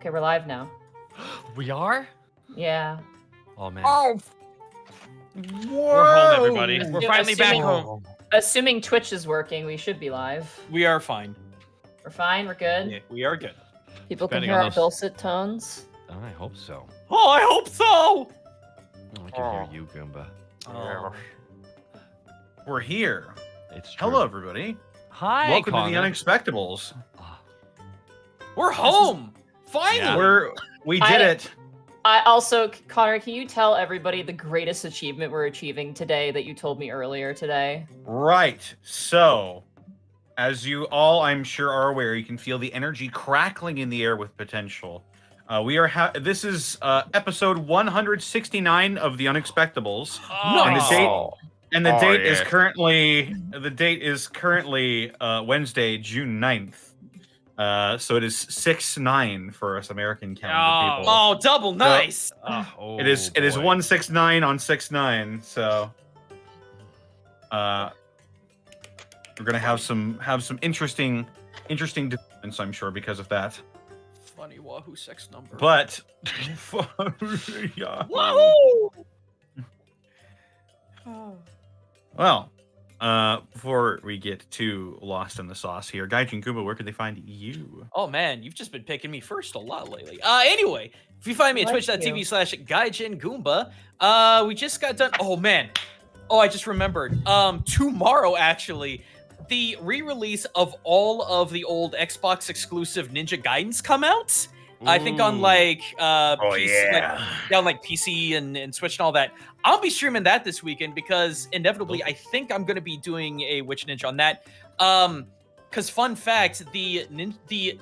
Okay, we're live now. We are? Yeah. Oh man. Oh, We're home, everybody. We're finally back Assuming- home. Assuming Twitch is working, we should be live. we are fine. We're fine. We're good. Yeah, we are good. People can Depending hear on our those- dulcet tones. I hope so. Oh, I hope so. Oh, I can hear you, Goomba. Oh. We're here. It's true. Hello, everybody. Hi, Welcome to the Connor. Unexpectables. Ah, We're home. Finally. Yeah. We did it. I also, Connor, can you tell everybody the greatest achievement we're achieving today that you told me earlier today? Right. So, as you all, I'm sure, are aware, you can feel the energy crackling in the air with potential. This is episode 169 of the Unexpectables. Oh. And the Oh, date is yeah. currently Wednesday, June 9th. So it is 6/9 for us American calendar people. Oh, double nice. Oh, It is boy. 169 on 6/9. So we're gonna have some interesting developments, I'm sure, because of that. Funny Wahoo sex number. But yeah. Wahoo! Well, before we get too lost in the sauce here, Gaijin Kuba, where can they find you? Oh man, you've just been picking me first a lot lately. Anyway, if you find me at Bless twitch.tv/GaijinGoomba, we just got done. Oh man. Oh, I just remembered. Tomorrow actually, the re-release of all of the old Xbox exclusive Ninja Gaidens come out. I think on Ooh. like Oh PC, on like PC and Switch and all that. I'll be streaming that this weekend because inevitably I think I'm gonna be doing a Witch Ninja on that. Because fun fact, the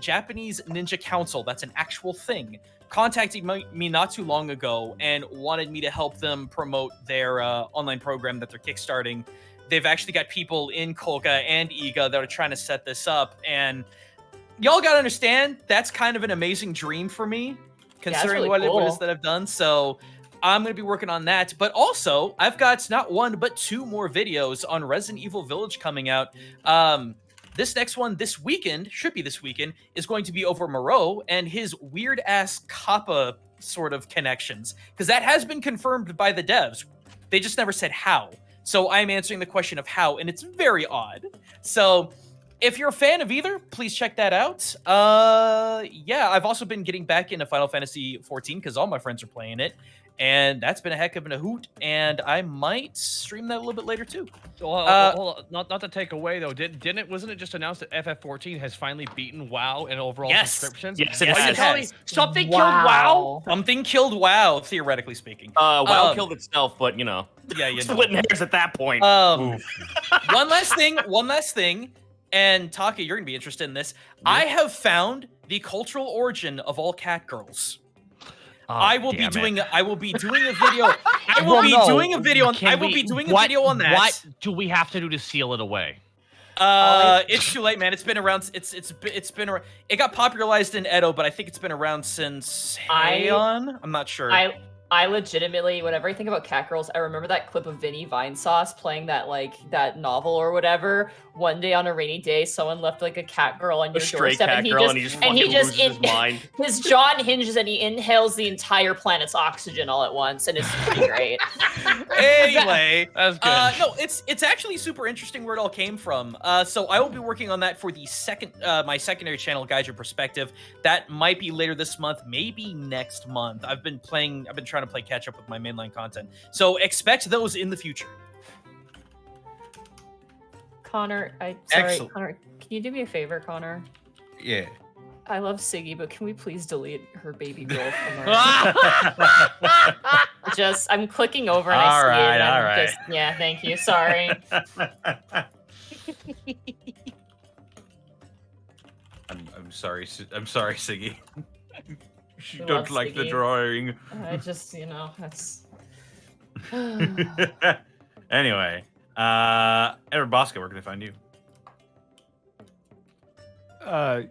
Japanese Ninja Council, that's an actual thing, contacted me not too long ago and wanted me to help them promote their online program that they're kickstarting. They've actually got people in Kolka and Iga that are trying to set this up, and y'all gotta understand, that's kind of an amazing dream for me, considering really what it cool. is that I've done. So I'm gonna be working on that. But also, I've got not one but two more videos on Resident Evil Village coming out. This next one this weekend, should be this weekend, is going to be over Moreau and his weird ass Kappa sort of connections, because that has been confirmed by the devs. They just never said how. So I'm answering the question of how, and it's very odd. So if you're a fan of either, please check that out. Yeah, I've also been getting back into Final Fantasy 14 because all my friends are playing it, and that's been a heck of a hoot. And I might stream that a little bit later too. Hold on. Not to take away though. Wasn't it just announced that FF14 has finally beaten WoW in overall Yes. subscriptions? Yes, it Yes, has. it Tell me has. something killed WoW. Something killed WoW, theoretically speaking. WoW killed itself, but you know, Yeah, you know. splitting hairs at that point. One last thing, and Taka, you're gonna be interested in this. I have found the cultural origin of all cat girls. Oh, I will be damn doing it. a video. I will be doing a video on that. What do we have to do to seal it away? It's too late, man. It's been around. It's been around. It got popularized in Edo, but I think it's been around since Heian. I'm not sure. I legitimately, whenever I think about cat girls, I remember that clip of Vinny Vinesauce playing that novel or whatever. One day on a rainy day, someone left like a cat girl on A your stray doorstep, cat and girl, and he just fucking loses his mind. his jaw hinges and he inhales the entire planet's oxygen all at once, and it's pretty great. Anyway, That's good. no, it's actually super interesting where it all came from. So I will be working on that for the my secondary channel, Gaijin Perspective. That might be later this month, maybe next month. I've been trying to play catch up with my mainline content, so expect those in the future. Connor, Excellent. Connor, can you do me a favor, Connor? Yeah. I love Siggy, but can we please delete her baby girl from her? I'm clicking over and I see it. And All I'm right. just, yeah, thank you. Sorry. I'm sorry. I'm sorry, Siggy. You We don't love like the Siggy. drawing. I just, that's. Anyway, Edward Bosco, where can I find you?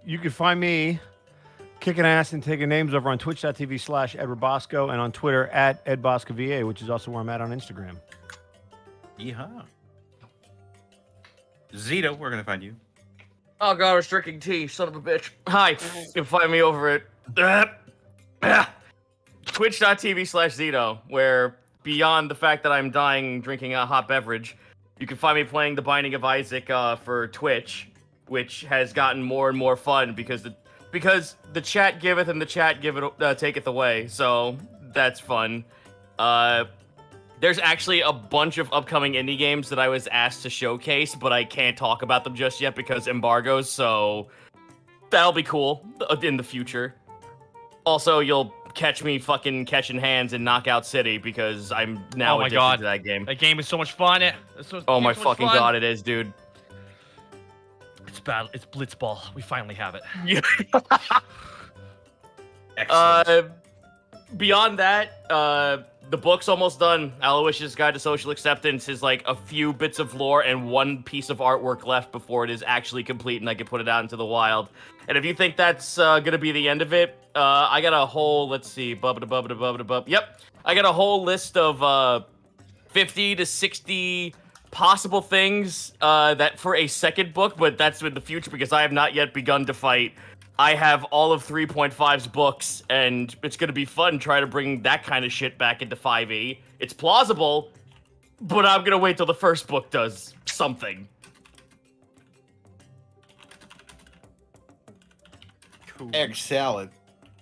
You can find me kicking ass and taking names over on twitch.tv/Edward Bosco and on Twitter @EdBoscoVA, which is also where I'm at on Instagram. Yeehaw. Zito, where can I find you? Oh god, I was drinking tea, son of a bitch. Hi, you can find me over at Twitch.tv/Zito, where beyond the fact that I'm dying drinking a hot beverage, you can find me playing The Binding of Isaac for Twitch, which has gotten more and more fun because the chat giveth and the chat taketh away. So that's fun. There's actually a bunch of upcoming indie games that I was asked to showcase, but I can't talk about them just yet because embargoes. So that'll be cool in the future. Also, you'll catch me fucking catching hands in Knockout City because I'm now addicted to that game. That game is so much fun. Oh my fucking god, it is, dude. It's Blitzball. We finally have it. Excellent. Beyond that, the book's almost done. Aloysius' Guide to Social Acceptance is like a few bits of lore and one piece of artwork left before it is actually complete and I can put it out into the wild. And if you think that's gonna be the end of it, I got a whole, let's see, Yep, I got a whole list of 50 to 60 possible things that for a second book, but that's in the future because I have not yet begun to fight. I have all of 3.5's books, and it's gonna be fun trying to bring that kind of shit back into 5e. It's plausible, but I'm gonna wait till the first book does something. Cool. Egg salad.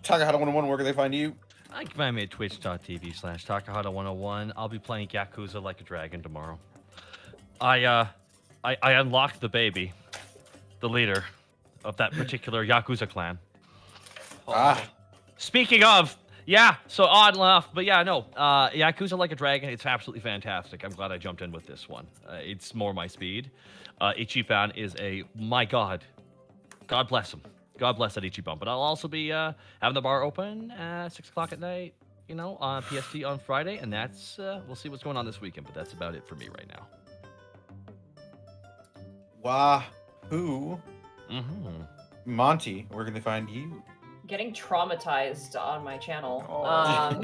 Takahata 101, where can they find you? I can find me at twitch.tv/Takahata101. I'll be playing Yakuza Like a Dragon tomorrow. I unlocked the baby, the leader of that particular Yakuza clan. Speaking of, yeah, so odd enough, but yeah, no, Yakuza Like a Dragon, it's absolutely fantastic. I'm glad I jumped in with this one. It's more my speed. Ichiban is my God. God bless him. God bless that Ichiban. But I'll also be having the bar open at 6 o'clock at night, on PST on Friday, and that's, we'll see what's going on this weekend, but that's about it for me right now. Wahoo. Mm-hmm. Monty, where can they find you? Getting traumatized on my channel. Oh.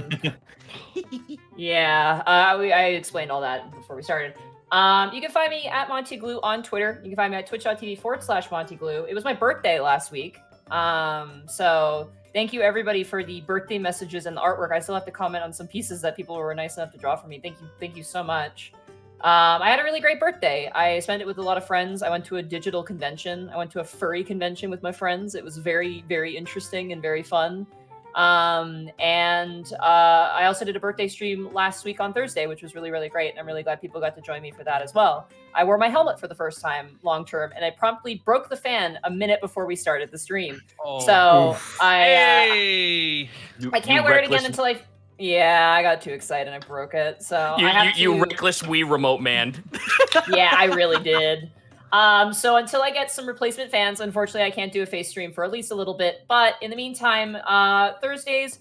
Yeah, I explained all that before we started. You can find me at MontyGlue on Twitter. You can find me at twitch.tv/MontyGlue. It was my birthday last week. So thank you everybody for the birthday messages and the artwork. I still have to comment on some pieces that people were nice enough to draw for me. Thank you so much. I had a really great birthday. I spent it with a lot of friends. I went to a digital convention. I went to a furry convention with my friends. It was very, very interesting and very fun. I also did a birthday stream last week on Thursday, which was really, really great. And I'm really glad people got to join me for that as well. I wore my helmet for the first time long term, and I promptly broke the fan a minute before we started the stream. So I can't wear it again until Yeah, I got too excited and I broke it. So you reckless Wii remote man. Yeah, I really did. So until I get some replacement fans, unfortunately, I can't do a face stream for at least a little bit. But in the meantime, Thursdays,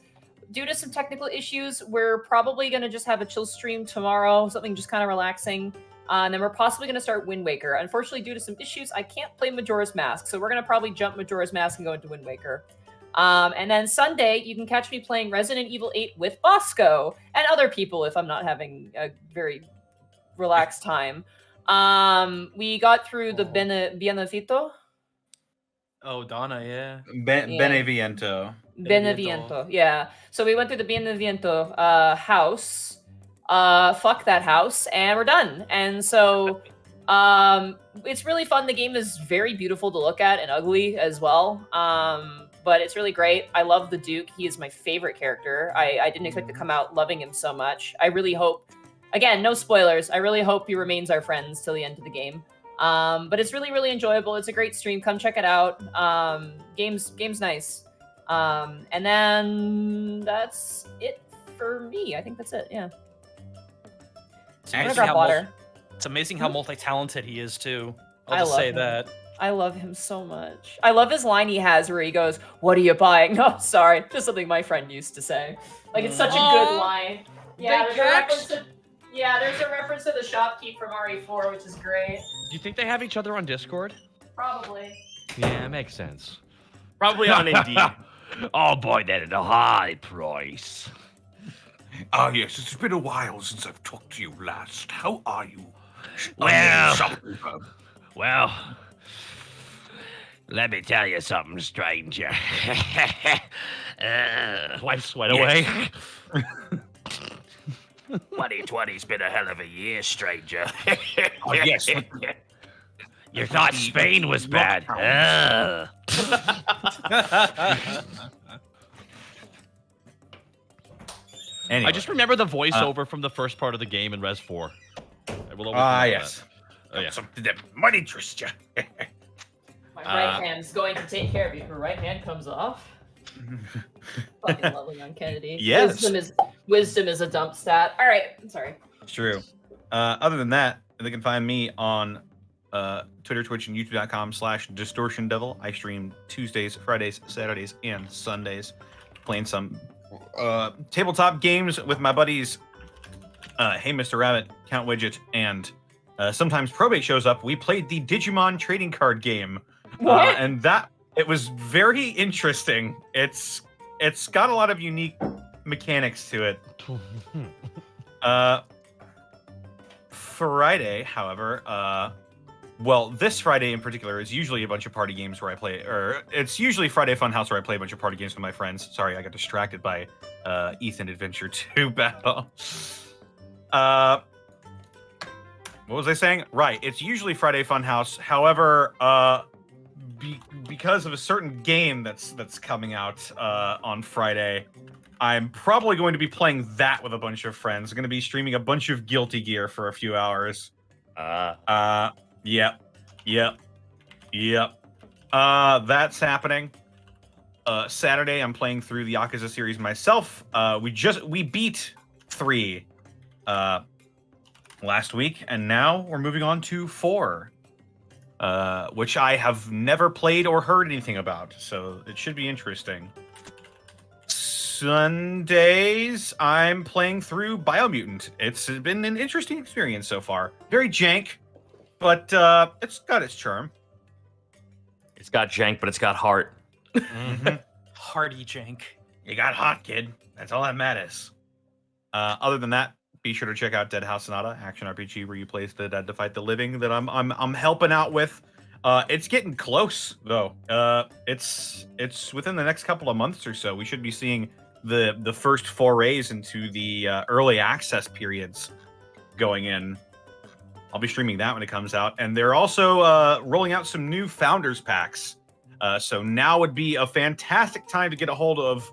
due to some technical issues, we're probably going to just have a chill stream tomorrow, something just kind of relaxing. And then we're possibly going to start Wind Waker. Unfortunately, due to some issues, I can't play Majora's Mask. So we're going to probably jump Majora's Mask and go into Wind Waker. And then Sunday, you can catch me playing Resident Evil 8 with Bosco and other people if I'm not having a very relaxed time. We got through the Benefiento. Oh, Donna, yeah. Beneviento. Beneviento, yeah. So we went through the Beneviento house. Fuck that house, and we're done. And so it's really fun. The game is very beautiful to look at and ugly as well. But it's really great. I love the Duke. He is my favorite character. I didn't expect to come out loving him so much. I really hope, again, no spoilers, I really hope he remains our friends till the end of the game. But it's really, really enjoyable. It's a great stream. Come check it out. Game's nice. And then that's it for me. I think that's it, yeah. I'm gonna grab water. It's amazing how multi-talented he is, too. I I'll just say love him. that. I love him so much. I love his line he has where he goes, "What are you buying?" No, sorry. Just something my friend used to say. Like, it's such a good line. Yeah, there's a reference to the shopkeep from RE4, which is great. Do you think they have each other on Discord? Probably. Yeah, makes sense. Probably on Indeed. I'll buy that at a high price. Ah, yes, it's been a while since I've talked to you last. How are you? Well, Let me tell you something, stranger. Wipe sweat away. 2020's been a hell of a year, stranger. Oh, yes. You thought Spain was bad. Anyway. I just remember the voiceover from the first part of the game in Res 4. I will always remember yes. that. Oh, yeah. Something that might interest you. My right hand's going to take care of you. Her right hand comes off. Fucking lovely on Kennedy. Yes. Wisdom is a dump stat. All right, I'm sorry. It's true. Other than that, they can find me on Twitter, Twitch, and YouTube.com/DistortionDevil. I stream Tuesdays, Fridays, Saturdays, and Sundays, playing some tabletop games with my buddies. Hey, Mr. Rabbit, Count Widget, and sometimes Probate shows up. We played the Digimon trading card game, and it was very interesting. It's got a lot of unique mechanics to it. Friday, however, well, this Friday in particular is usually a bunch of party games where I play, or it's usually Friday Funhouse where I play a bunch of party games with my friends. Sorry, I got distracted by Ethan Adventure 2 battle. What was I saying? Right, it's usually Friday Funhouse. However, because of a certain game that's coming out on Friday, I'm probably going to be playing that with a bunch of friends. I'm going to be streaming a bunch of Guilty Gear for a few hours. Yep. That's happening. Saturday, I'm playing through the Yakuza series myself. We beat 3 last week, and now we're moving on to 4, which I have never played or heard anything about, so it should be interesting. Sundays, I'm playing through Biomutant. It's been an interesting experience so far. Very jank, but it's got its charm. It's got jank, but it's got heart. Hardy jank. You got hot, kid. That's all that matters. Other than that, be sure to check out Dead House Sonata, action RPG where you play the dead to fight the living that I'm helping out with. It's getting close though. It's within the next couple of months or so. We should be seeing the first forays into the early access periods going in. I'll be streaming that when it comes out, and they're also rolling out some new founders packs. So now would be a fantastic time to get a hold of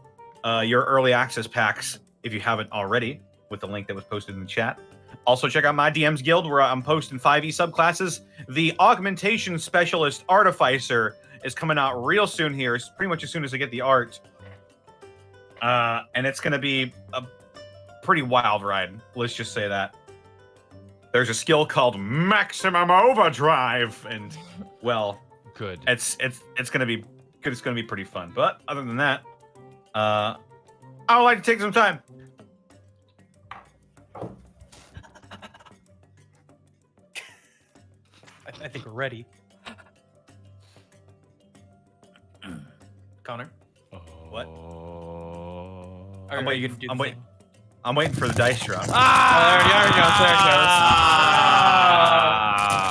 your early access packs if you haven't already, with the link that was posted in the chat. Also, check out my DM's Guild, where I'm posting 5e subclasses. The Augmentation Specialist Artificer is coming out real soon here, it's pretty much as soon as I get the art. And it's going to be a pretty wild ride, let's just say that. There's a skill called Maximum Overdrive, and, well, Good. it's going to be good. It's going to be pretty fun. But other than that, I would like to take some time. I think we're ready. Connor? What? Are you gonna do the thing? I'm waiting for the dice drop. Oh, there we go.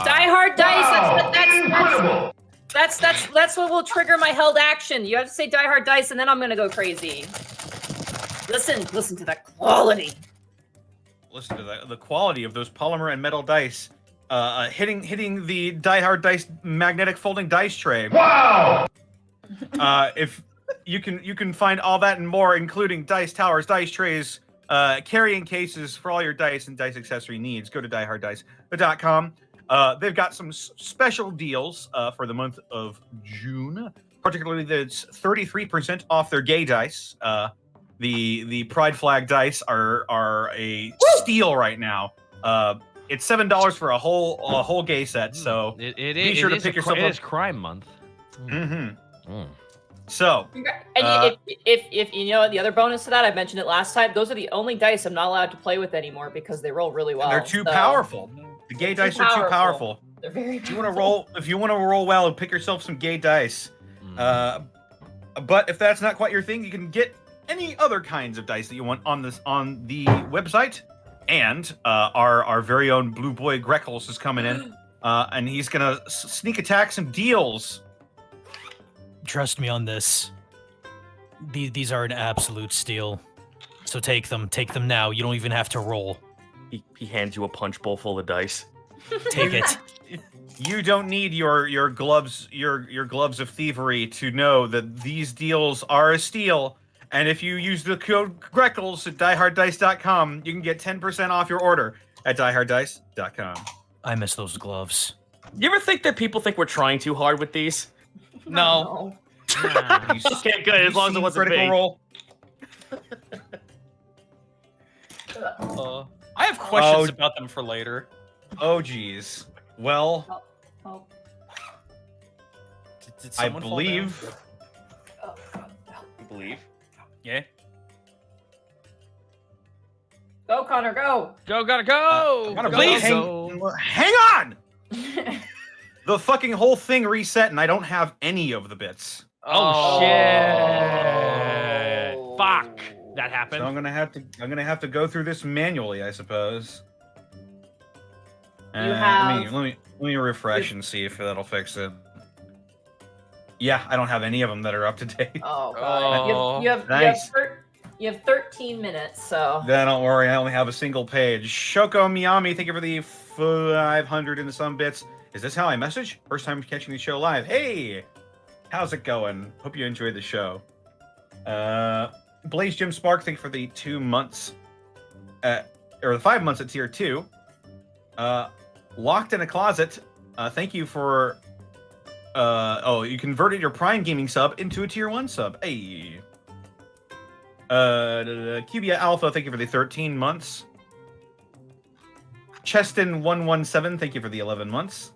Die hard dice. That's what will trigger my held action. You have to say die hard dice, and then I'm gonna go crazy. Listen to that quality. Listen to the quality of those polymer and metal dice. Hitting the Die Hard Dice magnetic folding dice tray. Wow! If you can find all that and more, including dice towers, dice trays, carrying cases for all your dice and dice accessory needs, go to dieharddice.com. They've got some special deals for the month of June. Particularly, that's 33% off their gay dice. The Pride Flag dice are a steal right now. It's $7 for a whole gay set, so be sure to pick yourself up. It is Crime Month. So, And if you know the other bonus to that, I mentioned it last time. Those are the only dice I'm not allowed to play with anymore because they roll really well. they're too powerful. The gay dice are too powerful. They're very. If you want to roll well, pick yourself some gay dice. But if that's not quite your thing, you can get any other kinds of dice that you want on the website. And our very own Blue Boy Greckles is coming in, and he's gonna sneak attack some deals trust me on this. These are an absolute steal. So take them now. You don't even have to roll. He hands you a punch bowl full of dice. Take it. You don't need your gloves of thievery to know that these deals are a steal. And if you use the code Greckles at dieharddice.com, you can get 10% off your order at dieharddice.com. I miss those gloves. You ever think that people think we're trying too hard with these? No. Okay, good. As long as it wasn't Critical me. Role. I have questions about them for later. Oh, geez. Well, Oh, Did I someone fall down? believe. oh, God. I believe. Yeah. Go, Connor, go. Go, gotta go. Gotta Please. hang on. The fucking whole thing reset, and I don't have any of the bits. Oh, shit. Oh. Fuck. That So happened. I'm gonna have to go through this manually, I suppose. have- Let me refresh and see if that'll fix it. Yeah, I don't have any of them that are up to date. Oh, God. You have Nice. you have 13 minutes, so. Then don't worry, I only have a single page. Shoko Miyami, thank you for the 500 and some bits. Is this how I message? First time catching the show live. Hey, how's it going? Hope you enjoyed the show. Blaze Jim Spark, thank you for the 2 months, or the 5 months at tier 2. Locked in a Closet, thank you for. You converted your Prime Gaming sub into a tier 1 sub. Hey. Cubia Alpha, thank you for the 13 months. Cheston117, thank you for the 11 months.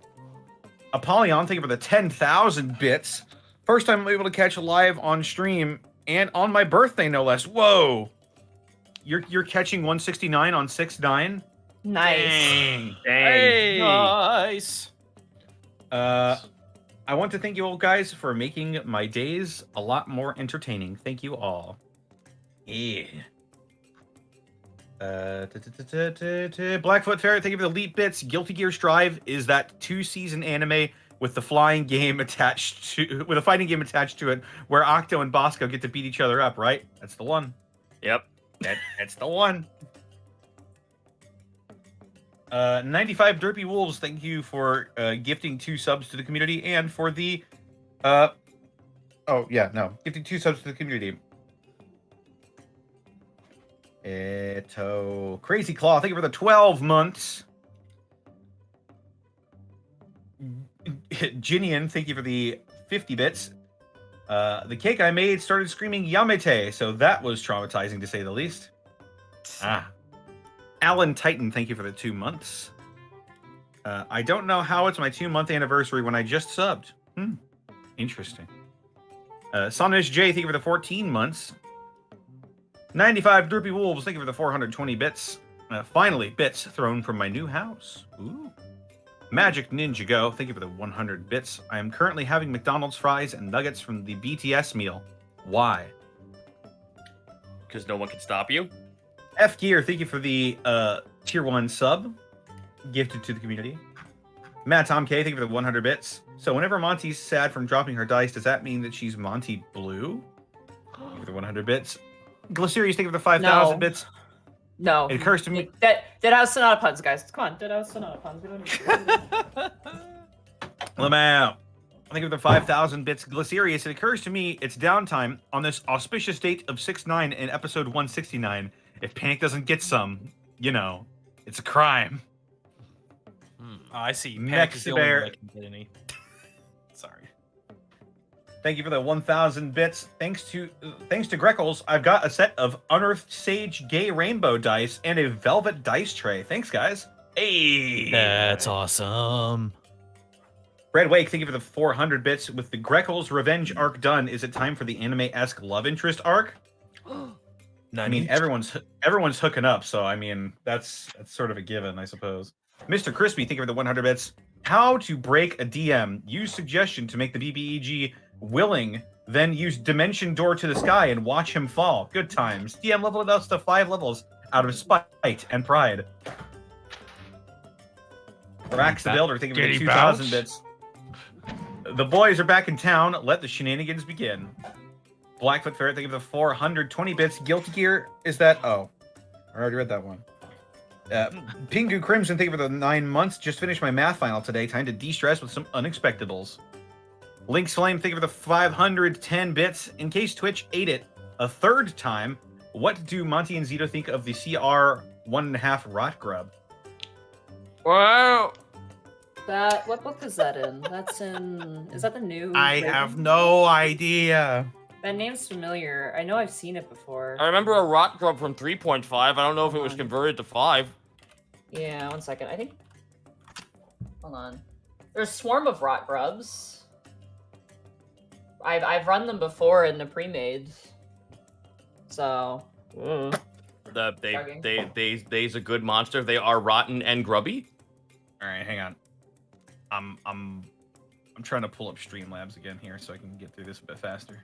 Apollyon, thank you for the 10,000 bits. First time I'm able to catch live on stream and on my birthday, no less. Whoa! You're catching 169 on 6/9. Nice. Dang. Hey. Nice. I want to thank you all guys for making my days a lot more entertaining. Thank you all. Yeah. Blackfoot Ferret, thank you for the elite bits. Guilty Gear Strive is that 2-season anime with the fighting game attached to it, where Octo and Bosco get to beat each other up, right? That's the one. Yep. That's the one. 95 Derpy Wolves, thank you for gifting 2 subs to the community and for the gifting 2 subs to the community. Crazy Claw, thank you for the 12 months. Jinian, thank you for the 50 bits. The cake I made started screaming Yamete, so that was traumatizing to say the least. Alan Titan, thank you for the 2 months. I don't know how it's my 2-month anniversary when I just subbed. Interesting. Sonish J, thank you for the 14 months. 95 Droopy Wolves, thank you for the 420 bits. Finally, bits thrown from my new house. Ooh. Magic Ninja Go, thank you for the 100 bits. I am currently having McDonald's fries and nuggets from the BTS meal. Why? Because no one can stop you. F Gear, thank you for the tier 1 sub gifted to the community. Matt Tom K, thank you for the 100 bits. So whenever Monty's sad from dropping her dice, does that mean that she's Monty Blue? Thank you for the 100 bits. Glycerius, thank you for the 5,000 No. bits. No. It occurs to me. Deadhouse Sonata puns, guys. Come on, Deadhouse Sonata puns. We don't need Lamau. I think of the 5,000 bits. Glycerius, it occurs to me it's downtime on this auspicious date of 6/9 in episode 169. If Panic doesn't get some, it's a crime. I see. Panic is the only Mexibear. one that can get any. Sorry. Thank you for the 1,000 bits. Thanks to Greckles, I've got a set of Unearthed Sage Gay Rainbow dice and a Velvet dice tray. Thanks, guys. Hey. That's awesome. Red Wake, thank you for the 400 bits. With the Greckles Revenge arc done, is it time for the anime-esque love interest arc? I mean, everyone's hooking up, so I mean, that's sort of a given, I suppose. Mr. Crispy, thank you for the 100 bits. How to break a DM. Use suggestion to make the BBEG willing, then use Dimension Door to the Sky and watch him fall. Good times. DM leveled us to 5 levels out of spite and pride. Rax the Builder, thank you for the 2,000 bits. The boys are back in town. Let the shenanigans begin. Blackfoot Ferret, thank you for the 420 bits. Guilty Gear, is that? Oh, I already read that one. Pingu Crimson, thank you for the 9 months. Just finished my math final today. Time to de-stress with some Unexpectables. Link's Flame, thank you for the 510 bits. In case Twitch ate it a third time, what do Monty and Zito think of the CR 1.5 Rot Grub? Well, What book is that in? That's in. Is that the new? I Raven? have no idea. That name's familiar. I know I've seen it before. I remember a rot grub from 3.5. I don't know if it was converted to 5. Yeah, 1 second. I think. Hold on. There's Swarm of Rot Grubs. I've run them before in the pre-made. So. They's a good monster. They are rotten and grubby. All right, hang on. I'm trying to pull up Streamlabs again here so I can get through this a bit faster.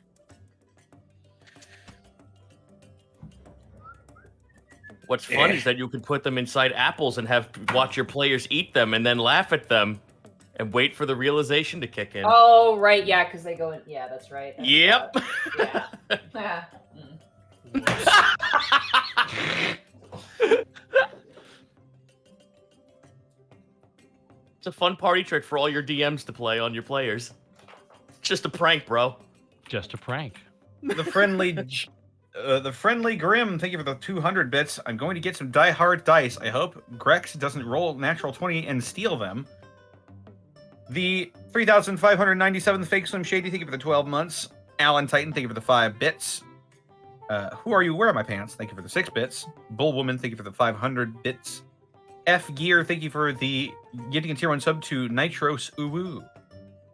What's fun is that you can put them inside apples and watch your players eat them and then laugh at them and wait for the realization to kick in. Oh right, yeah, because they go in. Yeah, that's right. That's Yep. that. Yeah. It's a fun party trick for all your DMs to play on your players. Just a prank, bro. Just a prank. The friendly Grim, thank you for the 200 bits. I'm going to get some Die Hard dice. I hope Grex doesn't roll natural 20 and steal them. The 3,597 Fake Slim Shady, thank you for the 12 months. Alan Titan, thank you for the 5 bits. Who Are You? Where Are My Pants? Thank you for the 6 bits. Bullwoman, thank you for the 500 bits. F Gear, thank you for the getting a tier 1 sub to Nitros Uwu.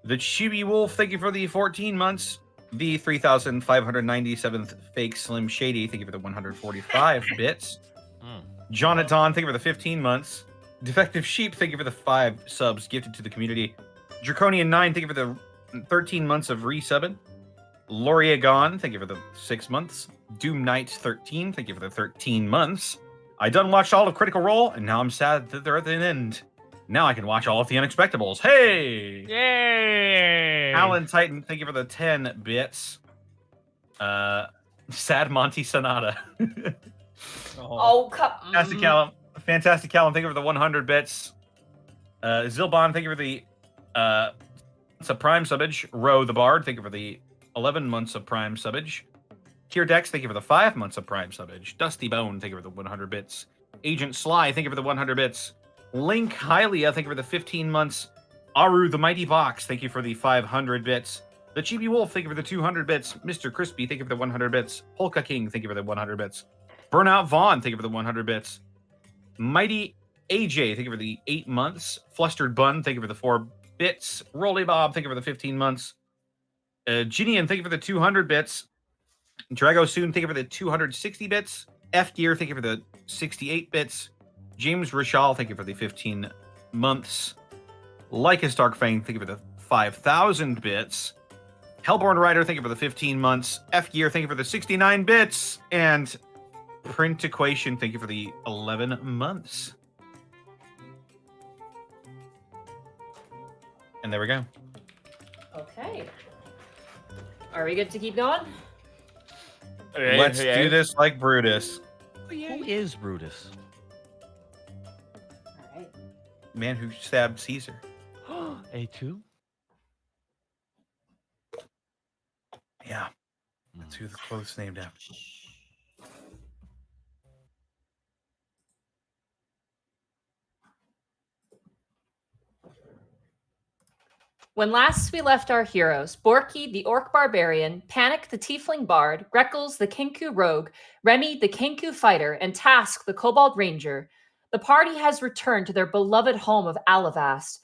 The Chibi Wolf, thank you for the 14 months. The 3,597th Fake Slim Shady, thank you for the 145 bits. Jonathan, thank you for the 15 months. Defective Sheep, thank you for the 5 subs gifted to the community. Draconian 9, thank you for the 13 months of resubbing. Loria Gone, thank you for the 6 months. Doom Knight 13, thank you for the 13 months. I done watched all of Critical Role, and now I'm sad that they're at the end. Now I can watch all of the Unexpectables. Hey! Yay! Alan Titan, thank you for the 10 bits. Sad Monty Sonata. Oh, Fantastic Callum, thank you for the 100 bits. Zilbon, thank you for the Prime subbage. Ro the Bard, thank you for the 11 months of Prime subbage. Tier Dex, thank you for the 5 months of Prime subbage. Dusty Bone, thank you for the 100 bits. Agent Sly, thank you for the 100 bits. Link Hylia, thank you for the 15 months. Aru the Mighty Vox, thank you for the 500 bits. The Chibi Wolf, thank you for the 200 bits. Mr. Crispy, thank you for the 100 bits. Polka King, thank you for the 100 bits. Burnout Vaughn, thank you for the 100 bits. Mighty AJ, thank you for the 8 months. Flustered Bun, thank you for the 4 bits. Rolly Bob, thank you for the 15 months. Ginian, thank you for the 200 bits. Drago Soon, thank you for the 260 bits. F Gear, thank you for the 68 bits. James Rishal, thank you for the 15 months. Lycus Darkfang, thank you for the 5,000 bits. Hellborn Rider, thank you for the 15 months. F Gear, thank you for the 69 bits. And Print Equation, thank you for the 11 months. And there we go. Okay. Are we good to keep going? Let's do this like Brutus. Who is Brutus? All right. Man who stabbed Caesar. A2? Yeah. That's who the quote's named after. When last we left our heroes, Borky, the Orc Barbarian, Panic, the Tiefling Bard, Greckles, the Kenku Rogue, Remy, the Kenku Fighter, and Task, the Kobold Ranger, the party has returned to their beloved home of Alavast.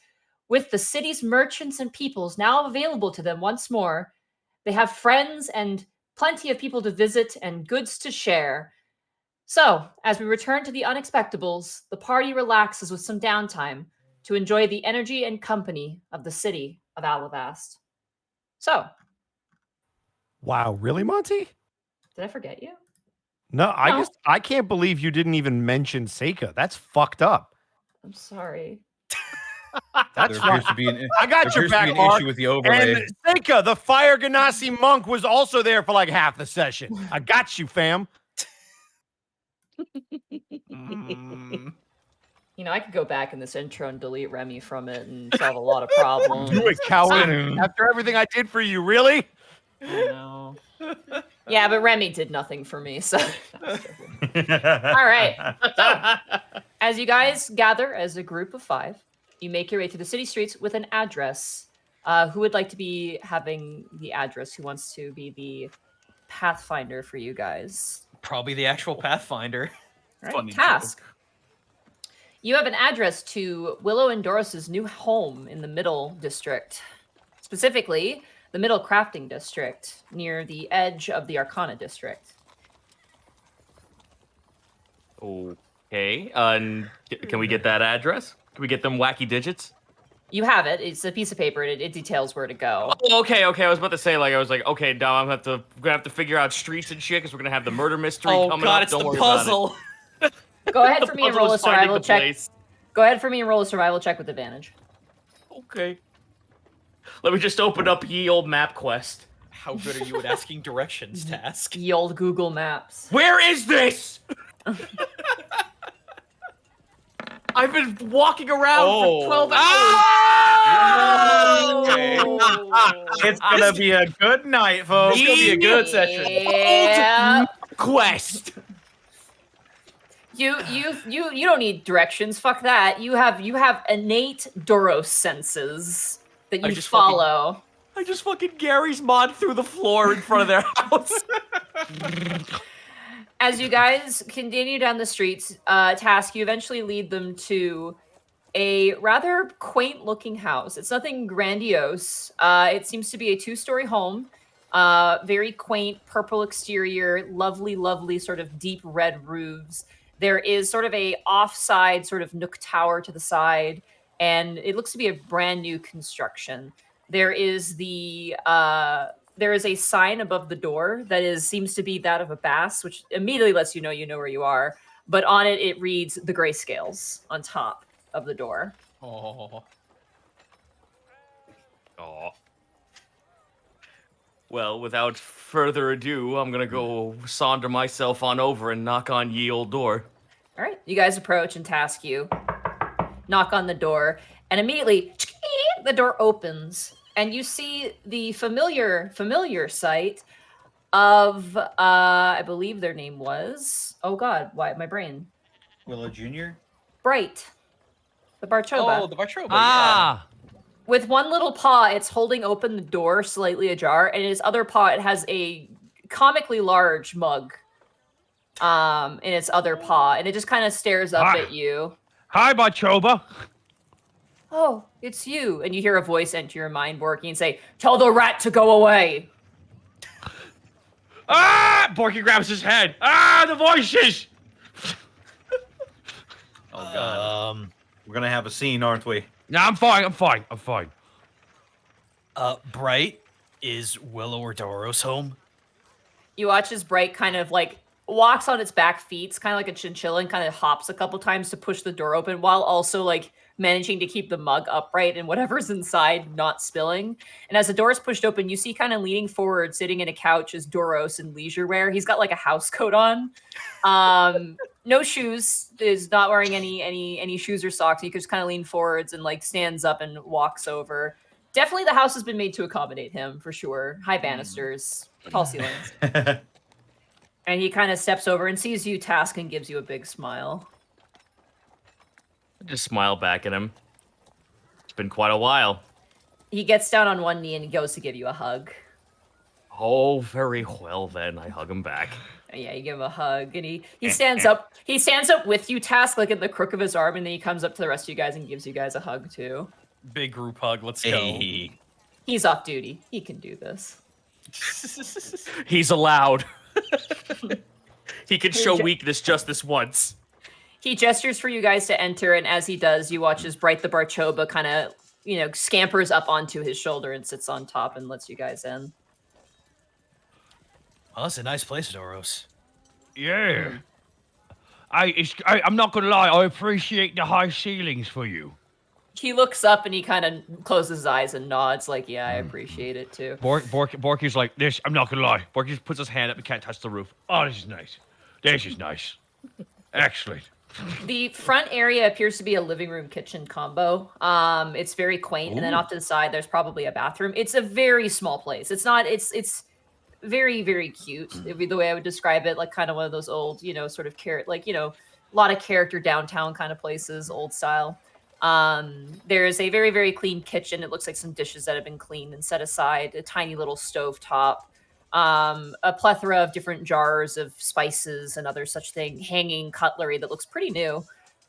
With the city's merchants and peoples now available to them once more, they have friends and plenty of people to visit and goods to share. So, as we return to the Unexpectables, the party relaxes with some downtime to enjoy the energy and company of the city of Alavast. So, Wow, really, Monty? did I forget you? No, No. I can't believe you didn't even mention Seika. That's fucked up. I'm sorry. That's There fine. appears to be an, I got there your appears to back, be an Mark. issue with the overlay. And Seika, the Fire Ganassi monk, was also there for like half the session. I got you, fam. You know, I could go back in this intro and delete Remy from it and solve a lot of problems. Do it, coward. After everything I did for you, really? I know. Yeah, but Remy did nothing for me, so. All right. So, as you guys gather as a group of 5, you make your way through the city streets with an address. Who would like to be having the address? Who wants to be the pathfinder for you guys? Probably the actual Pathfinder. All right. Funny Task. You have an address to Willow and Doris's new home in the Middle District. Specifically, the Middle Crafting District, near the edge of the Arcana District. Okay. Can we get that address? Can we get them wacky digits? You have it. It's a piece of paper. It details where to go. Oh, okay. I was about to say, okay, now I'm gonna have to figure out streets and shit because we're gonna have the murder mystery Oh coming god, up. it's Don't the worry about puzzle. Go ahead it. for The me and puzzle roll a is finding survival the check. place. Go ahead for me and roll a survival check with advantage. Okay. Let me just open up ye old map quest. How good are you at asking directions, Task? Ye old Google Maps. Where is this? I've been walking around for 12 hours. It's gonna be a good night, folks. It's gonna be a good session. Yeah. Quest. You don't need directions. Fuck that. You have innate Doros senses that you just follow. I just fucking Gary's mod through the floor in front of their house. As you guys continue down the streets, Task, you eventually lead them to a rather quaint-looking house. It's nothing grandiose. It seems to be a 2-story home. Very quaint, purple exterior, lovely, lovely sort of deep red roofs. There is sort of a offside sort of nook tower to the side, and it looks to be a brand new construction. There is a sign above the door that seems to be that of a bass, which immediately lets you know where you are. But on it, it reads the Grayscales on top of the door. Oh. Aw. Well, without further ado, I'm gonna go saunter myself on over and knock on ye old door. All right, you guys approach and Task you. Knock on the door, and immediately the door opens, and you see the familiar sight of I believe their name was, oh god, why my brain? Willow Jr. Bright. The Barchoba. Oh, the Barchoba. Ah, With one little paw, it's holding open the door slightly ajar, and in its other paw, it has a comically large mug in its other paw, and it just kind of stares up at you. Hi, Bachoba. Oh, it's you. And you hear a voice enter your mind working and say, tell the rat to go away. Ah! Borky grabs his head. Ah, the voices! Oh god. We're gonna have a scene, aren't we? No, I'm fine. Bright, is Willow or Doros home? You watch as Bright kind of like walks on its back feet, kind of like a chinchilla, and kind of hops a couple times to push the door open while also like managing to keep the mug upright and whatever's inside not spilling. And as the door is pushed open, you see kind of leaning forward, sitting in a couch is Doros in leisure wear. He's got like a house coat on. No shoes, is not wearing any shoes or socks. He just kind of lean forwards and like stands up and walks over. Definitely the house has been made to accommodate him for sure. High banisters, tall ceilings. And he kind of steps over and sees you, Task, and gives you a big smile. I just smile back at him. It's been quite a while. He gets down on one knee and he goes to give you a hug. Oh, very well then. I hug him back. Yeah, you give him a hug, and he stands up. He stands up with you, Task, like in the crook of his arm, and then he comes up to the rest of you guys and gives you guys a hug too. Big group hug. Let's go. Hey. He's off duty. He can do this. He's allowed. He can show weakness just this once. He gestures for you guys to enter, and as he does, you watch as Bright the Barchoba kind of, scampers up onto his shoulder and sits on top and lets you guys in. Oh, it's a nice place, Doros. Yeah. I'm not gonna lie. I appreciate the high ceilings for you. He looks up and he kind of closes his eyes and nods, like, "Yeah, I appreciate it too." Borky's like, this, I'm not gonna lie. Borky just puts his hand up and can't touch the roof. Oh, this is nice. This is nice. Excellent. The front area appears to be a living room kitchen combo. It's very quaint, and then off to the side, there's probably a bathroom. It's a very small place. It's not. It's very very cute. It'd be the way I would describe it, like kind of one of those old, sort of a lot of character downtown kind of places, old style. There's a very very clean kitchen. It looks like some dishes that have been cleaned and set aside. A tiny little stove top. A plethora of different jars of spices and other such thing, hanging cutlery that looks pretty new.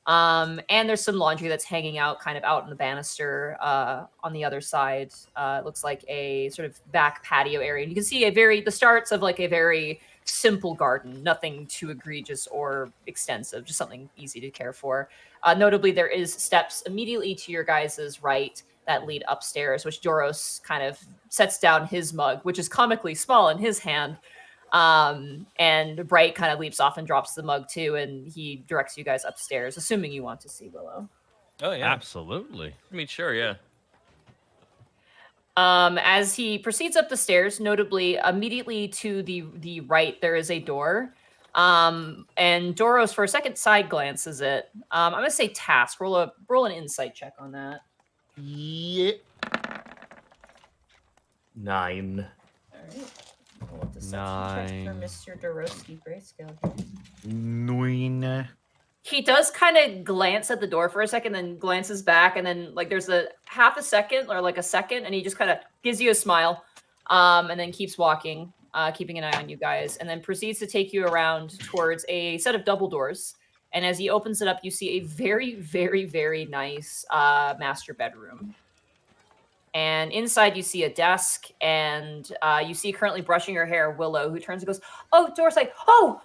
And there's some laundry that's hanging out kind of out on the banister on the other side. It looks like a sort of back patio area. And you can see the starts of like a very simple garden, nothing too egregious or extensive, just something easy to care for. Notably, there is steps immediately to your guys' right that lead upstairs, which Doros kind of sets down his mug, which is comically small in his hand. And Bright kind of leaps off and drops the mug too, and he directs you guys upstairs, assuming you want to see Willow. Oh yeah, Absolutely. I mean, sure, yeah. As he proceeds up the stairs, notably immediately to the right, there is a door. And Doros, for a second, side glances it. I'm gonna say task. Roll an insight check on that. Yeah. 9. All right. Roll a deception check for Mr. Dorosky Grayscale. 9. He does kind of glance at the door for a second, then glances back, and then like there's a half a second or like a second, and he just kind of gives you a smile, and then keeps walking, keeping an eye on you guys, and then proceeds to take you around towards a set of double doors. And as he opens it up, you see a very, very, very nice master bedroom. And inside you see a desk, and you see currently brushing her hair Willow, who turns and goes, "Oh, Doris, like, oh,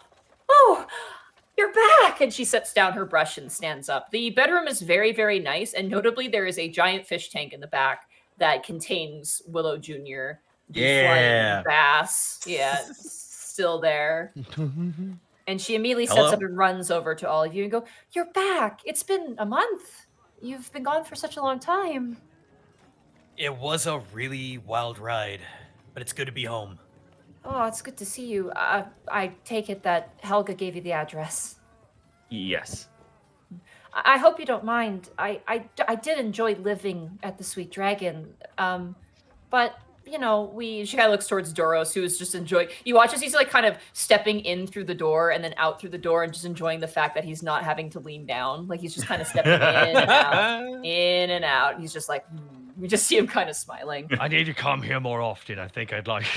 you're back!" And she sets down her brush and stands up. The bedroom is very, very nice, and notably there is a giant fish tank in the back that contains Willow Jr. the Yeah. flying bass. Yeah, it's still there. And she immediately sets Hello? up and runs over to all of you and go, "You're back! It's been a month. You've been gone for such a long time." It was a really wild ride, but it's good to be home. "Oh, it's good to see you. I take it that Helga gave you the address." Yes. I hope you don't mind. I did enjoy living at the Sweet Dragon. But she kind of looks towards Doros, who is just enjoying. You watch as he's like kind of stepping in through the door and then out through the door and just enjoying the fact that he's not having to lean down. Like he's just kind of stepping in and out, in and out. And he's just like, you just see him kind of smiling. I need to come here more often. I think I'd like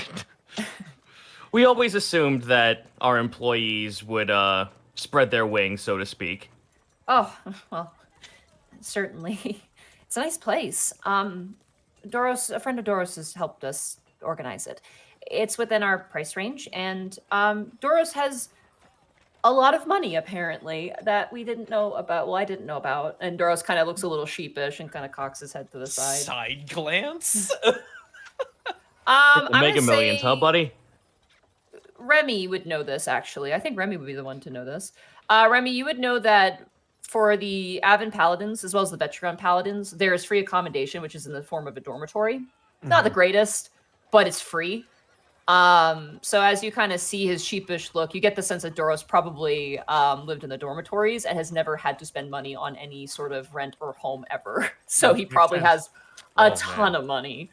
it. We always assumed that our employees would spread their wings, so to speak. Oh, well, certainly. It's a nice place. Doros, a friend of Doros has helped us organize it. It's within our price range, and Doros has a lot of money, apparently, that we didn't know about. Well, I didn't know about. And Doros kind of looks a little sheepish and kind of cocks his head to the side. Side glance. I'm Mega gonna Millions, huh, say buddy? Remy would know this, actually. I think Remy would be the one to know this. Remy, you would know that for the Avon Paladins, as well as the Vetron Paladins, there is free accommodation, which is in the form of a dormitory. Not the greatest, but it's free. So as you kind of see his sheepish look, you get the sense that Doros probably lived in the dormitories and has never had to spend money on any sort of rent or home ever. So he probably has a ton of money.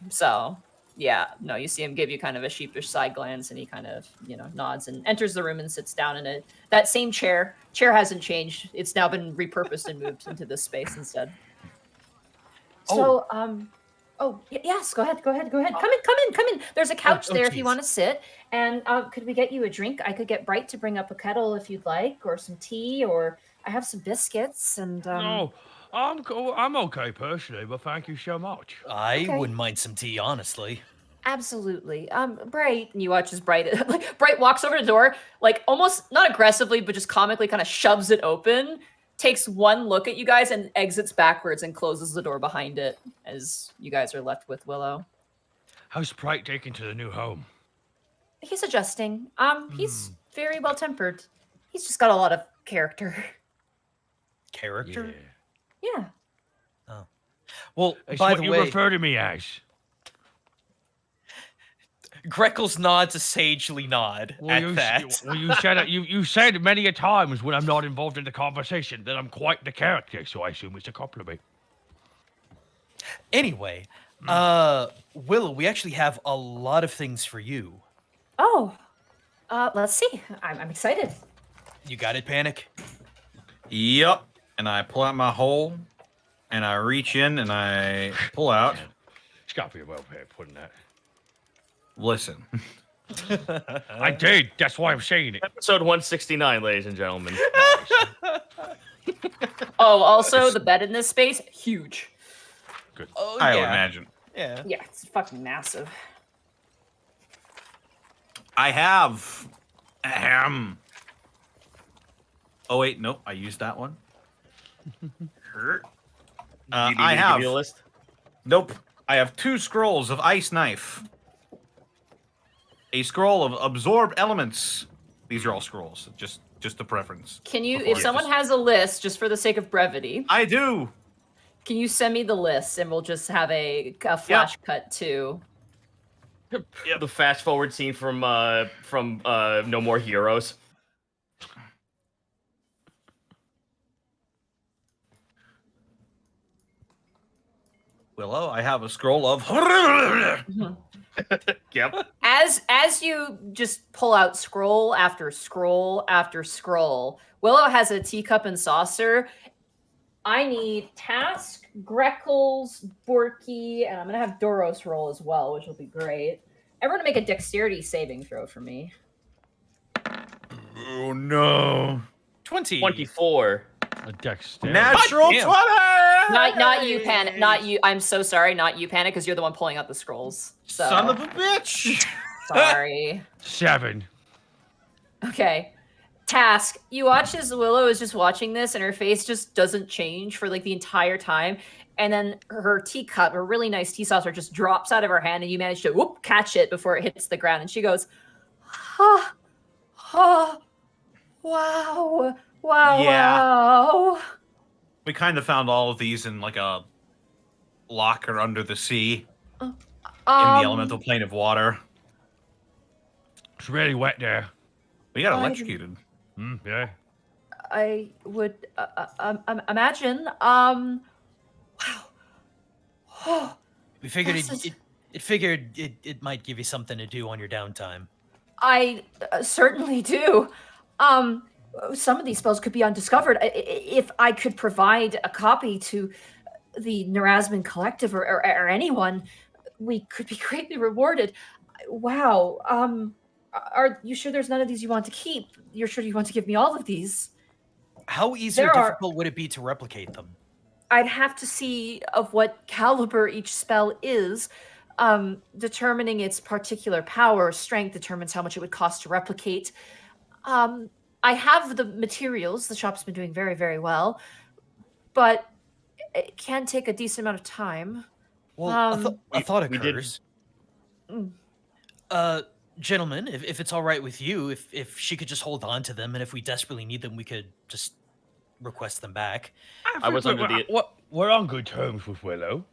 So yeah, no, you see him give you kind of a sheepish side glance, and he kind of, nods and enters the room and sits down in that same chair. Chair hasn't changed. It's now been repurposed and moved into this space instead. So, yes, go ahead. Come in. There's a couch there if you want to sit. And could we get you a drink? I could get Bright to bring up a kettle if you'd like, or some tea, or I have some biscuits and. No, I'm okay personally, but thank you so much. I wouldn't mind some tea, honestly. Absolutely. Bright, and you watch as Bright Bright walks over to the door, like almost not aggressively, but just comically kind of shoves it open, takes one look at you guys and exits backwards and closes the door behind it as you guys are left with Willow. How's Bright taking to the new home? He's adjusting. He's very well tempered. He's just got a lot of character. Character? Yeah. Well, It's by what the you way, refer to me as. Greckles nods a sagely nod Well, at that. you said it. You said many a times when I'm not involved in the conversation that I'm quite the character, so I assume it's a compliment. Anyway, Willow, we actually have a lot of things for you. Oh, let's see. I'm excited. You got it, Panic? Yup. And I pull out my hole, and I reach in, and I pull out. It's got to be a well-paid pudding that. Listen. I did. That's why I'm saying it. Episode 169, ladies and gentlemen. Oh, also the bed in this space, huge. Oh, I would yeah. imagine. Yeah. Yeah, it's fucking massive. I have. Ahem. Oh wait, nope. I used that one. Do you need I me to have. give you a list? Nope. I have 2 scrolls of Ice Knife. A scroll of Absorb Elements. These are all scrolls. Just a preference. Can you, Before if I someone just- has a list, just for the sake of brevity, I do. can you send me the list and we'll just have a flash cut to. The fast forward scene from No More Heroes. Willow, I have a scroll of. Yep. As you just pull out scroll after scroll after scroll, Willow has a teacup and saucer. I need Task, Greckles, Borky, and I'm gonna have Doros roll as well, which will be great. Everyone make a dexterity saving throw for me. Oh no. 20. 24. A dexterity. Natural damn. 20! Not you, Panic. Not you. I'm so sorry. Not you, Panic, because you're the one pulling out the scrolls. So Son of a bitch! sorry. 7. Okay. Task, you watch as Willow is just watching this and her face just doesn't change for like the entire time. And then her teacup, her really nice tea saucer, just drops out of her hand and you manage to whoop catch it before it hits the ground. And she goes, ha, ha, wow, wow, Yeah. wow. We kind of found all of these in like a locker under the sea in the elemental plane of water. It's really wet there. We got I- electrocuted. Yeah. I would imagine. Wow. Oh, We figured This is- it might give you something to do on your downtime. I certainly do. Some of these spells could be undiscovered. If I could provide a copy to the Nerazman Collective or anyone, we could be greatly rewarded. Wow. Are you sure there's none of these you want to keep? You're sure you want to give me all of these? How easy or There are- difficult would it be to replicate them? I'd have to see of what caliber each spell is. Determining its particular power or strength determines how much it would cost to replicate. I have the materials. The shop's been doing very, very well, but it can take a decent amount of time. Well, a thought we did- occurs. Mm. Gentlemen, if it's all right with you, if she could just hold on to them, and if we desperately need them, we could just request them back. I was under the We're on good terms with Willow.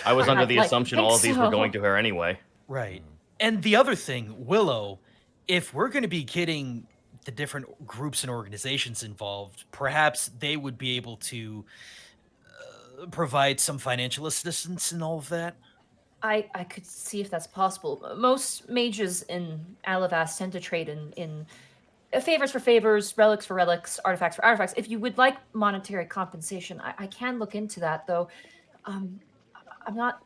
I was under I'd the like to assumption think all of these were so. going to her anyway. Right. And the other thing, Willow, if we're going to be getting the different groups and organizations involved, perhaps they would be able to provide some financial assistance and all of that. I could see if that's possible. Most mages in Alavas tend to trade in favors for favors, relics for relics, artifacts for artifacts. If you would like monetary compensation, I can look into that, though. I'm not.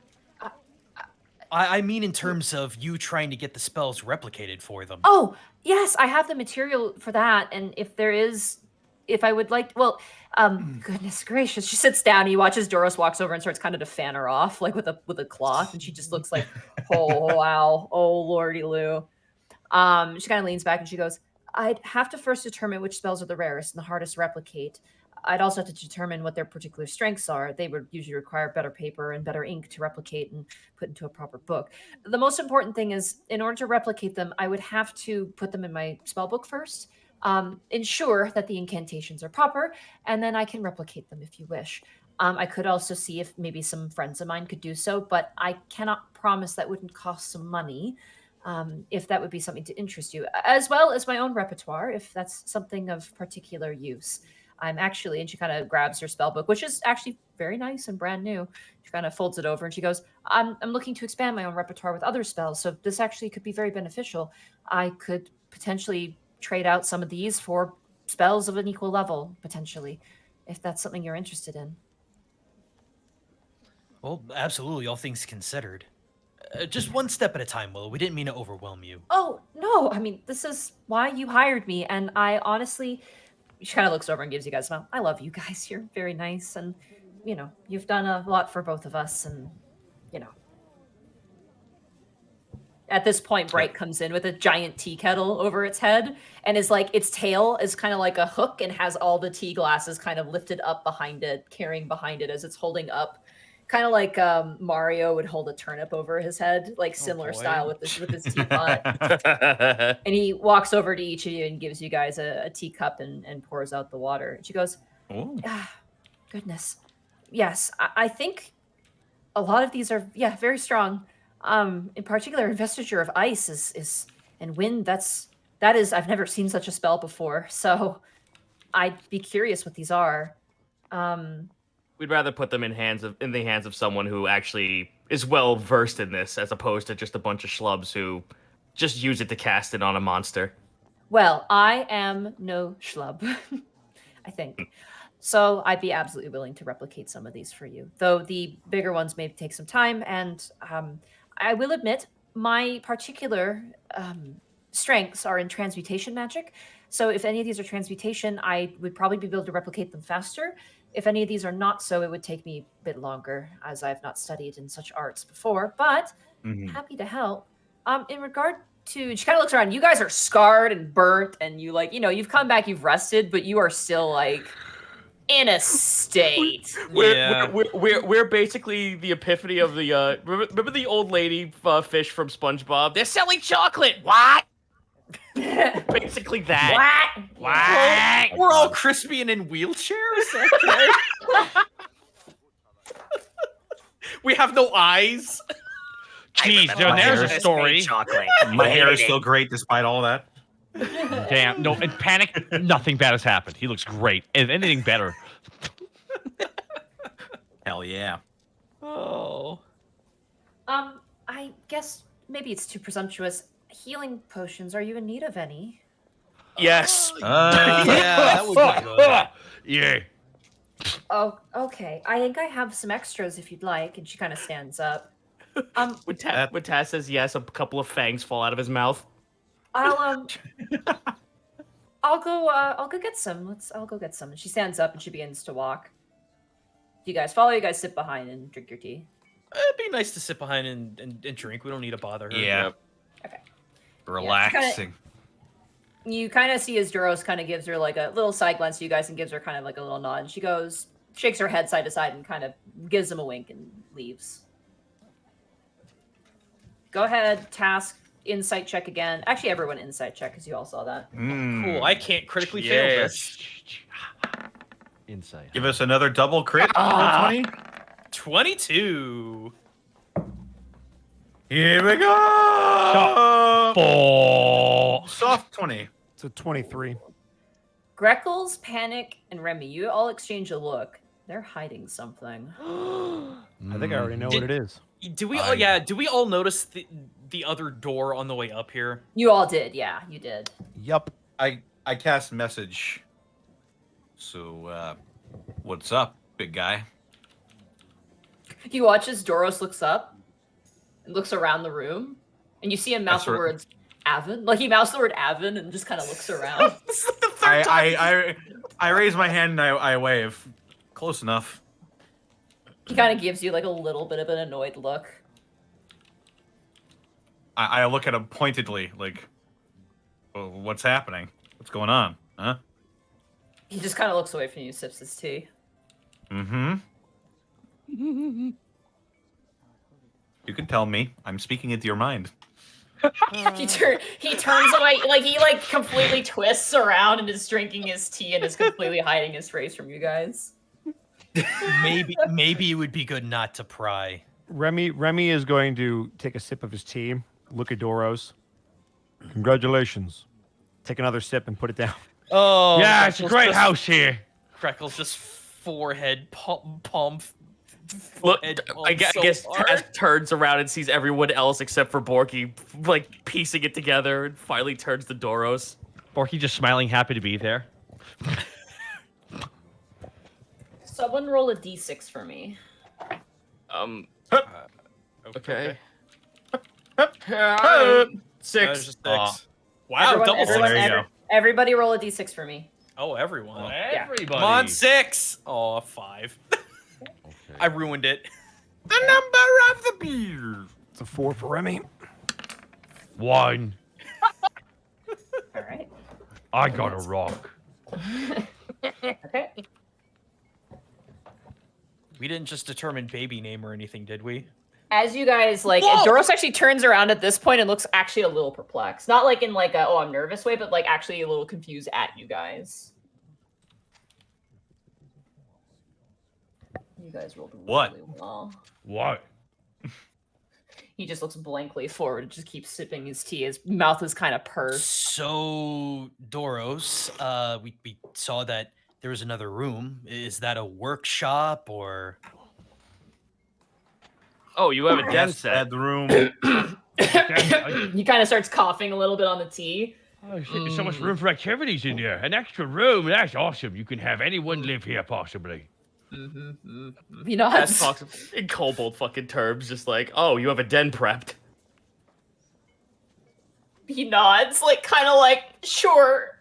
I mean in terms of you trying to get the spells replicated for them. Oh, yes, I have the material for that. And if I would like, well, goodness gracious, she sits down. He watches Doros walks over and starts kind of to fan her off, like with a cloth, and she just looks like, oh wow, oh lordy Lou. She kind of leans back and she goes, I'd have to first determine which spells are the rarest and the hardest to replicate. I'd also have to determine what their particular strengths are. They would usually require better paper and better ink to replicate and put into a proper book. The most important thing is, in order to replicate them, I would have to put them in my spell book first, ensure that the incantations are proper, and then I can replicate them if you wish. I could also see if maybe some friends of mine could do so, but I cannot promise that wouldn't cost some money. If that would be something to interest you, as well as my own repertoire, if that's something of particular use. I'm actually, and she kind of grabs her spell book, which is actually very nice and brand new. She kind of folds it over and she goes, I'm looking to expand my own repertoire with other spells, so this actually could be very beneficial. I could potentially trade out some of these for spells of an equal level, potentially, if that's something you're interested in. Well, absolutely, all things considered. Just one step at a time, Willow. We didn't mean to overwhelm you. Oh, no, I mean, this is why you hired me, and I honestly, she kind of looks over and gives you guys a smile. I love you guys. You're very nice, and, you know, you've done a lot for both of us, and, you know. At this point, Bright comes in with a giant tea kettle over its head, and is like, its tail is kind of like a hook and has all the tea glasses kind of lifted up behind it, carrying behind it as it's holding up. Kind of like Mario would hold a turnip over his head, like similar style with his teapot. And he walks over to each of you and gives you guys a teacup and pours out the water. And she goes, goodness. Yes, I think a lot of these are, very strong. In particular, Investiture of Ice is and Wind, that is, I've never seen such a spell before. So I'd be curious what these are. We'd rather put them in the hands of someone who actually is well versed in this, as opposed to just a bunch of schlubs who just use it to cast it on a monster. Well, I am no schlub, I think. So I'd be absolutely willing to replicate some of these for you, though the bigger ones may take some time. And I will admit, my particular strengths are in transmutation magic. So if any of these are transmutation, I would probably be able to replicate them faster. If any of these are not so, it would take me a bit longer, as I've not studied in such arts before, but happy to help. In regard to, she kind of looks around, you guys are scarred and burnt, and you you've come back, you've rested, but you are still like in a state. We're basically the epiphany of the, remember the old lady fish from SpongeBob? They're selling chocolate! What? Basically that. What? We're all crispy and in wheelchairs? Okay. We have no eyes. Jeez, there's a story. My hair is still great despite all that. Damn, no, and panic, nothing bad has happened. He looks great. If anything better. Hell yeah. Oh. I guess maybe it's too presumptuous. Healing potions, are you in need of any? Yes. Yeah, that would be good. Yeah. Oh, okay. I think I have some extras if you'd like. And she kind of stands up. When Taz says yes, a couple of fangs fall out of his mouth. I'll go get some. I'll go get some. And she stands up and she begins to walk. Do you guys follow? You guys sit behind and drink your tea. It'd be nice to sit behind and drink. We don't need to bother her. Yeah. Okay. Relaxing. You kind of see as Duros kind of gives her like a little side glance to you guys and gives her kind of like a little nod. And she goes, shakes her head side to side and kind of gives him a wink and leaves. Go ahead, task, insight check again. Actually, everyone insight check because you all saw that. Cool. I can't critically fail this. Insight. Give us another double crit. 20. 22. Here we go. Oh. Soft 20. It's a 23. Greckles, Panic, and Remy, you all exchange a look. They're hiding something. I think I already know what it is. Do we all? Yeah. Do we all notice the other door on the way up here? You all did, yeah, you did. Yup. I cast message. So, what's up, big guy? You watch as Doros looks up and looks around the room, and you see him mouth the words Avon. Like he mouths the word Avon and just kind of looks around. This is the third time. I raise my hand and I wave. Close enough. He kind of gives you like a little bit of an annoyed look. I look at him pointedly, like, oh, what's happening? What's going on? Huh? He just kind of looks away from you, sips his tea. Mm-hmm. You can tell me. I'm speaking into your mind. He turns away, like he like completely twists around and is drinking his tea and is completely hiding his face from you guys. Maybe it would be good not to pry. Remy is going to take a sip of his tea, look at Doros. Congratulations. Take another sip and put it down. Oh, Yeah, it's a Greckles great just- house here. Greckles just forehead palm. Look, forehead I palm so guess hard. Taz turns around and sees everyone else except for Borky, like piecing it together, and finally turns to Doros. Borky just smiling, happy to be there. Someone roll a d6 for me. Okay. That was 6. just 6. Aw. Wow, double everyone- six. there you go. Everybody roll a d6 for me. Oh, everyone. Everybody. Come on, 6. Oh, 5. I ruined it. The number of the beer. It's a 4 for Remy. 1. All right. I got a rock. Okay. We didn't just determine baby name or anything, did we? As you guys like, Whoa! Doros actually turns around at this point and looks actually a little perplexed. Not like in like a oh I'm nervous way, but like actually a little confused at you guys. You guys rolled really What? well. What? He just looks blankly forward and just keeps sipping his tea. His mouth is kind of pursed. So, Doros, we saw that there was another room. Is that a workshop or? Oh, you have a den Yes, set. the room. He kind of starts coughing a little bit on the tea. Oh, there's so much room for activities in there. An extra room. That's awesome. You can have anyone live here, possibly. He nods. Taz talks in kobold fucking terms, just like, oh, you have a den prepped. He nods, like kind of like sure.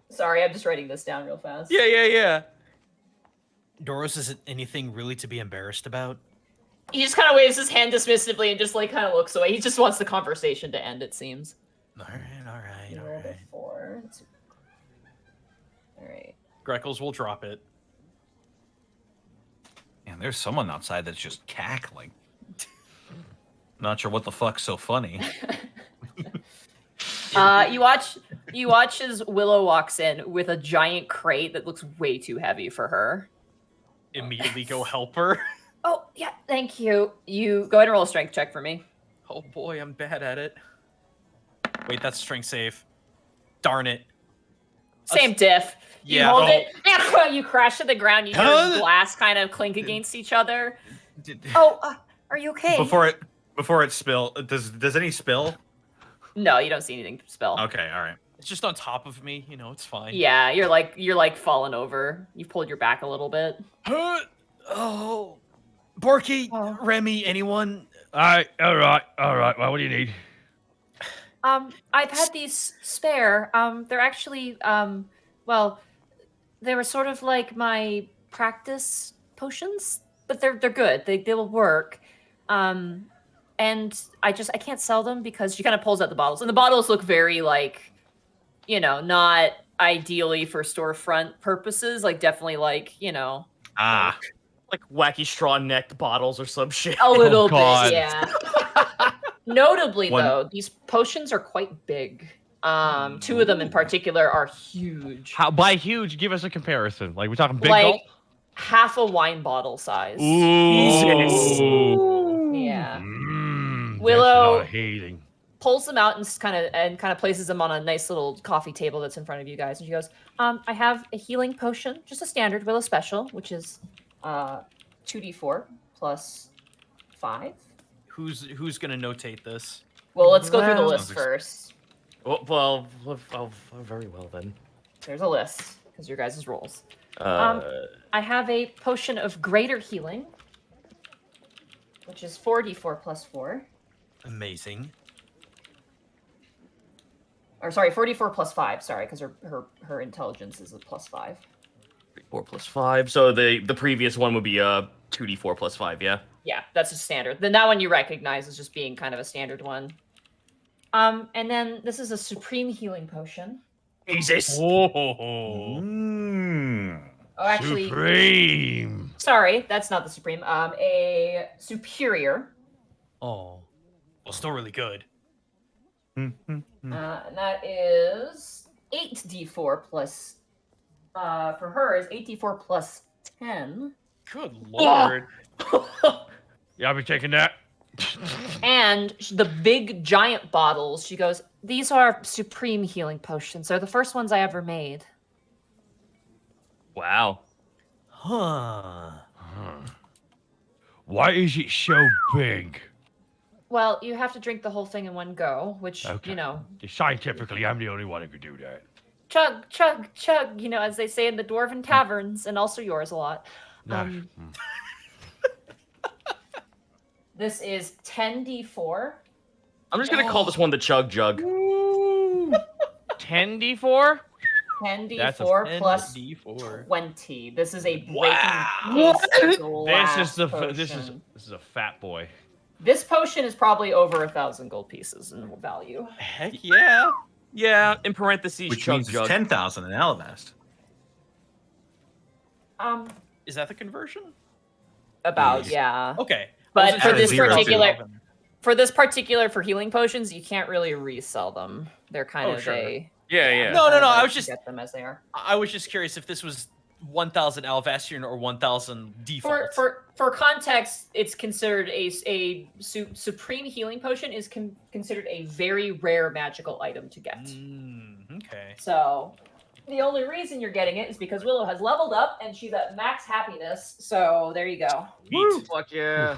Sorry, I'm just writing this down real fast. Yeah. Doros, is it anything really to be embarrassed about? He just kind of waves his hand dismissively and just like kind of looks away. He just wants the conversation to end. It seems. All right. You rolled a 4. All right. Greckles will drop it. Man, there's someone outside that's just cackling. Not sure what the fuck's so funny. You watch as Willow walks in with a giant crate that looks way too heavy for her. Immediately go help her. Oh yeah, thank you. You go ahead and roll a strength check for me. Oh boy, I'm bad at it. Wait, that's strength save. Darn it. Same diff. You Yeah. hold Oh. it. You crash to the ground. You hear Huh? glass kind of clink against each other. Oh, are you okay? Before it spill, does any spill? No, you don't see anything spill. Okay, all right. It's just on top of me, you know, it's fine. Yeah, you're like falling over. You've pulled your back a little bit. Oh, Borky, Oh. Remy, anyone? All right. Well, what do you need? I've had these spare. They're actually, well, they were sort of like my practice potions, but they're good. They will work. And I can't sell them because she kind of pulls out the bottles, and the bottles look very like, not ideally for storefront purposes. Like definitely like, Ah, Like wacky straw-necked bottles or some shit. a little God. bit, yeah. Notably, One- though, these potions are quite big. 2 of them in particular are huge. How by huge? Give us a comparison. Like we're talking big like gulp? half a wine bottle size. Ooh. Yeah. That's a Willow- lot of healing. Pulls them out and kind of places them on a nice little coffee table that's in front of you guys. And she goes, I have a healing potion, just a standard Willow special, which is 2d4 plus 5. Who's gonna notate this? Well, let's go through the Well- list first. Well, very well then. There's a list because your guys' rolls. Uh, I have a potion of greater healing, which is 4d4 plus 4. Amazing. Or sorry, 4d4 plus 5. Sorry, because her intelligence is a plus 5. 4 plus 5. So the previous one would be 2d4 plus 5. Yeah. Yeah, that's a standard. Then that one you recognize as just being kind of a standard one. And then this is a supreme healing potion. Jesus. Oh, mm. Oh, actually, supreme. sorry, that's not the supreme. A superior. Oh, well, still really good. And that is 8d4 plus. For her is 8d4 plus 10. Good lord. Yeah, I'll be taking that. And the big giant bottles, she goes, these are supreme healing potions. They're the first ones I ever made. Wow. Huh. Why is it so big? Well, you have to drink the whole thing in one go, which, Okay. you know, Scientifically, I'm the only one who could do that. chug, chug, chug, you know, as they say in the dwarven taverns, and also yours a lot. Nice. This is 10d4. I'm just gonna call this one the Chug Jug. 10d4? 10d4 plus D4. 20. This is a breaking Wow. case glass This is potion. a fat boy. This potion is probably over 1,000 gold pieces in value. Heck yeah. Yeah, in parentheses, Which Chug means it's Jug. 10,000 in Alabast. Is that the conversion? About Yes. yeah. Okay. But I for wasn't this sure. particular for healing potions, you can't really resell them. They're kind of sure. a Yeah. No, kind of I a was just get them as they are. I was just curious if this was 1,000 Alvastian or 1,000 default. For context, it's considered a supreme healing potion is considered a very rare magical item to get. Okay. So the only reason you're getting it is because Willow has leveled up and she's at max happiness. So there you go. Woo, fuck yeah.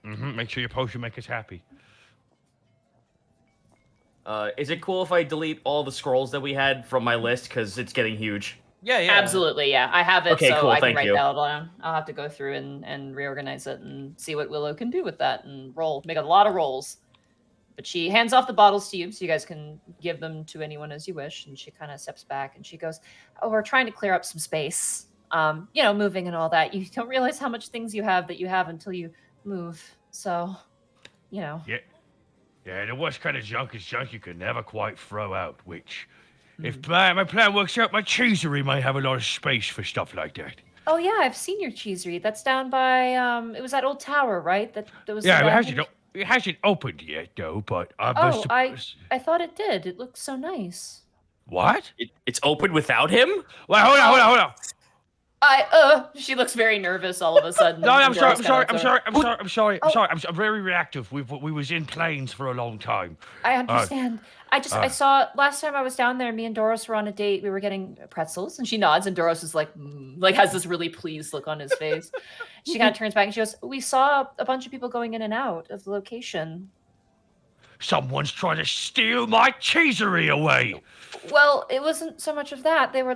Make sure your potion makes us happy. Is it cool if I delete all the scrolls that we had from my list because it's getting huge? Yeah. Absolutely, yeah. I have it, Okay, so cool, I can thank write you. that all down. I'll have to go through and reorganize it and see what Willow can do with that and make a lot of rolls. But she hands off the bottles to you, so you guys can give them to anyone as you wish. And she kind of steps back and she goes, "Oh, we're trying to clear up some space. You know, moving and all that. You don't realize how much things you have until you move. So, you know." Yeah, the worst kind of junk is junk you can never quite throw out, which, if my plan works out, my cheesery might have a lot of space for stuff like that. Oh yeah, I've seen your cheesery. That's down by it was that old tower, right? That was Yeah, that it hasn't opened yet, though, but I'm Oh, I thought it did. It looked so nice. What? It's open without him? Well, hold on. She looks very nervous all of a sudden. No, I'm and sorry. goes kinda to- I'm Oh. sorry. I'm very reactive. We was in planes for a long time. I understand. I saw last time I was down there, me and Doros were on a date. We were getting pretzels, and she nods, and Doros is like has this really pleased look on his face. She kind of turns back and she goes, "We saw a bunch of people going in and out of the location." Someone's trying to steal my cheesery away. Well, it wasn't so much of that. They were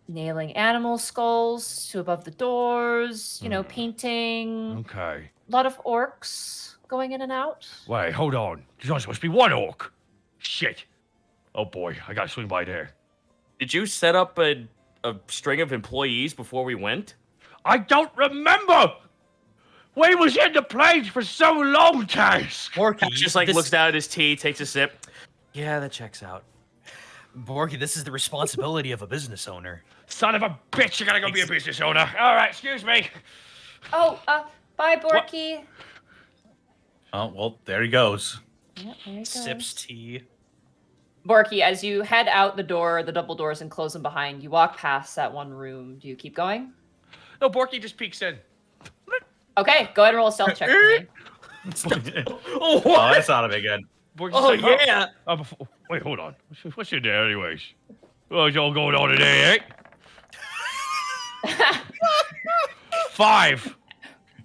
nailing animal skulls to above the doors, painting. Okay. A lot of orcs going in and out. Wait, hold on. There's only supposed to be one orc. Shit. Oh boy, I gotta swing by there. Did you set up a string of employees before we went? I don't remember. We was in the planes for so long, Taz. Borky Just looks down at his tea, takes a sip. Yeah, that checks out. Borky, this is the responsibility of a business owner. Son of a bitch, you gotta go be a business owner. All right, excuse me. Oh, bye, Borky. Oh, well, there he goes. Yep, there he goes. Sips tea. Borky, as you head out the door, the double doors, and close them behind, you walk past that one room. Do you keep going? No, Borky just peeks in. Okay, go ahead and roll a stealth check for me. Oh, that's not a big good. Borky's Oh, like, yeah. Wait, hold on. What's in there, anyways? What's all going on today, eh? 5.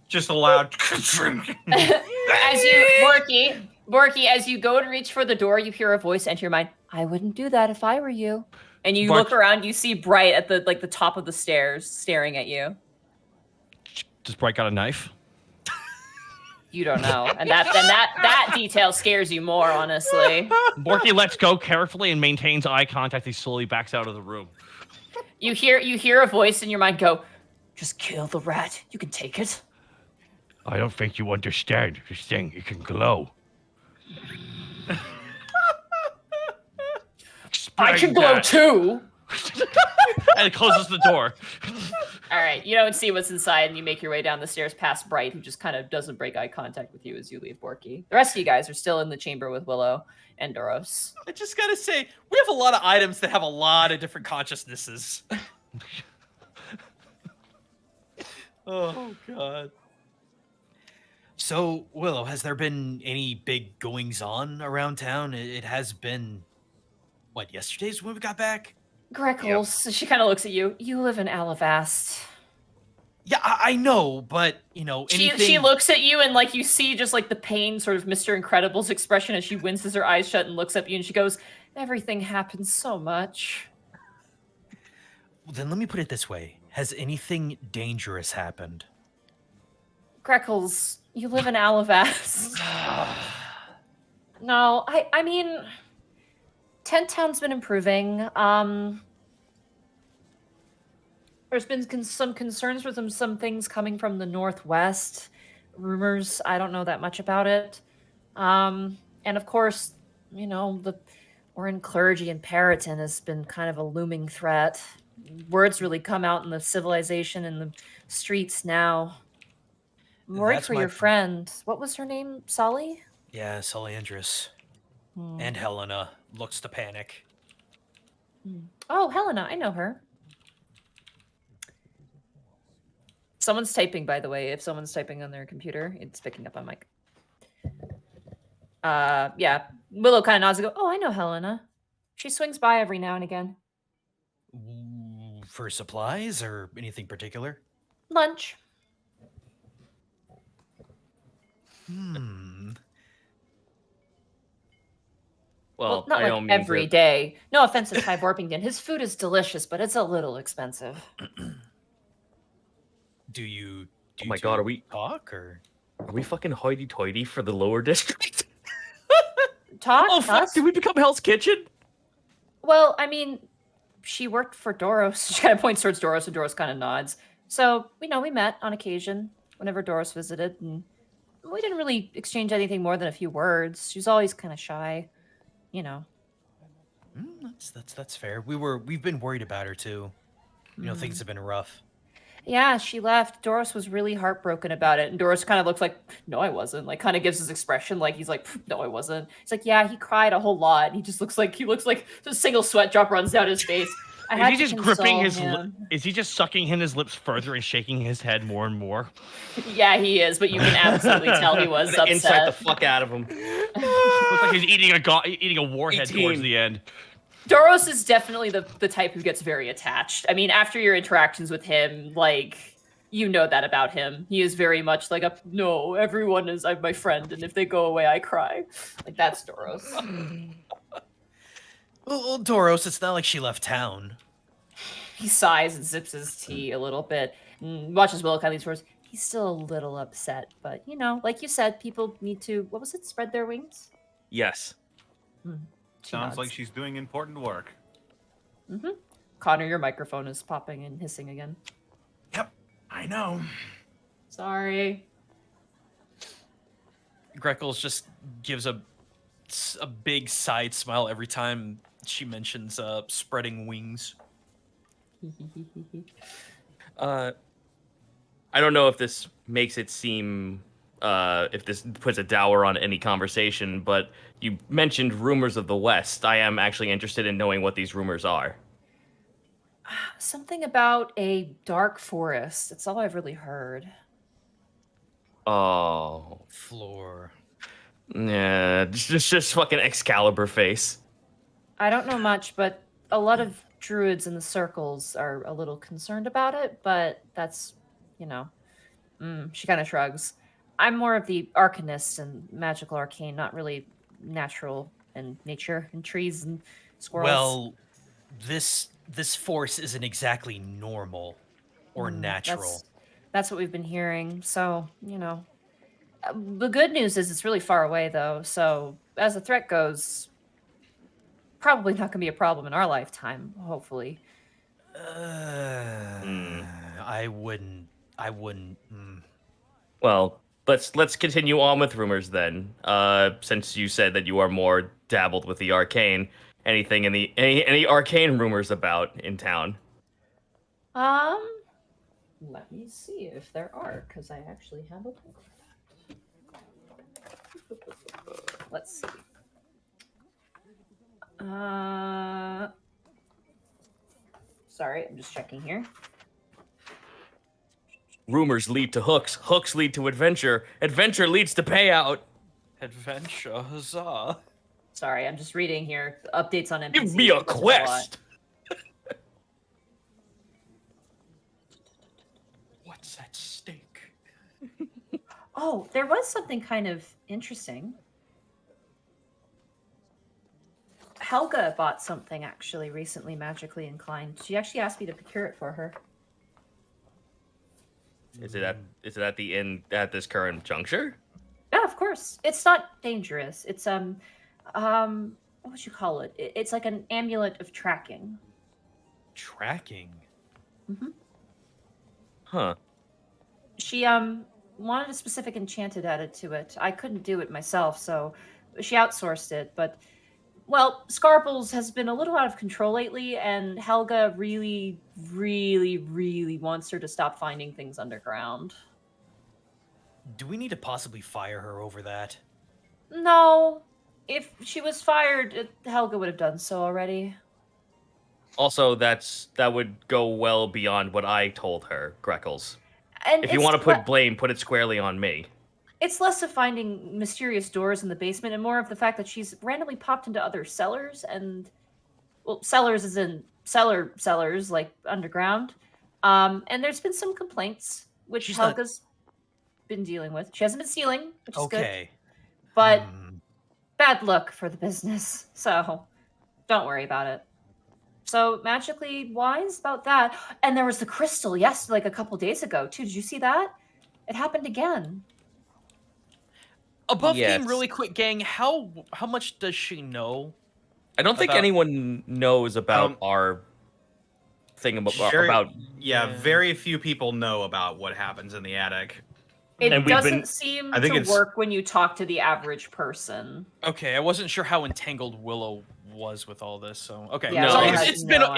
Just a loud. As you, Borky, as you go and reach for the door, you hear a voice enter your mind. I wouldn't do that if I were you. And you look around, you see Bright at the top of the stairs, staring at you. Does Bright got a knife? You don't know, and that detail scares you more, honestly. Borky lets go carefully and maintains eye contact. He slowly backs out of the room. You hear a voice in your mind go, "Just kill the rat. You can take it." I don't think you understand. This thing, it can glow. I can glow too. And it closes the door. All right, you don't see what's inside, and you make your way down the stairs past Bright, who just kind of doesn't break eye contact with you as you leave Borky. The rest of you guys are still in the chamber with Willow and Doros. I just gotta say, we have a lot of items that have a lot of different consciousnesses. Oh God. So, Willow, has there been any big goings on around town? It has been what, yesterday's when we got back? Greckles, she kind of looks at you. You live in Alavast. Yeah, I know, but She anything. looks at you and like you see just like the pain sort of Mr. Incredible's expression as she winces her eyes shut and looks up at you and she goes, everything happens so much. Well, then let me put it this way: has anything dangerous happened? Greckles, you live in Alavast. No, I mean, Tent Town's been improving. There's been some concerns with some things coming from the northwest. Rumors, I don't know that much about it. And of course, the Orin clergy in Periton has been kind of a looming threat. Words really come out in the civilization and the streets now. I'm worried That's for my your p- friend. What was her name? Sully? Yeah, Solandris Hmm. and Helena looks to panic. Oh, Helena, I know her. Someone's typing, by the way. If someone's typing on their computer, it's picking up on mic. Yeah. Willow kind of nods and go, oh, I know Helena. She swings by every now and again. For supplies or anything particular? Lunch. Well, not I like don't mean every to. day. No offense to Ty Borpington. His food is delicious, but it's a little expensive. Do you Oh my God, are we talk? fucking hoity-toity for the lower district? Talk? Oh fuck! Us? Did we become Hell's Kitchen? Well, I mean, she worked for Doros. She kind of points towards Doros, and Doros kind of nods. So, we met on occasion whenever Doros visited, and we didn't really exchange anything more than a few words. She was always kind of shy, That's fair. We've been worried about her too. Things have been rough. Yeah, she left. Doris was really heartbroken about it. And Doris kind of looks like, no, I wasn't. Like, kind of gives his expression like he's like, no, I wasn't. He's like, yeah, he cried a whole lot. And he looks like a single sweat drop runs down his face. Is he just gripping his is he just sucking in his lips further and shaking his head more and more? Yeah, he is, but you can absolutely tell he was upset. Insight the fuck out of him. Looks like he's eating a warhead 18. towards the end. Doros is definitely the type who gets very attached. I mean, after your interactions with him, like, you know that about him. He is very much like no, everyone is my friend, and if they go away, I cry. Like, that's Doros. Well, Doros, it's not like she left town. He sighs and sips his tea a little bit and watches Willow kind of lean towards. He's still a little upset, but like you said, people need to, what was it, spread their wings? Yes. Sounds like she's doing important work. Mm-hmm. Connor, your microphone is popping and hissing again. Yep, I know. Sorry. Greckles just gives a big side smile every time she mentions spreading wings. I don't know if this makes it seem if this puts a dour on any conversation, but you mentioned rumors of the West. I am actually interested in knowing what these rumors are. Something about a dark forest. That's all I've really heard. Oh. Floor. Yeah, just fucking Excalibur face. I don't know much, but a lot of druids in the circles are a little concerned about it, but that's, she kind of shrugs. I'm more of the arcanist and magical arcane, not really natural and nature and trees and squirrels. Well, this force isn't exactly normal or natural. That's what we've been hearing. So, the good news is it's really far away, though. So, as the threat goes, probably not going to be a problem in our lifetime, hopefully. I wouldn't. Well, let's continue on with rumors then. Since you said that you are more dabbled with the arcane, anything in the any arcane rumors about in town? Let me see if there are, because I actually have a book for that. Let's see. Sorry, I'm just checking here. Rumors lead to hooks. Hooks lead to adventure. Adventure leads to payout. Adventure, huzzah. Sorry, I'm just reading here. Updates on NPCs. Give me a There's lot. quest. What's at stake? Oh, there was something kind of interesting. Helga bought something actually recently, magically inclined. She actually asked me to procure it for her. Is it at the end at this current juncture? Yeah, of course. It's not dangerous. It's what would you call it? It's like an amulet of tracking. Tracking. Huh. She wanted a specific enchanted added to it. I couldn't do it myself, so she outsourced it, but well, Scarples has been a little out of control lately, and Helga really, really, really wants her to stop finding things underground. Do we need to possibly fire her over that? No. If she was fired, Helga would have done so already. Also, that would go well beyond what I told her, Greckles. And If you want to put blame, put it squarely on me. It's less of finding mysterious doors in the basement and more of the fact that she's randomly popped into other cellars and, well, cellars is in cellars, like underground. And there's been some complaints, which She's Helga's been dealing with. She hasn't been stealing, which is good. Okay. But bad luck for the business, so don't worry about it. So magically wise about that. And there was the crystal, yes, like a couple days ago too. Did you see that? It happened again. Above Yes. game, really quick, gang. How much does she know? I don't think About- anyone knows about our thing about. Yeah, very few people know about what happens in the attic. It And we've doesn't been- seem I think to it's- work when you talk to the average person. Okay, I wasn't sure how entangled Willow was with all this. So okay, Yeah, No. Sorry, I had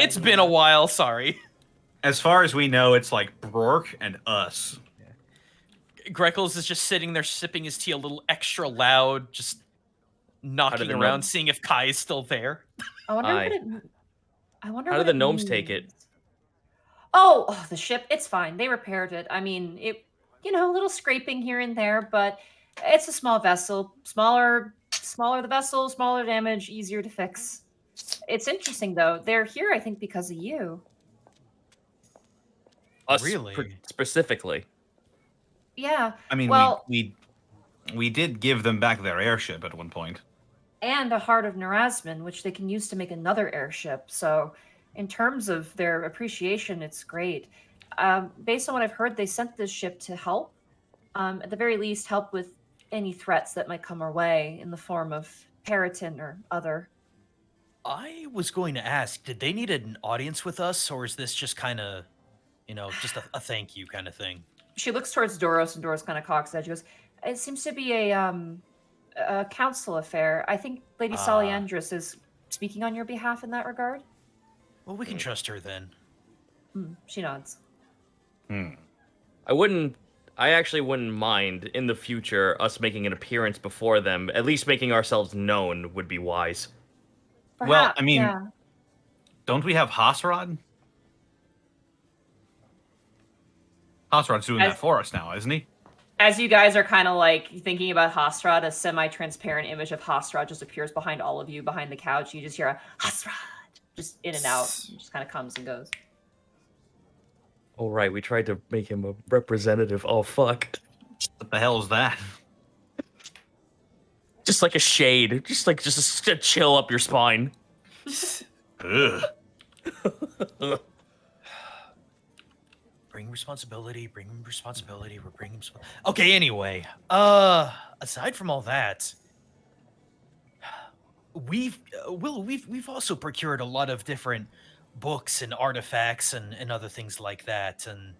it's been a while. Sorry. As far as we know, it's like Brork and us. Greckles is just sitting there sipping his tea a little extra loud, just knocking the around, gnomes- seeing if Kai is still there. I wonder Aye. what it. I wonder How what did the it gnomes take it? means. Oh, the ship. It's fine. They repaired it. I mean, a little scraping here and there, but it's a small vessel. Smaller the vessel, smaller damage, easier to fix. It's interesting though. They're here, I think, because of you. Us Really? specifically. Yeah, I mean, Well- we did give them back their airship at one point. and a heart of Nerazmin, which they can use to make another airship. So, in terms of their appreciation, it's great. Based on what I've heard, they sent this ship to help. At the very least, help with any threats that might come our way in the form of Periton or other. I was going to ask, did they need an audience with us, or is this just kind of, just a thank you kind of thing? She looks towards Doros, and Doros kind of cocks that. She goes, "It seems to be a council affair. I think Lady Ah. Saliandris is speaking on your behalf in that regard." Well, we can trust her then. She nods. I actually wouldn't mind in the future us making an appearance before them. At least making ourselves known would be wise. Well, I Perhaps, mean- yeah. Don't we have Hasrod? Hasrod's doing As- that for us now, isn't he? As you guys are kind of like thinking about Hasrod, a semi-transparent image of Hasrod just appears behind all of you, behind the couch. You just hear a Hasrod just in and out. It just kind of comes and goes. Oh right, we tried to make him a representative. Oh fuck. What the hell is that? Just like a shade. Just a chill up your spine. Ugh. Bring responsibility, we're bringing Okay, anyway. Aside from all that, we've also procured a lot of different books and artifacts and other things like that, and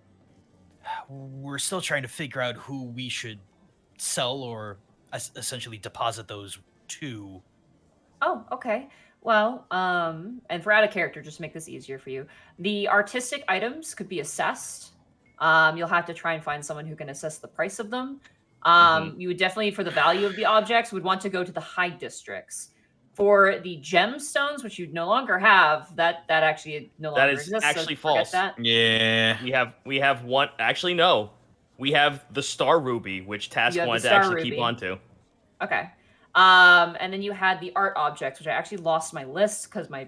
we're still trying to figure out who we should sell or essentially deposit those to. Oh, okay. Well, and for out of character, just to make this easier for you, the artistic items could be assessed. You'll have to try and find someone who can assess the price of them. You would definitely, for the value of the objects, would want to go to the high districts. For the gemstones, which you no longer have, that actually no longer That is exists. actually so forget false. That. Yeah. We have one. Actually, no. We have the Star Ruby, which Task You have the wanted to Star actually keep Ruby. onto. Okay. And then you had the art objects, which I actually lost my list because my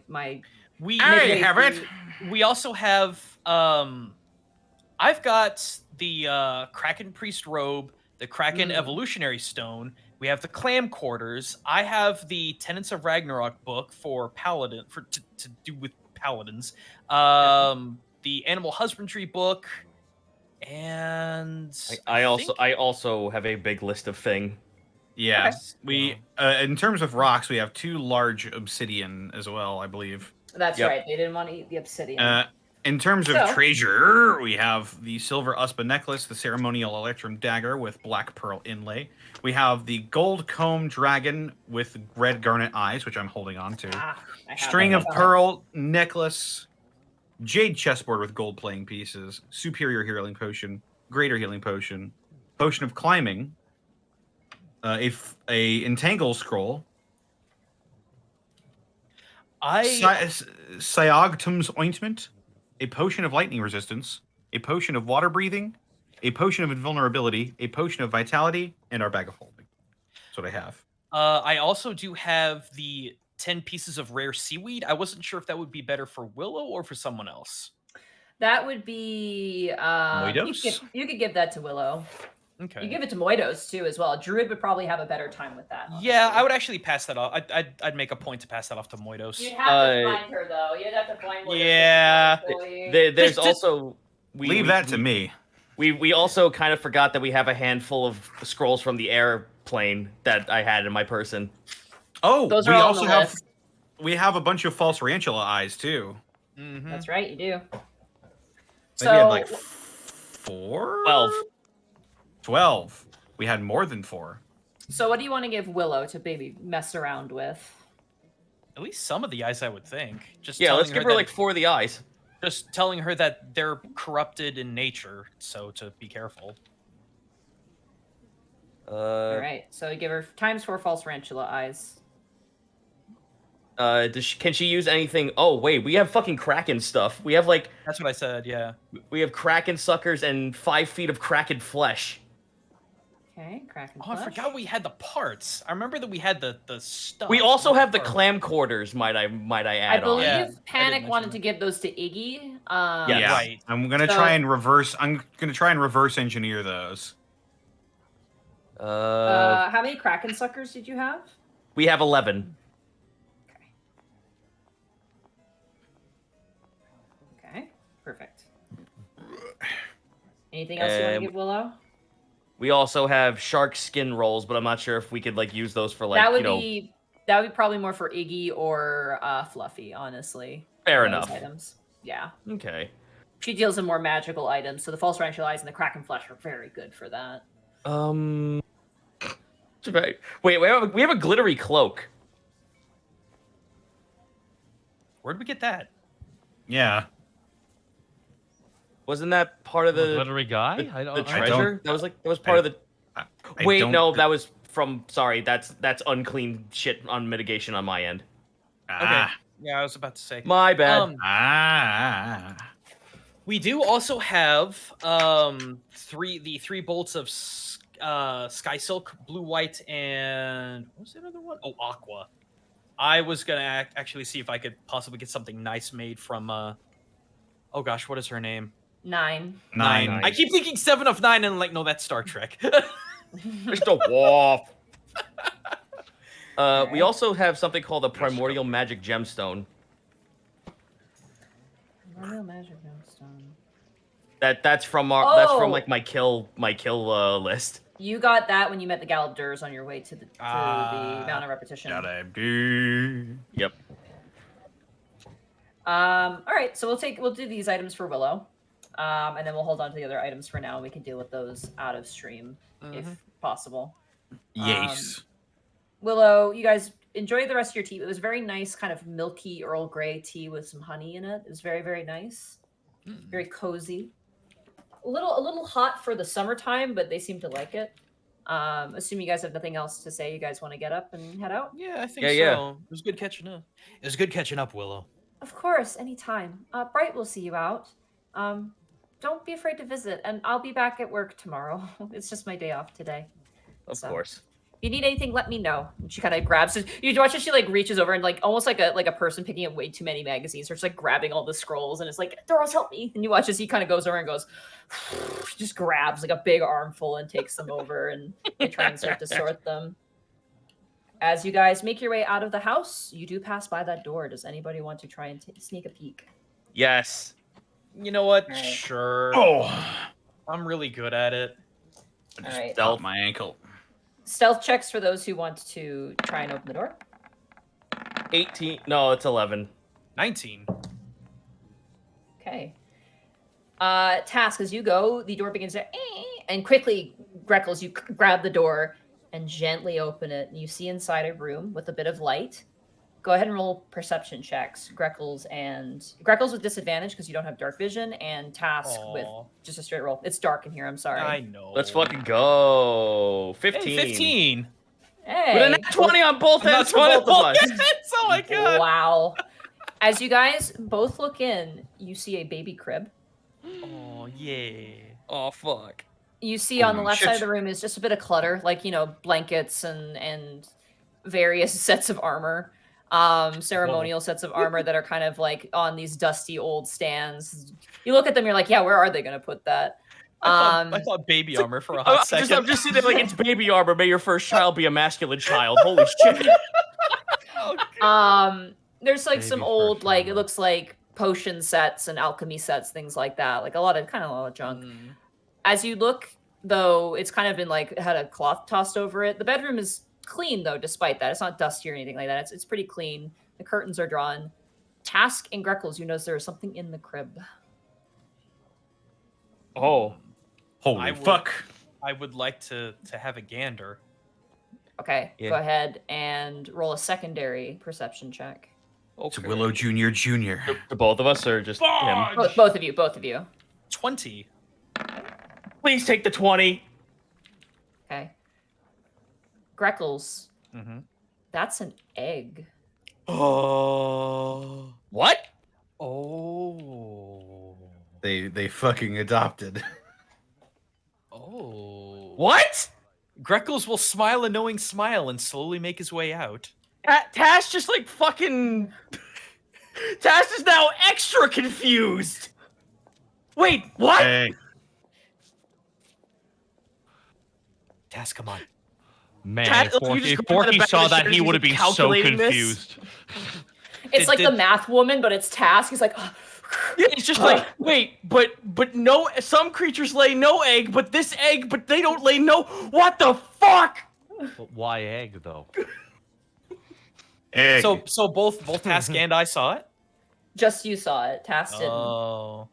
We I have it. we also have I've got the Kraken Priest robe, the Kraken Evolutionary Stone. We have the Clam Quarters. I have the Tenets of Ragnarok book for Paladin to do with paladins. The Animal Husbandry book, and I think- also have a big list of thing. Yeah, Okay. we in terms of rocks, we have 2 large obsidian as well, I believe. That's Yep. right. They didn't want to eat the obsidian. In terms of So- treasure, we have the silver Uspa necklace, the ceremonial electrum dagger with black pearl inlay. We have the gold comb dragon with red garnet eyes, which I'm holding on to. I have String that. of pearl necklace, jade chessboard with gold playing pieces, superior healing potion, greater healing potion, potion of climbing, a entangle scroll, Syogtum's ointment, a potion of lightning resistance, a potion of water breathing, a potion of invulnerability, a potion of vitality, and our bag of holding. That's what I have. I also do have the 10 pieces of rare seaweed. I wasn't sure if that would be better for Willow or for someone else. That would be Moidos? you could give that to Willow. Okay. You give it to Moidos too as well. Druid would probably have a better time with that. Yeah, honestly. I would actually pass that off. I'd make a point to pass that off to Moidos. You'd have to find her though. You'd have to find Moidos. Yeah. There's also Leave that to me. We also kind of forgot that we have a handful of scrolls from the airplane that I had in my person. Oh, Those we are all on also the have list. we have a bunch of false Tarantula eyes too. Mhm. That's right, you do. I think So we had like 4? 12. We had more than 4. So what do you want to give Willow to maybe mess around with? At least some of the eyes, I would think. Just Yeah, telling let's give her that- like 4 of the eyes. just telling her that they're corrupted in nature, so to be careful. All right, so you give her ×4 false tarantula eyes. Can she use anything? Oh wait, we have fucking Kraken stuff. We have like That's what I said. Yeah. we have Kraken suckers and 5 feet of Kraken flesh. Okay, Kraken Oh, I flesh. forgot we had the parts. I remember that we had the stuff. We also not have the parts. clam quarters. Might I I add on? believe Yeah, I Panic did wanted mention to give those to Iggy. Yeah. Yeah, Right. I'm gonna So- try and reverse. I'm gonna try and reverse engineer those. How many Kraken suckers did you have? We have 11. Okay, perfect. Anything else you want to give Willow? We also have shark skin rolls, but I'm not sure if we could like use those for like that would you know. be that would be probably more for Iggy or Fluffy, honestly. Fair Those enough. Items. Yeah. Okay. She deals in more magical items, so the false tarantula eyes and the Kraken flesh are very good for that. Wait, we have a glittery cloak. Where'd we get that? Yeah, Wasn't that part of The the glittery guy? the I don't. I treasure? That was part of the. I Wait, don't no, thi- that was from. Sorry, that's unclean shit on mitigation on my end. Ah, Yeah, I was about to say. My bad. ah. We do also have the 3 bolts of Sky Silk, Blue White, and what was the other one? Oh, Aqua. I was gonna actually see if I could possibly get something nice made from. Oh gosh, what is her name? 9. 9. Nine. I keep thinking 7 of 9, and like, no, that's Star Trek. Mr. Wolf. We also have something called the Primordial Magic Gemstone. Royal Magic Gemstone. That's from that's Oh! from like my kill list. You got that when you met the Galabdurs on your way to the Ah. Mountain of Repetition. Gotta do. Yep. All right, so we'll do these items for Willow, and then we'll hold on to the other items for now. And we can deal with those out of stream if possible. Yes. Willow, you guys enjoy the rest of your tea. It was very nice, kind of milky Earl Grey tea with some honey in it. It was very, very nice, very cozy. A little hot for the summertime, but they seem to like it. Assume you guys have nothing else to say. You guys want to get up and head out? Yeah, I think Yeah, so. yeah. It was good catching up. It was good catching up, Willow. Of course, anytime. Bright will see you out. don't be afraid to visit, and I'll be back at work tomorrow. It's just my day off today. Of So, course. If you need anything, let me know. And she kind of grabs it. You watch as she like reaches over and like almost like a person picking up way too many magazines, or just like grabbing all the scrolls, and it's like, Doros, help me. And you watch as he kind of goes over and goes, she just grabs like a big armful and takes them over, and they try and start to sort them. As you guys make your way out of the house, you do pass by that door. Does anybody want to try and sneak a peek? Yes. You know what? All right. Sure. Oh, I'm really good at it. I just All right. felt my ankle. Stealth checks for those who want to try and open the door. 18. No, it's 11. 19. Okay. Task, as you go, the door begins to and quickly, Greckles, you grab the door and gently open it, and you see inside a room with a bit of light. Go ahead and roll perception checks, Greckles with disadvantage because you don't have dark vision, and Task with Aw. just a straight roll. It's dark in here. I'm sorry. I know. Let's fucking go. 15. Hey, 15. Hey. With a nat 20 on both ends for both of us. Oh my god. Wow. As you guys both look in, you see a baby crib. Oh yeah. Oh, fuck. You see on the Holy left shit. side of the room is just a bit of clutter, like, blankets and various sets of armor, ceremonial sets of armor that are kind of like on these dusty old stands. You look at them, you're like, yeah, where are they going to put that? I thought baby armor for a hot second. I'm just sitting there like it's baby armor. May your first child be a masculine child. Holy shit. There's like some Baby old, first like, it armor. looks like potion sets and alchemy sets, things like that. Like a lot of junk. As you look, though, it's kind of been like had a cloth tossed over it. The bedroom is clean, though, despite that. It's not dusty or anything like that. It's pretty clean. The curtains are drawn. Task and Greckles, you notice there is something in the crib. Oh. Holy fuck. I would like to have a gander. Okay, Yeah. go ahead and roll a secondary perception check. It's Willow Jr. Jr. To both of us or just him? Both of you. 20. Please take the 20. Okay. Greckles, Mm-hmm. that's an egg. Oh. What? Oh. They fucking adopted. Oh. What? Greckles will smile a knowing smile and slowly make his way out. Tash just like fucking. Tash is now extra confused. Wait, what? Hey, Task, come on. Man, Cat- if you Forky, just if go by the Forky back saw of the that, shirt he and would have he's been so calculating this? confused. It's Did- like the did- math woman, but it's Task. He's like, Yeah, it's just like, wait, but no, some creatures lay no egg, but this egg, but they don't lay no. What the fuck? But why egg, though? egg. So both Task and I saw it? just you saw it. Task didn't. Oh.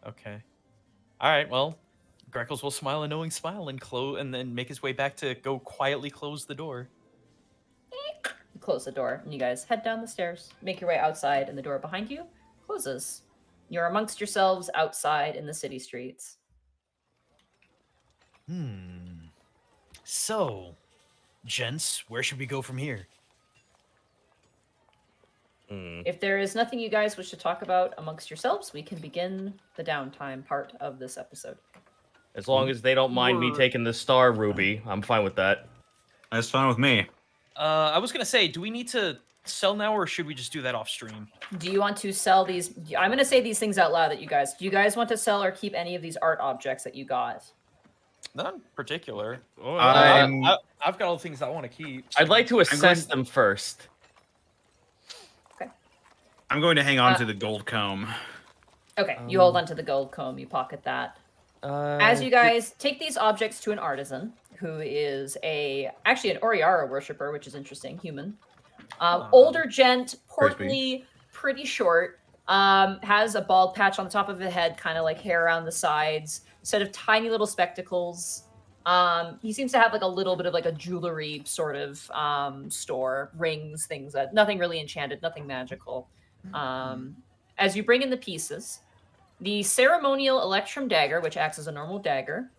Okay. All right, well, Greckles will smile a knowing smile and then make his way back to go quietly close the door. You close the door, and you guys head down the stairs, make your way outside, and the door behind you closes. You're amongst yourselves outside in the city streets. So, gents, where should we go from here? If there is nothing you guys wish to talk about amongst yourselves, we can begin the downtime part of this episode. As long as they don't mind me taking the star ruby, I'm fine with that. That's fine with me. I was gonna say, do we need to sell now, or should we just do that off stream? Do you want to sell these? I'm going to say these things out loud that you guys. Do you guys want to sell or keep any of these art objects that you got? None in particular. I'm- I've got all the things I want to keep. I'd like to assess going- them first. I'm going to hang on to the gold comb. Okay, you hold on to the gold comb. You pocket that. As you guys take these objects to an artisan, who is actually an Oriara worshiper, which is interesting, human. Older gent, portly, pretty short, has a bald patch on the top of the head, kind of like hair around the sides, set of tiny little spectacles. He seems to have like a little bit of like a jewelry sort of store, rings, things that nothing really enchanted, nothing magical. As you bring in the pieces, the ceremonial electrum dagger, which acts as a normal dagger,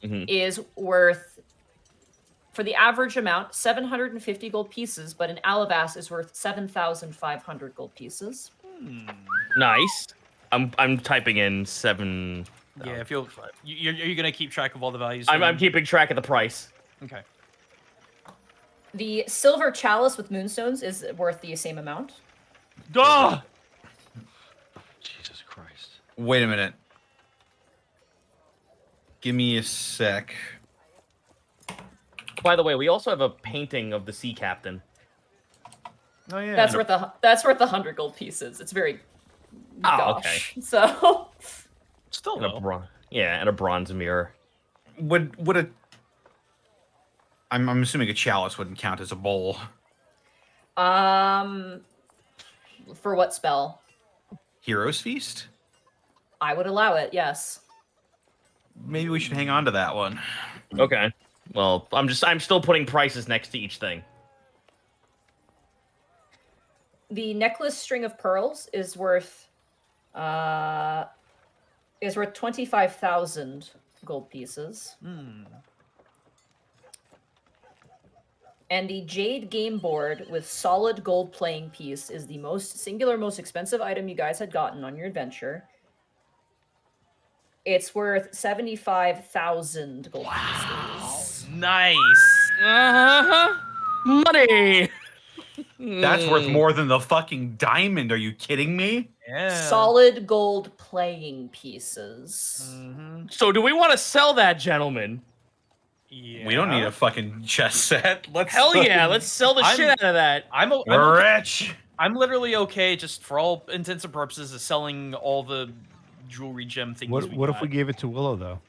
is worth, for the average amount, 750 gold pieces, but an alabas is worth 7,500 gold pieces. Nice. I'm typing in 7. Yeah, if you're gonna keep track of all the values. I'm keeping track of the price. Okay. The silver chalice with moonstones is worth the same amount. Duh! Jesus Christ. Wait a minute. Give me a sec. By the way, we also have a painting of the sea captain. Oh yeah. That's worth 100 gold pieces. It's very gosh. Okay. So Still And a though. and a bronze mirror. Would a I'm assuming a chalice wouldn't count as a bowl. for what spell? Heroes Feast? I would allow it, yes. Maybe we should hang on to that one. Okay. Well, I'm still putting prices next to each thing. The necklace string of pearls is worth 25,000 gold pieces. And the jade game board with solid gold playing piece is the most expensive item you guys had gotten on your adventure. It's worth 75,000 gold pieces. Nice. Money. That's worth more than the fucking diamond. Are you kidding me? Yeah. Solid gold playing pieces. So do we want to sell that, gentlemen? Yeah. We don't need a fucking chess set. Let's Hell yeah, let's sell the shit out of that. We're rich. I'm literally okay, just for all intents and purposes, of selling all the jewelry gem things. What if we gave it to Willow though?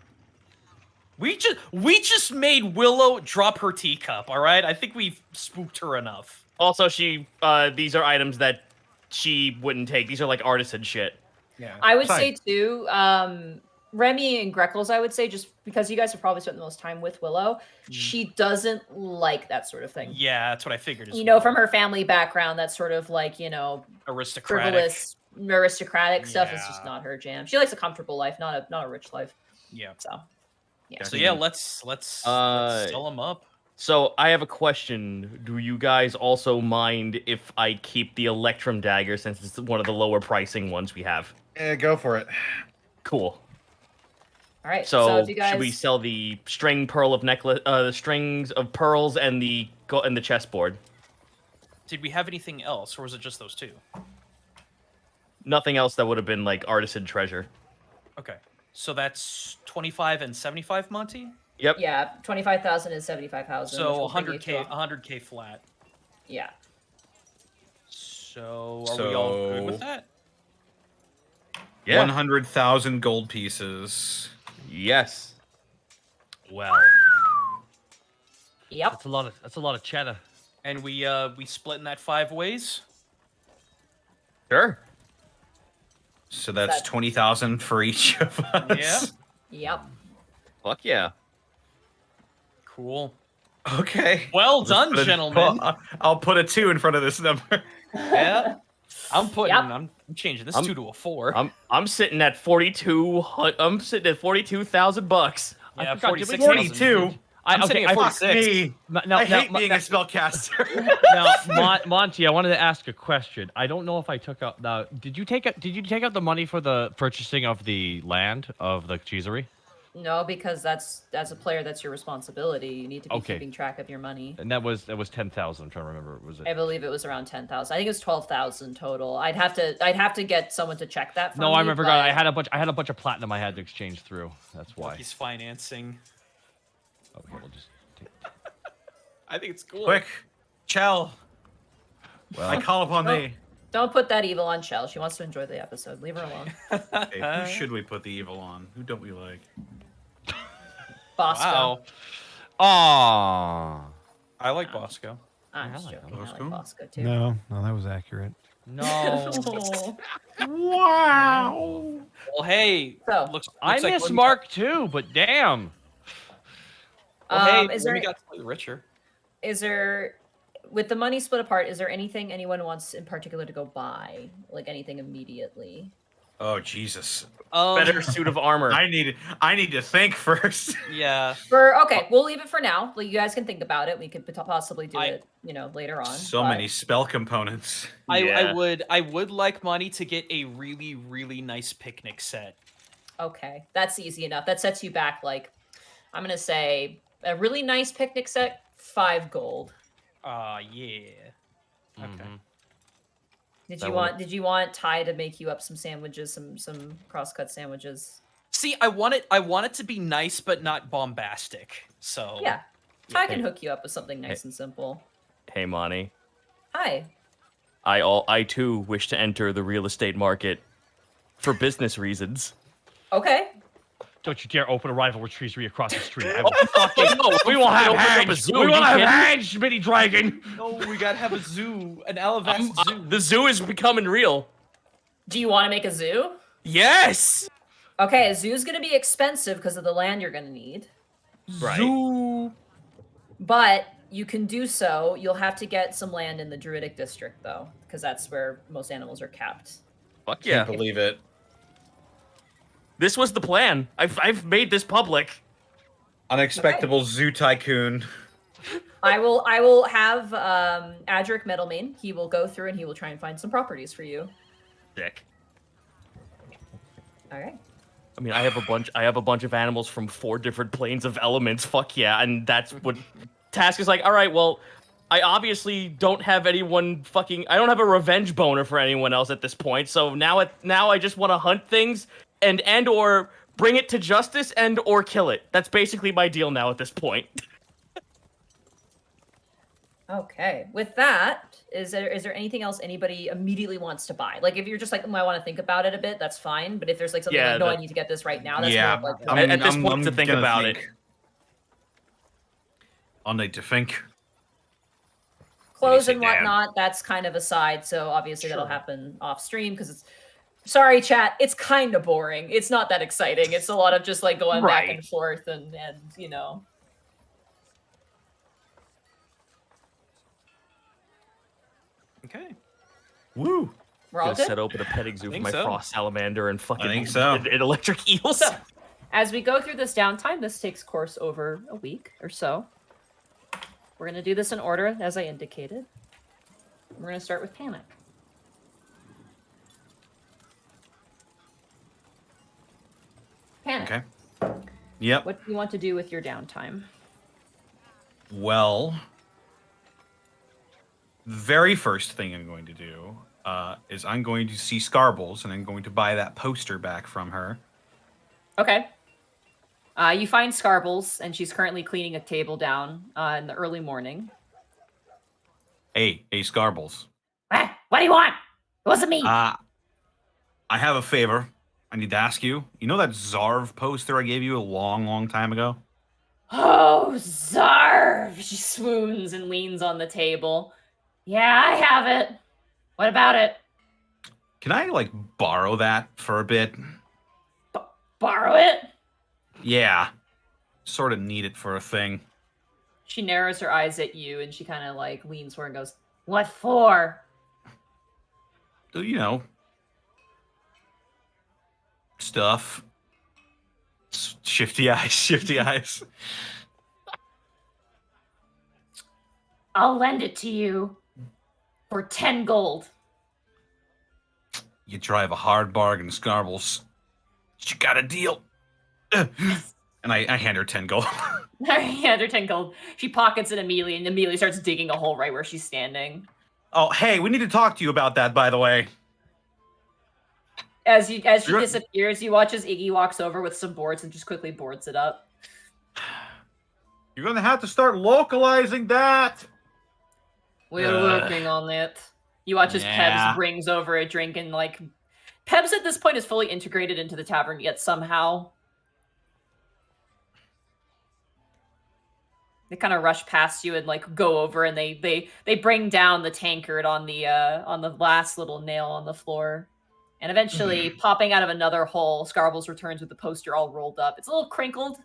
We just made Willow drop her teacup. All right, I think we've spooked her enough. Also, these are items that she wouldn't take. These are like artisan shit. Yeah. I would say too, Remy and Greckles, I would say, just because you guys have probably spent the most time with Willow, she doesn't like that sort of thing. Yeah, that's what I figured. You know, from her family background, that's sort of like, aristocratic. frivolous, aristocratic stuff is Yeah. just not her jam. She likes a comfortable life, not a rich life. Yeah. So, yeah. So yeah, let's sell them up. So I have a question. Do you guys also mind if I keep the Electrum dagger since it's one of the lower pricing ones we have? Yeah, go for it. Cool. All right. So, if you guys... should we sell the string pearl of necklace, the strings of pearls, and the chessboard? Did we have anything else, or was it just those two? Nothing else that would have been like artisan treasure. Okay, so that's 25 and 75, Monty. Yep. Yeah, 25,000 and 75,000. So 100k flat. Yeah. So are we all good with that? Yeah. 100,000 gold pieces. Yes. Well, Yep. that's a lot of cheddar. And we split in that 5 ways. Sure. So that's 20,000 for each of us. Yeah. Yep. Fuck yeah. Cool. Okay. Well done, Put a- gentlemen. I'll put a 2 in front of this number. Yeah. I'm Yep. I'm changing this 2 to a 4. I'm sitting at 42. I'm sitting at $42,000. Yeah, I forgot, did we 46,000. 42. I'm sitting at Fuck 46. me. Now, I hate being a spellcaster. Monty, I wanted to ask a question. I don't know if I took out the. Did you take out the money for the purchasing of the land of the cheesery? No, because that's as a player, that's your responsibility. You need to be Okay. keeping track of your money. And that was 10,000. I'm trying to remember. Was I it? believe it was around 10,000. I think it was 12,000 total. I'd have to get someone to check that. For No, me, I remember. but- I had a bunch of platinum I had to exchange through. That's why. He's financing. Okay, we'll just. I think it's cool. Quick. Chell. Well, I call upon thee. Don't put that evil on Shell. She wants to enjoy the episode. Leave her alone. Hey, who should we put the evil on? Who don't we like? Bosco. Wow. Aww. I like Bosco. I'm I just like joking. I Bosco. like Bosco too. No, that was accurate. No. Wow. Well, hey. So, looks I like miss when we Mark too, but damn. Well, hey, is when there we got slightly richer. is there with the money split apart? Is there anything anyone wants in particular to go buy? Like anything immediately? Oh Jesus! Better suit of armor. I need to think first. Yeah. Okay, we'll leave it for now. Like, you guys can think about it. We could possibly do it, later on. So but- many spell components. I would like money to get a really, really nice picnic set. Okay, that's easy enough. That sets you back, like, I'm gonna say a really nice picnic set, 5 gold. Yeah. Okay. Mhm. Did you want Ty to make you up some sandwiches, some cross-cut sandwiches? See, I want it to be nice but not bombastic. So Yeah. Ty can Hey. hook you up with something nice and simple. Hey, Monty. Hi. I too wish to enter the real estate market for business reasons. Okay. Don't you dare open a rival retreatery across the street. I Oh, will fucking no! we will have Open up a hands. zoo, We will you have kidding? hands, mini dragon. No, we gotta have a zoo, an Alavax zoo. The zoo is becoming real. Do you want to make a zoo? Yes. Okay, a zoo's gonna be expensive because of the land you're gonna need. Right. Zoo. But you can do so. You'll have to get some land in the Druidic district, though, because that's where most animals are kept. Fuck yeah. Can't believe it. This was the plan. I've made this public. Unexpectables zoo tycoon. I will have Adric Metalmane. He will go through and he will try and find some properties for you. Sick. All right. I mean, I have a bunch of animals from 4 different planes of elements. Fuck yeah, and that's what Task is like. All right, well, I obviously don't have anyone fucking. I don't have a revenge boner for anyone else at this point. So now I just want to hunt things and or bring it to justice and or kill it. That's basically my deal now at this point. Okay. With that, is there anything else anybody immediately wants to buy? Like, if you're just like, I want to think about it a bit, that's fine. But if there's like something Yeah, like, no, I that- need to get this right now, that's Yeah, more of like, At this point, to think gonna about it. I'll need to think. clothes sit and down. whatnot, that's kind of aside. So obviously that'll Sure. happen off stream because it's. Sorry, chat. It's kind of boring. It's not that exciting. It's a lot of just like going back Right. and forth and Okay. Woo. we're all Gonna good. set open a petting zoo for Think my so. frost salamander and fucking think so. and electric eels. So, as we go through this downtime, this takes course over a week or so. We're going to do this in order, as I indicated. We're going to start with Panic. Panic, Okay. Yep. what do you want to do with your downtime? Well, very first thing I'm going to do is I'm going to see Scarbles and I'm going to buy that poster back from her. Okay. You find Scarbles, and she's currently cleaning a table down in the early morning. Hey, Scarbles. What do you want? It wasn't me. I have a favor. I need to ask you. You know that Zarv poster I gave you a long, long time ago? Oh, Zarv! She swoons and leans on the table. Yeah, I have it. What about it? Can I, like, borrow that for a bit? Borrow it? Yeah. Sort of need it for a thing. She narrows her eyes at you and she kind of like leans forward and goes, "What for?" You know. Stuff. Shifty eyes, shifty eyes. I'll lend it to you for 10 gold. You drive a hard bargain, Scarbles. You got a deal. And I hand her 10 gold. Yeah, they're 10 gold. She pockets it immediately and immediately starts digging a hole right where she's standing. Oh, hey, we need to talk to you about that, by the way. As she You're- disappears, you watch as Iggy walks over with some boards and just quickly boards it up. You're going to have to start localizing that. We're working on it. You watch as Yeah. Pebs brings over a drink and like Pebs at this point is fully integrated into the tavern yet somehow. They kind of rush past you and like go over and they bring down the tankard on the last little nail on the floor. And eventually popping out of another hole, Scarbles returns with the poster all rolled up. It's a little crinkled.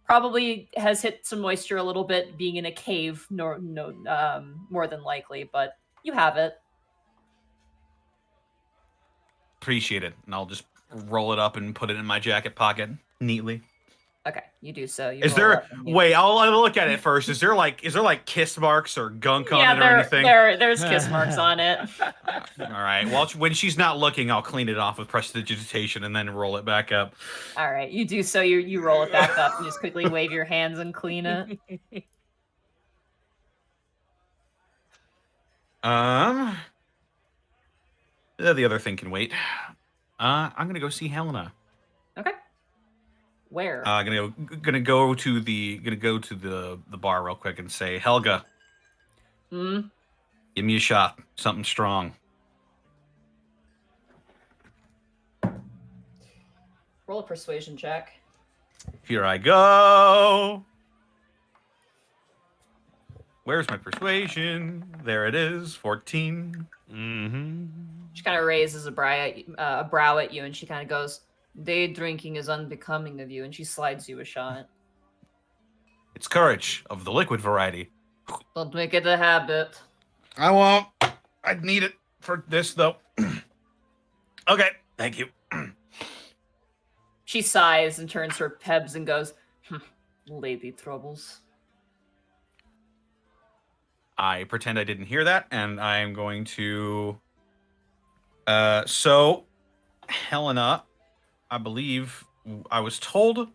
Probably has hit some moisture a little bit, being in a cave, more than likely, but you have it. appreciate it. And I'll just roll it up and put it in my jacket pocket neatly. Okay, you do so. You Is roll there? up and you- Wait, I'll look at it first. Is there like kiss marks or gunk on Yeah, it or anything? there's kiss marks on it. All right. Well, when she's not looking, I'll clean it off with prestidigitation and then roll it back up. All right, you do so. You roll it back up and just quickly wave your hands and clean it. The other thing can wait. I'm gonna go see Helena. Okay. Where? Gonna go to the bar real quick and say, Helga, give me a shot, something strong. Roll a persuasion check. Here I go. Where's my persuasion? There it is, 14. Mm-hmm. She kind of raises a brow at you, and she kind of goes, "Day drinking is unbecoming of you," and she slides you a shot. It's courage of the liquid variety. Don't make it a habit. I won't. I'd need it for this, though. Okay, thank you. She sighs and turns her pebs and goes, "Lady troubles." I pretend I didn't hear that, and I'm going to... So, Helena, I believe I was told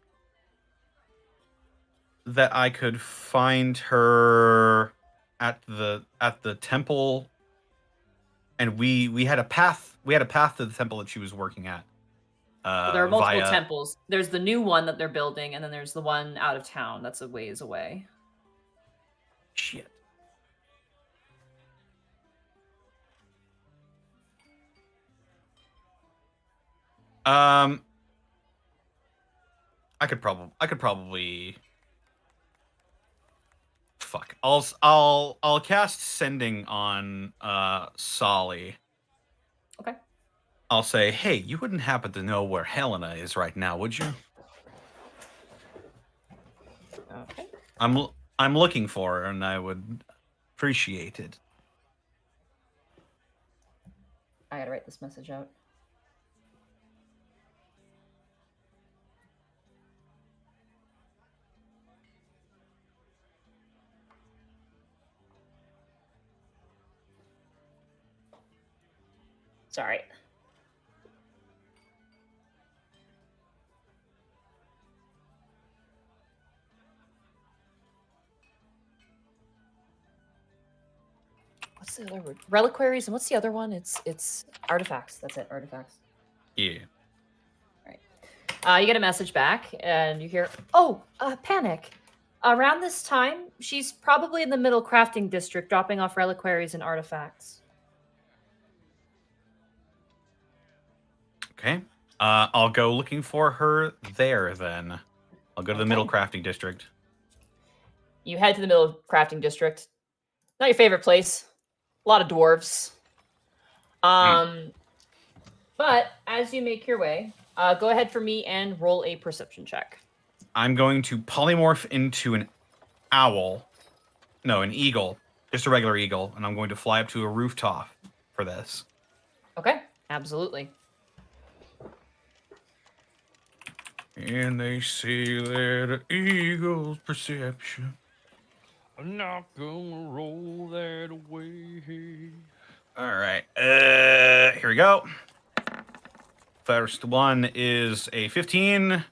that I could find her at the temple, and we had a path. We had a path to the temple that she was working at. Well, there are multiple via... temples. There's the new one that they're building, and then there's the one out of town that's a ways away. Shit. I could probably. Fuck. I'll cast sending on Solly. Okay. I'll say, hey, you wouldn't happen to know where Helena is right now, would you? Okay. I'm looking for her, and I would appreciate it. I gotta write this message out. Sorry. What's the other word? Reliquaries, and what's the other one? It's artifacts. That's it, artifacts. Yeah. You get a message back, and you hear, panic. Around this time, she's probably in the middle crafting district, dropping off reliquaries and artifacts. Okay. I'll go looking for her there, then. I'll go to the middle crafting district. You head to the middle crafting district. Not your favorite place. A lot of dwarves. But as you make your way, go ahead for me and roll a perception check. I'm going to polymorph into an owl. No, an eagle. Just a regular eagle. And I'm going to fly up to a rooftop for this. Okay, absolutely. And they say that an eagle's perception. I'm not gonna roll that away. All right. Here we go. First one is a 15.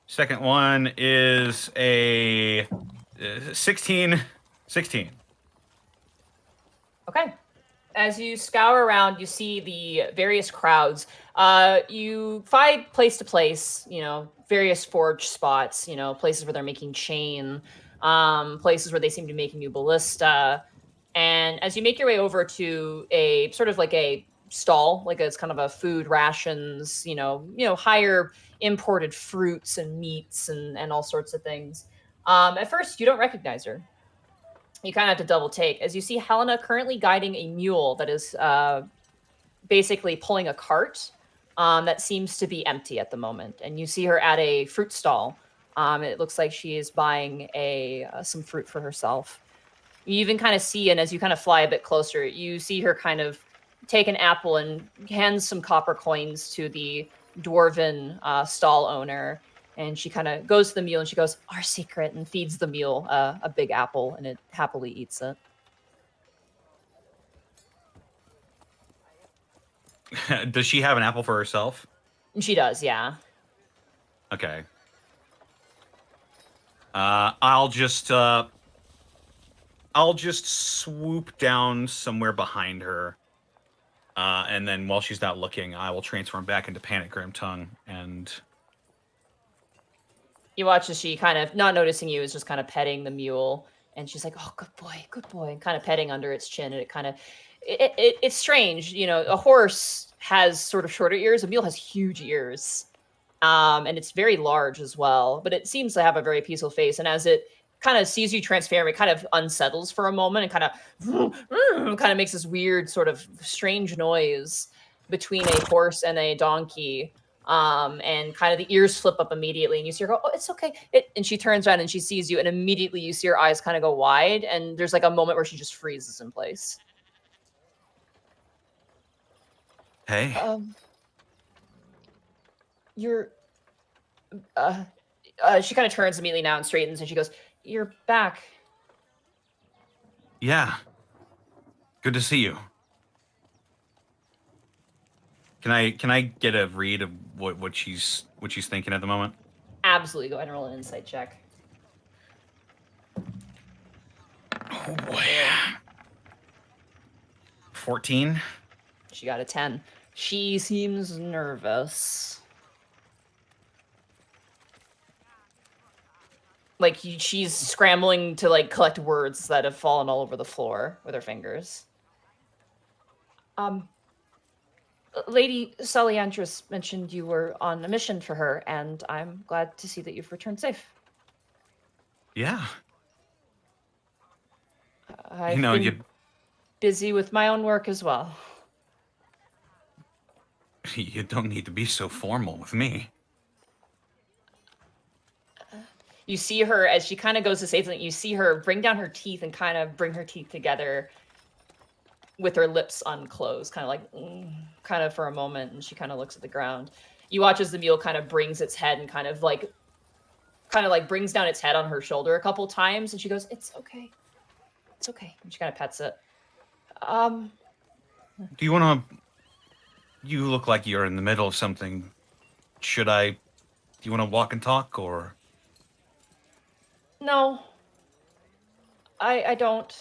Second one is a 16. 16. Okay. As you scour around, you see the various crowds. You fly place to place, various forge spots, places where they're making chain, places where they seem to be making new ballista. And as you make your way over to a sort of like a stall, like it's kind of a food rations, higher imported fruits and meats and all sorts of things. At first, you don't recognize her. You kind of have to double take as you see Helena currently guiding a mule that is basically pulling a cart that seems to be empty at the moment. And you see her at a fruit stall. It looks like she is buying some fruit for herself. You even kind of see, and as you kind of fly a bit closer, you see her kind of take an apple and hands some copper coins to the dwarven stall owner. And she kind of goes to the mule and she goes, "Our secret," and feeds the mule a big apple, and it happily eats it. Does she have an apple for herself? And she does, yeah. Okay. I'll just swoop down somewhere behind her, and then while she's not looking, I will transform back into Panic Grim Tongue. And You watch as she kind of, not noticing you, is just kind of petting the mule, and she's like, "Oh, good boy," and kind of petting under its chin, and it kind of, it's strange, you know. A horse has sort of shorter ears, a mule has huge ears, and it's very large as well. But it seems to have a very peaceful face, and as it kind of sees you transform, it kind of unsettles for a moment and kind of makes this weird sort of strange noise between a horse and a donkey. And kind of the ears flip up immediately, and you see her go, "Oh, it's okay." And she turns around and she sees you, and immediately you see her eyes kind of go wide, and there's like a moment where she just freezes in place. hey, You're, she kind of turns immediately now and straightens, and she goes, "You're back." yeah, good to see you. Can I get a read of what she's thinking at the moment? Absolutely. Go ahead and roll an insight check. Oh boy. 14. She got a 10. She seems nervous. Like she's scrambling to like collect words that have fallen all over the floor with her fingers. Lady Saliantris mentioned you were on a mission for her, and I'm glad to see that you've returned safe. Yeah. I've been busy with my own work as well. You don't need to be so formal with me. You see her as she kind of goes to say something. You see her bring down her teeth and kind of bring her teeth together with her lips unclosed, kind of like, kind of for a moment, and she kind of looks at the ground. You watch as the mule kind of brings its head and kind of like brings down its head on her shoulder a couple times, and she goes, "It's okay. It's okay." And she kind of pets it. Do you want to... You look like you're in the middle of something. Do you want to walk and talk, or... No. I don't.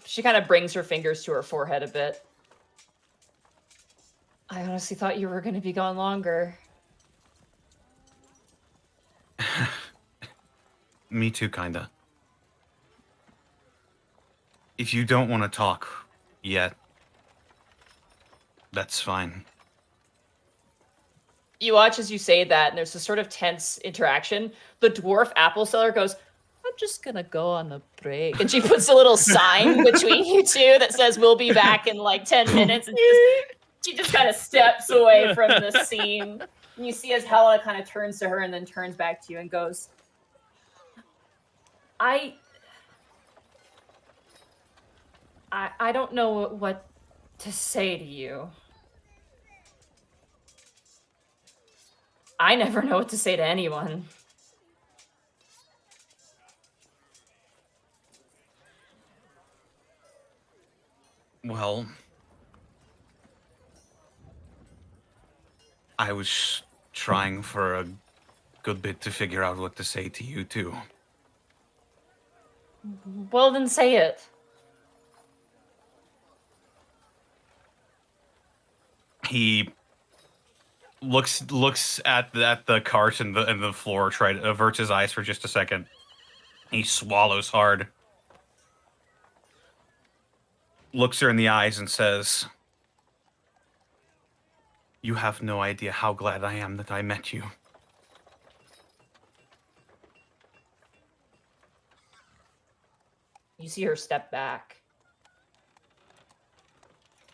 She kind of brings her fingers to her forehead a bit. I honestly thought you were going to be gone longer. Me too, kinda. If you don't want to talk yet, that's fine. You watch as you say that, and there's this sort of tense interaction. The dwarf apple seller goes, "I'm just gonna go on a break," and she puts a little sign between you two that says, "We'll be back in like 10 minutes," and she just kind of steps away from the scene. And you see as Hela kind of turns to her and then turns back to you and goes, I don't know what to say to you. I never know what to say to anyone. Well, I was trying for a good bit to figure out what to say to you, too. Well, then say it. He looks at the cart and the floor, averts his eyes for just a second. He swallows hard. Looks her in the eyes and says, "You have no idea how glad I am that I met you." You see her step back.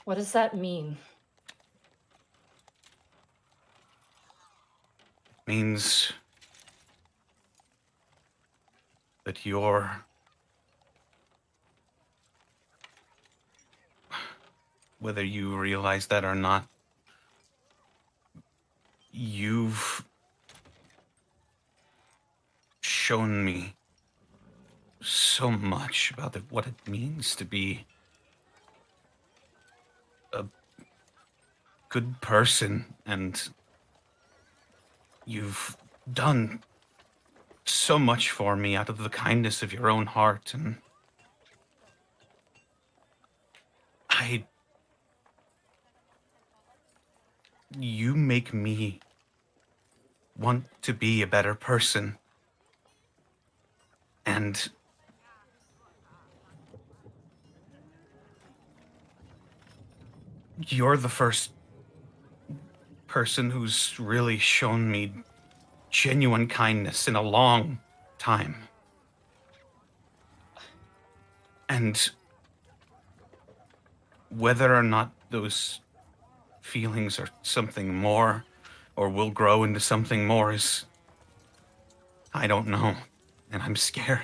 What does that mean? Means that you're whether you realize that or not, you've shown me so much about what it means to be a good person, and you've done so much for me out of the kindness of your own heart, and you make me want to be a better person. And you're the first person who's really shown me genuine kindness in a long time. And whether or not those feelings are something more or will grow into something more is, I don't know, and I'm scared.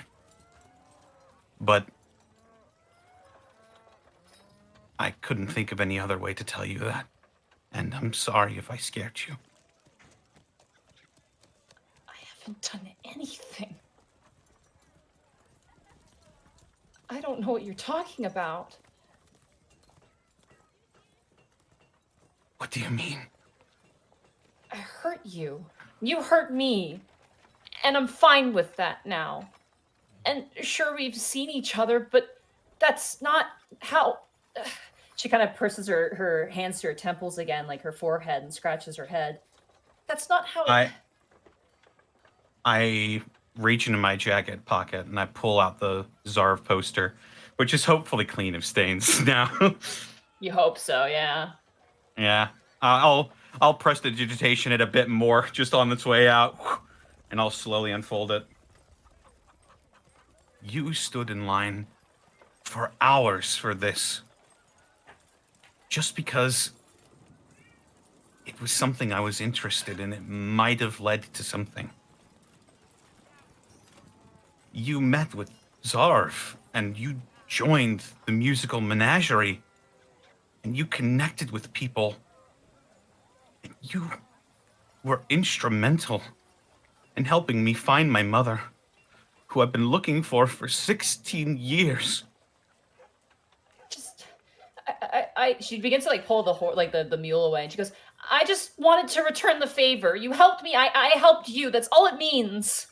But I couldn't think of any other way to tell you that, and I'm sorry if I scared you. I haven't done anything. I don't know what you're talking about. What do you mean? I hurt you. You hurt me. And I'm fine with that now. And sure, we've seen each other, but that's not how... She kind of purses her hands to her temples again, like her forehead, and scratches her head. That's not how I reach into my jacket pocket and I pull out the Zarv poster, which is hopefully clean of stains now. You hope so, yeah. Yeah. I'll press the digitation it a bit more just on its way out, and I'll slowly unfold it. You stood in line for hours for this, just because it was something I was interested in. It might have led to something. You met with Zarv, and you joined the musical menagerie, and you connected with people. And you were instrumental in helping me find my mother, who I've been looking for 16 years. Just, she begins to like pull the mule away, and she goes, I just wanted to return the favor. You helped me, I helped you. That's all it means.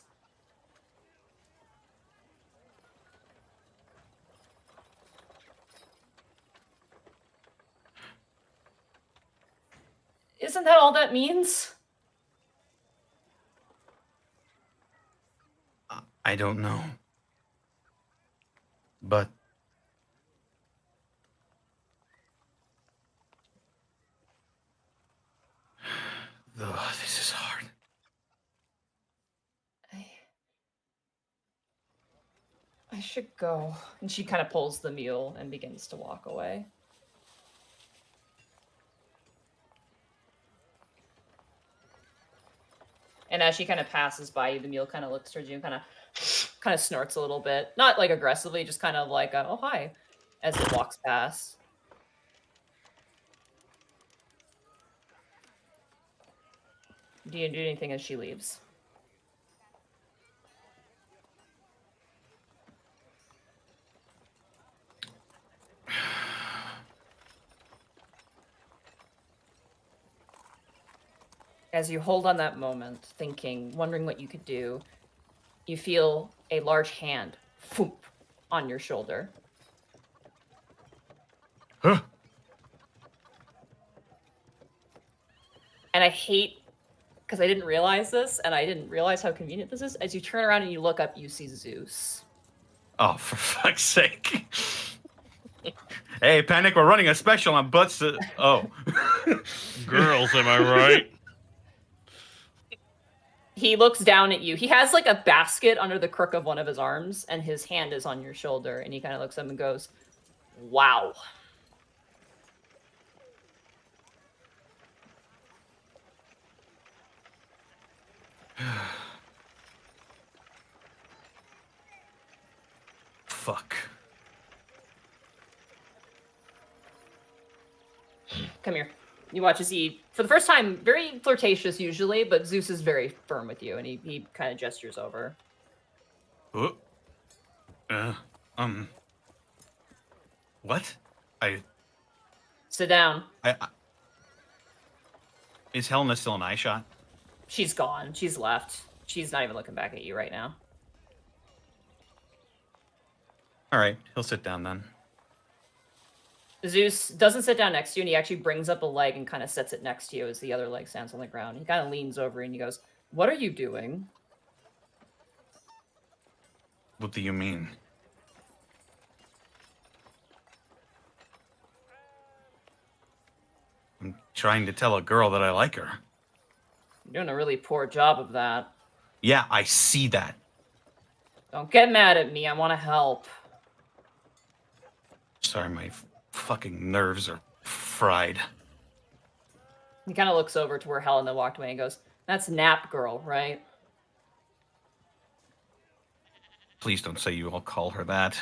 Isn't that all that means? I don't know. But this is hard. I should go. And she kind of pulls the mule and begins to walk away. And as she kind of passes by you, the mule kind of looks towards you and kind of snorts a little bit. Not like aggressively, just kind of like, oh, hi, as it walks past. Do you do anything as she leaves? As you hold on that moment, thinking, wondering what you could do, you feel a large hand whoop, on your shoulder. Huh? And I hate, because I didn't realize this, and I didn't realize how convenient this is. As you turn around and you look up, you see Zeus. Oh, for fuck's sake. Hey, Panic, we're running a special on butts. Oh. Girls, am I right? He looks down at you. He has like a basket under the crook of one of his arms, and his hand is on your shoulder. And he kind of looks up and goes, wow. Fuck. come here. You watch as he, for the first time, very flirtatious usually, but Zeus is very firm with you, and he kind of gestures over. Oh. What? Sit down. Is Helena still an eye shot? She's gone. She's left. She's not even looking back at you right now. All right, he'll sit down then. Zeus doesn't sit down next to you, and he actually brings up a leg and kind of sets it next to you as the other leg stands on the ground. He kind of leans over and he goes, "What are you doing?" What do you mean? I'm trying to tell a girl that I like her. You're doing a really poor job of that. Yeah, I see that. Don't get mad at me. I want to help. Sorry, my fucking nerves are fried. He kind of looks over to where Helena walked away and goes, "That's Nap Girl, right?" Please don't say you all call her that.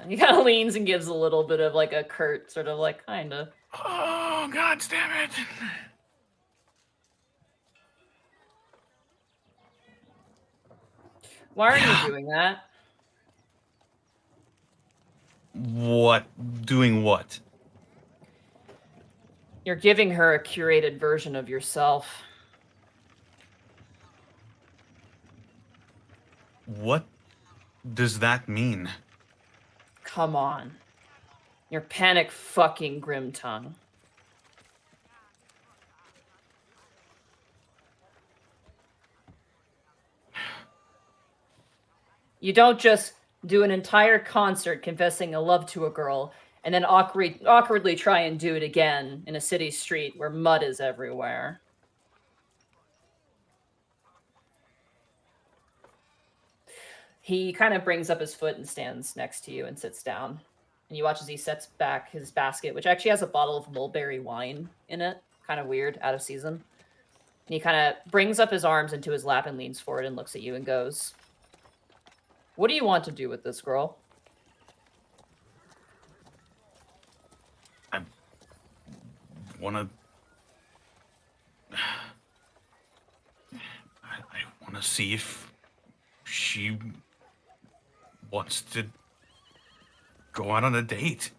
He kind of leans and gives a little bit of like a curt sort of like, kinda. Oh, God damn it. Why are you doing that? What? Doing what? You're giving her a curated version of yourself. What does that mean? Come on. You're panic fucking grim tongue. You don't just do an entire concert confessing a love to a girl and then awkwardly try and do it again in a city street where mud is everywhere. He kind of brings up his foot and stands next to you and sits down. And you watch as he sets back his basket, which actually has a bottle of mulberry wine in it. Kind of weird, out of season. And he kind of brings up his arms into his lap and leans forward and looks at you and goes, "What do you want to do with this girl?" I want to see if she wants to go out on a date.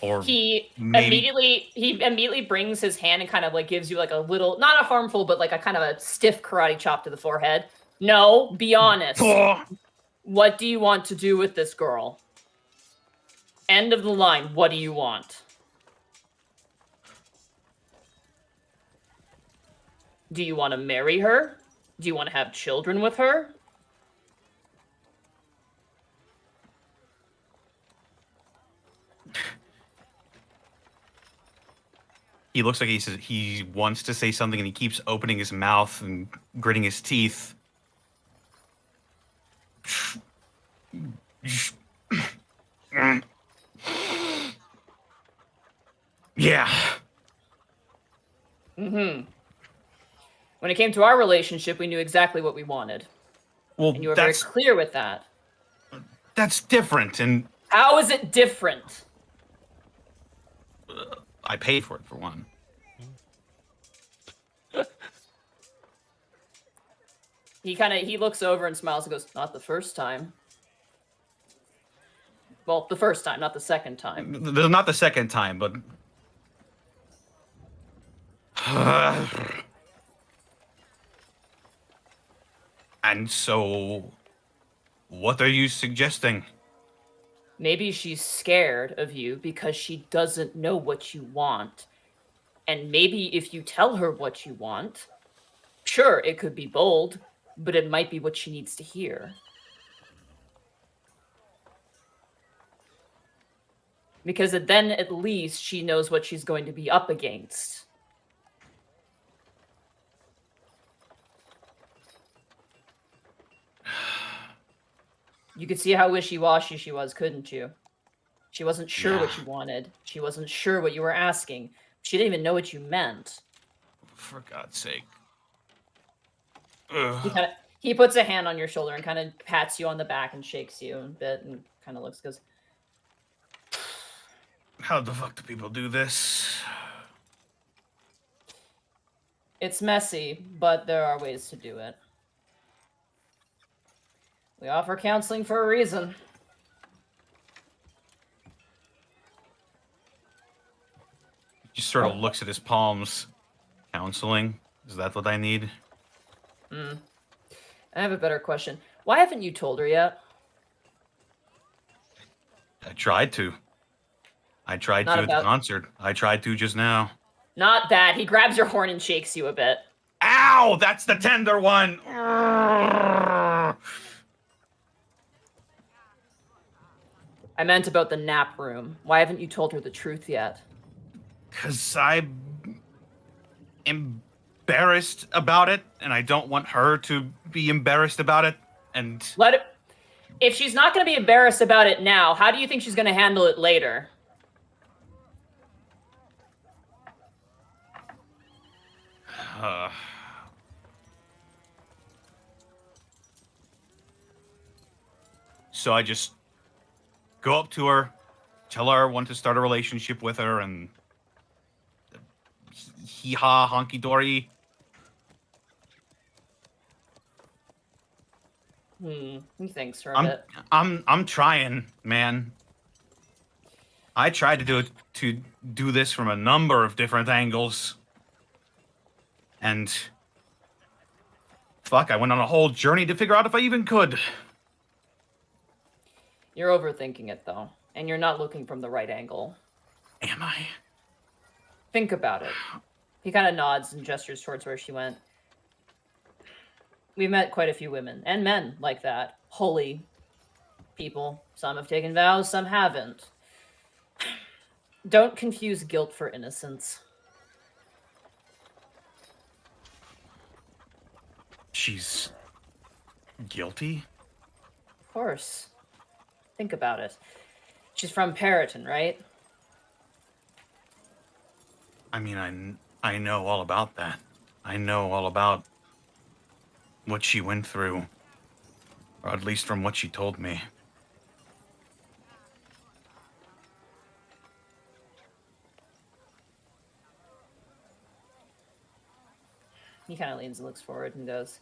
Or He maybe immediately brings his hand and kind of like gives you like a little, not a harmful, but like a kind of a stiff karate chop to the forehead. No, be honest. What do you want to do with this girl? End of the line. What do you want? Do you want to marry her? Do you want to have children with her? He looks like he wants to say something and he keeps opening his mouth and gritting his teeth. Yeah. Mm-hmm. When it came to our relationship, we knew exactly what we wanted. Well, And you were very clear with that. that's different, and How is it different? I paid for it for one. He looks over and smiles and goes, "Not the first time." Well, the first time, not the second time. There's not the second time, but and so, what are you suggesting? Maybe she's scared of you because she doesn't know what you want. And maybe if you tell her what you want, sure, it could be bold, but it might be what she needs to hear. Because then at least she knows what she's going to be up against. You could see how wishy-washy she was, couldn't you? She wasn't sure what you wanted. She wasn't sure what you were asking. She didn't even know what you meant. For God's sake. He puts a hand on your shoulder and kind of pats you on the back and shakes you a bit and kind of goes, How the fuck do people do this? It's messy, but there are ways to do it. We offer counseling for a reason. He sort of looks at his palms. Counseling? Is that what I need? I have a better question. Why haven't you told her yet? I tried to. I tried Not to at the about- concert. I tried to just now. Not that. He grabs your horn and shakes you a bit. Ow! That's the tender one! I meant about the nap room. Why haven't you told her the truth yet? Because I'm embarrassed about it, and I don't want her to be embarrassed about it. And Let it. If she's not going to be embarrassed about it now, how do you think she's going to handle it later? So I just go up to her, tell her I want to start a relationship with her, and hee-haw, honky-dory. He thinks for a bit. I'm trying, man. I tried to do this from a number of different angles. And fuck, I went on a whole journey to figure out if I even could. You're overthinking it, though, and you're not looking from the right angle. Am I? Think about it. He kind of nods and gestures towards where she went. We've met quite a few women and men like that. Holy people. Some have taken vows, some haven't. Don't confuse guilt for innocence. She's guilty? Of course. Think about it. She's from Periton, right? I mean, I know all about that. I know all about what she went through. Or at least from what she told me. He kind of leans and looks forward and goes,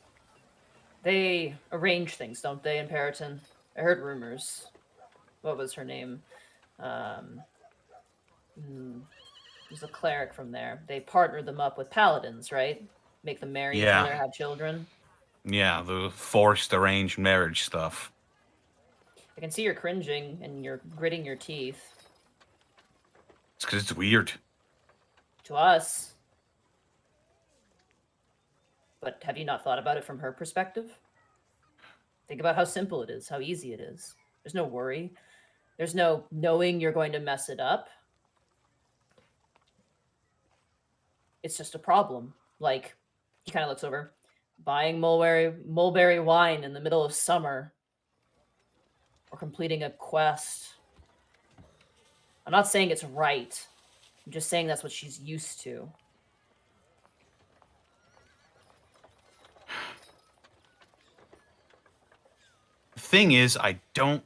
they arrange things, don't they, in Periton? I heard rumors. What was her name? There's a cleric from there. They partner them up with paladins, right? Make them marry each Yeah. other, have children. Yeah, the forced arranged marriage stuff. I can see you're cringing and you're gritting your teeth. It's because it's weird. To us. But have you not thought about it from her perspective? Think about how simple it is, how easy it is. There's no worry. There's no knowing you're going to mess it up. It's just a problem. Like, he kind of looks over. Buying mulberry wine in the middle of summer. Or completing a quest. I'm not saying it's right. I'm just saying that's what she's used to. The thing is, I don't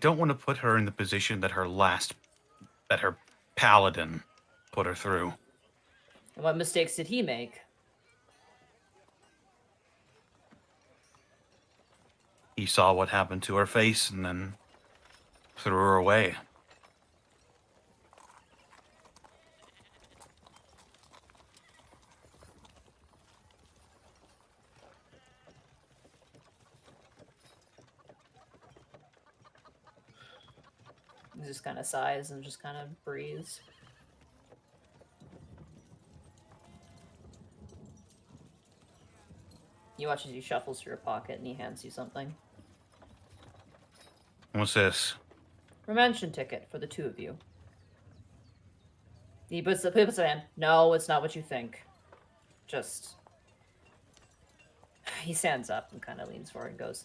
want to put her in the position that her paladin put her through. And what mistakes did he make? He saw what happened to her face and then threw her away. He just kind of sighs and just kind of breathes. You watch as he shuffles through your pocket and he hands you something. What's this? Remention ticket for the two of you. He puts it in. No, it's not what you think. Just... He stands up and kind of leans forward and goes,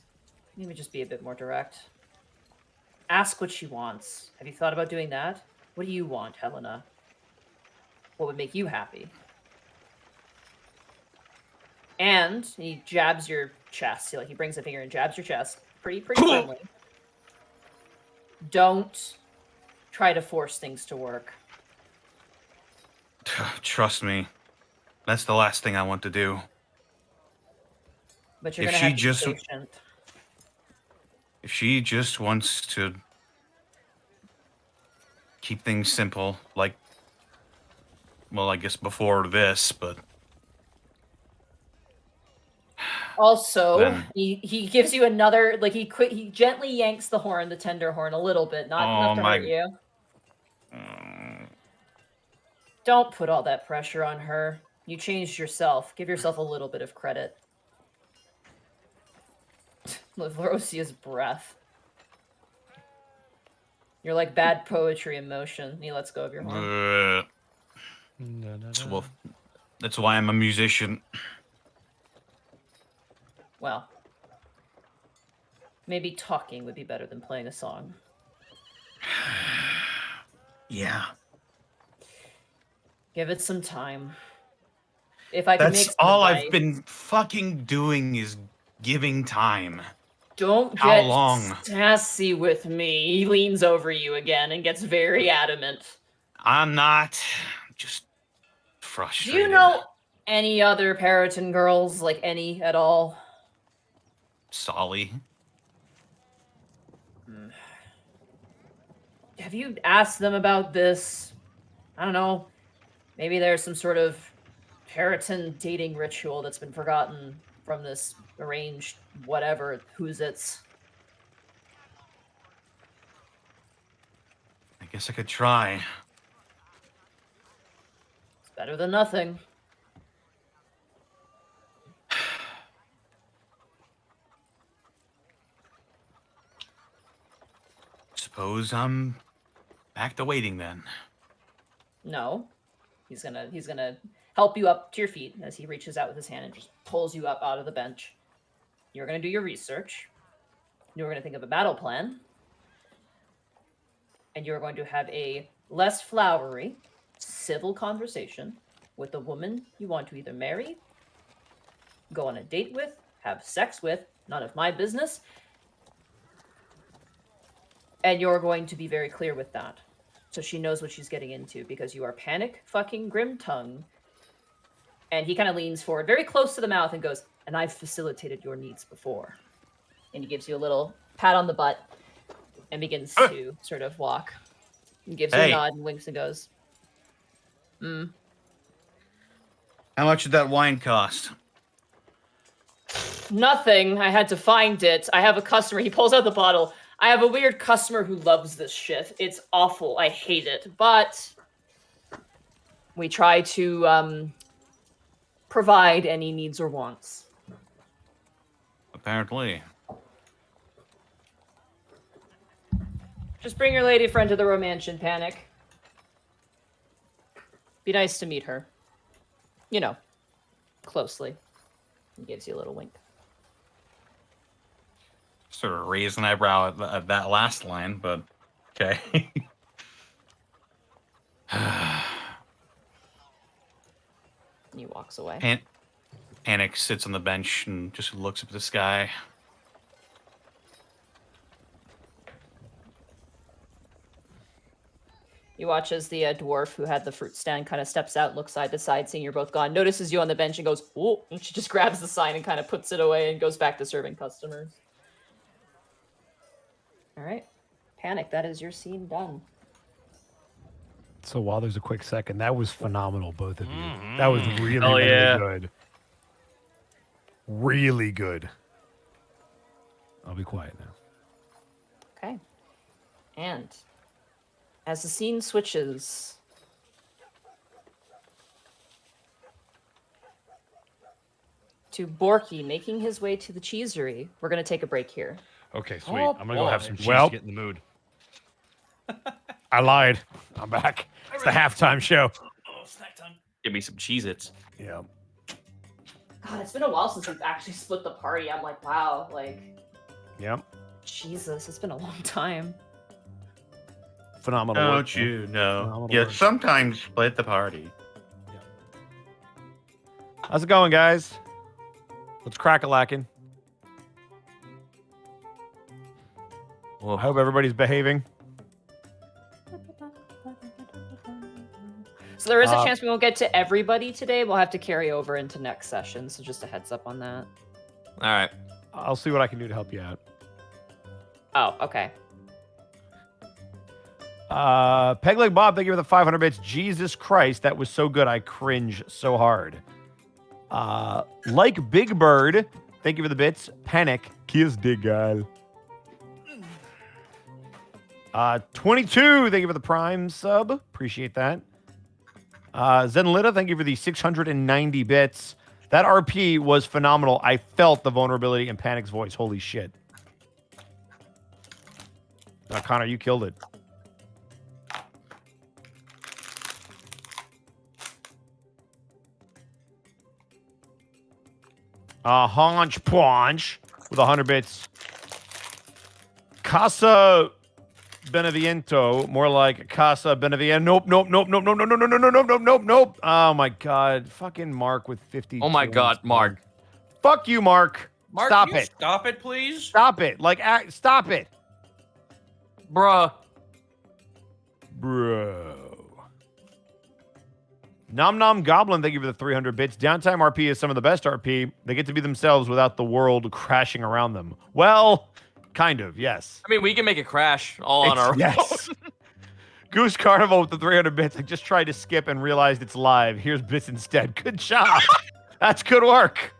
maybe just be a bit more direct. Ask what she wants. Have you thought about doing that? What do you want, Helena? What would make you happy? And he jabs your chest. He brings a finger and jabs your chest pretty firmly. Don't try to force things to work. Trust me, that's the last thing I want to do. But you're If gonna she have to just- be patient. If she just wants to keep things simple, like, well, I guess before this, but Also, Then- he gives you another, like, he gently yanks the horn, the tender horn, a little bit, not Oh enough to my- hurt you. mm, Don't put all that pressure on her. You changed yourself. Give yourself a little bit of credit. Lavrosia's breath. You're like bad poetry in motion. He lets go of your horn. well, that's why I'm a musician. Well, maybe talking would be better than playing a song. Yeah. Give it some time. If I can make That's some all advice, I've been fucking doing is giving time. don't How get long? sassy with me. He leans over you again and gets very adamant. I'm not just Do frustrated. you know any other Periton girls, like any at all? Solly? Have you asked them about this? I don't know. Maybe there's some sort of Periton dating ritual that's been forgotten from this arranged whatever, who's it's. I guess I could try. It's better than nothing. Suppose I'm back to waiting then. No. He's gonna help you up to your feet as he reaches out with his hand and just pulls you up out of the bench. You're gonna do your research. You're gonna think of a battle plan. And you're going to have a less flowery, civil conversation with the woman you want to either marry, go on a date with, have sex with, none of my business. And you're going to be very clear with that. So she knows what she's getting into because you are panic fucking grim tongue. And he kind of leans forward very close to the mouth and goes, and I've facilitated your needs before. And he gives you a little pat on the butt and begins to sort of walk. He gives you Hey. a nod and winks and goes, How much did that wine cost? nothing. I had to find it. I have a customer. He pulls out the bottle. I have a weird customer who loves this shit. It's awful. I hate it. But we try to provide any needs or wants. Apparently. Just bring your lady friend to the Romantian Panic. Be nice to meet her. You know, closely. He gives you a little wink. Sort of raise an eyebrow at that last line, but okay. He walks away. Panic sits on the bench and just looks up at the sky. You watch as the dwarf who had the fruit stand kind of steps out, looks side to side, seeing you're both gone, notices you on the bench and goes, "Ooh," and she just grabs the sign and kind of puts it away and goes back to serving customers. All right. Panic, that is your scene done. So while there's a quick second, that was phenomenal, both of you. That was really, Oh, really yeah. good. Really good. I'll be quiet now. Okay. And as the scene switches, to Borky making his way to the cheesery, we're going to take a break here. Okay, sweet. Oh, I'm gonna go have some boy. cheese Well- to get in the mood. I lied. I'm back. It's the halftime show. Oh, snack time. Give me some Cheez-Its. Yeah. God, it's been a while since we've actually split the party. I'm like, wow, like, Yep. Jesus, it's been a long time. Phenomenal. work, Don't man. you know? Phenomenal You work. sometimes split the party. How's it going, guys? Let's crack a lacking. Whoa. I hope everybody's behaving. So there is a chance we won't get to everybody today. We'll have to carry over into next session. So just a heads up on that. All right. I'll see what I can do to help you out. Oh, okay. Pegleg Bob, thank you for the 500 bits. Jesus Christ, that was so good. I cringe so hard. Like Big Bird, thank you for the bits. Panic, kiss the girl. 22, thank you for the Prime sub. Appreciate that. Zenlita, thank you for the 690 bits. That RP was phenomenal. I felt the vulnerability in Panic's voice. Holy shit. Connor, you killed it. Haunch Punch with 100 bits. Casa Beneviento, more like Casa Beneviento. Nope. Oh my god. Fucking Mark with 50. Oh my god, Mark. Fuck you, Mark. Mark, Stop can you it. Stop it, please. Stop it. Like, stop it. Bruh. Bro. Nom Nom Goblin, thank you for the 300 bits. Downtime RP is some of the best RP. They get to be themselves without the world crashing around them. Well, kind of, yes. I mean, we can make it crash all on our own. Yes. Goose Carnival with the 300 bits. I just tried to skip and realized it's live. Here's bits instead. Good job. That's good work.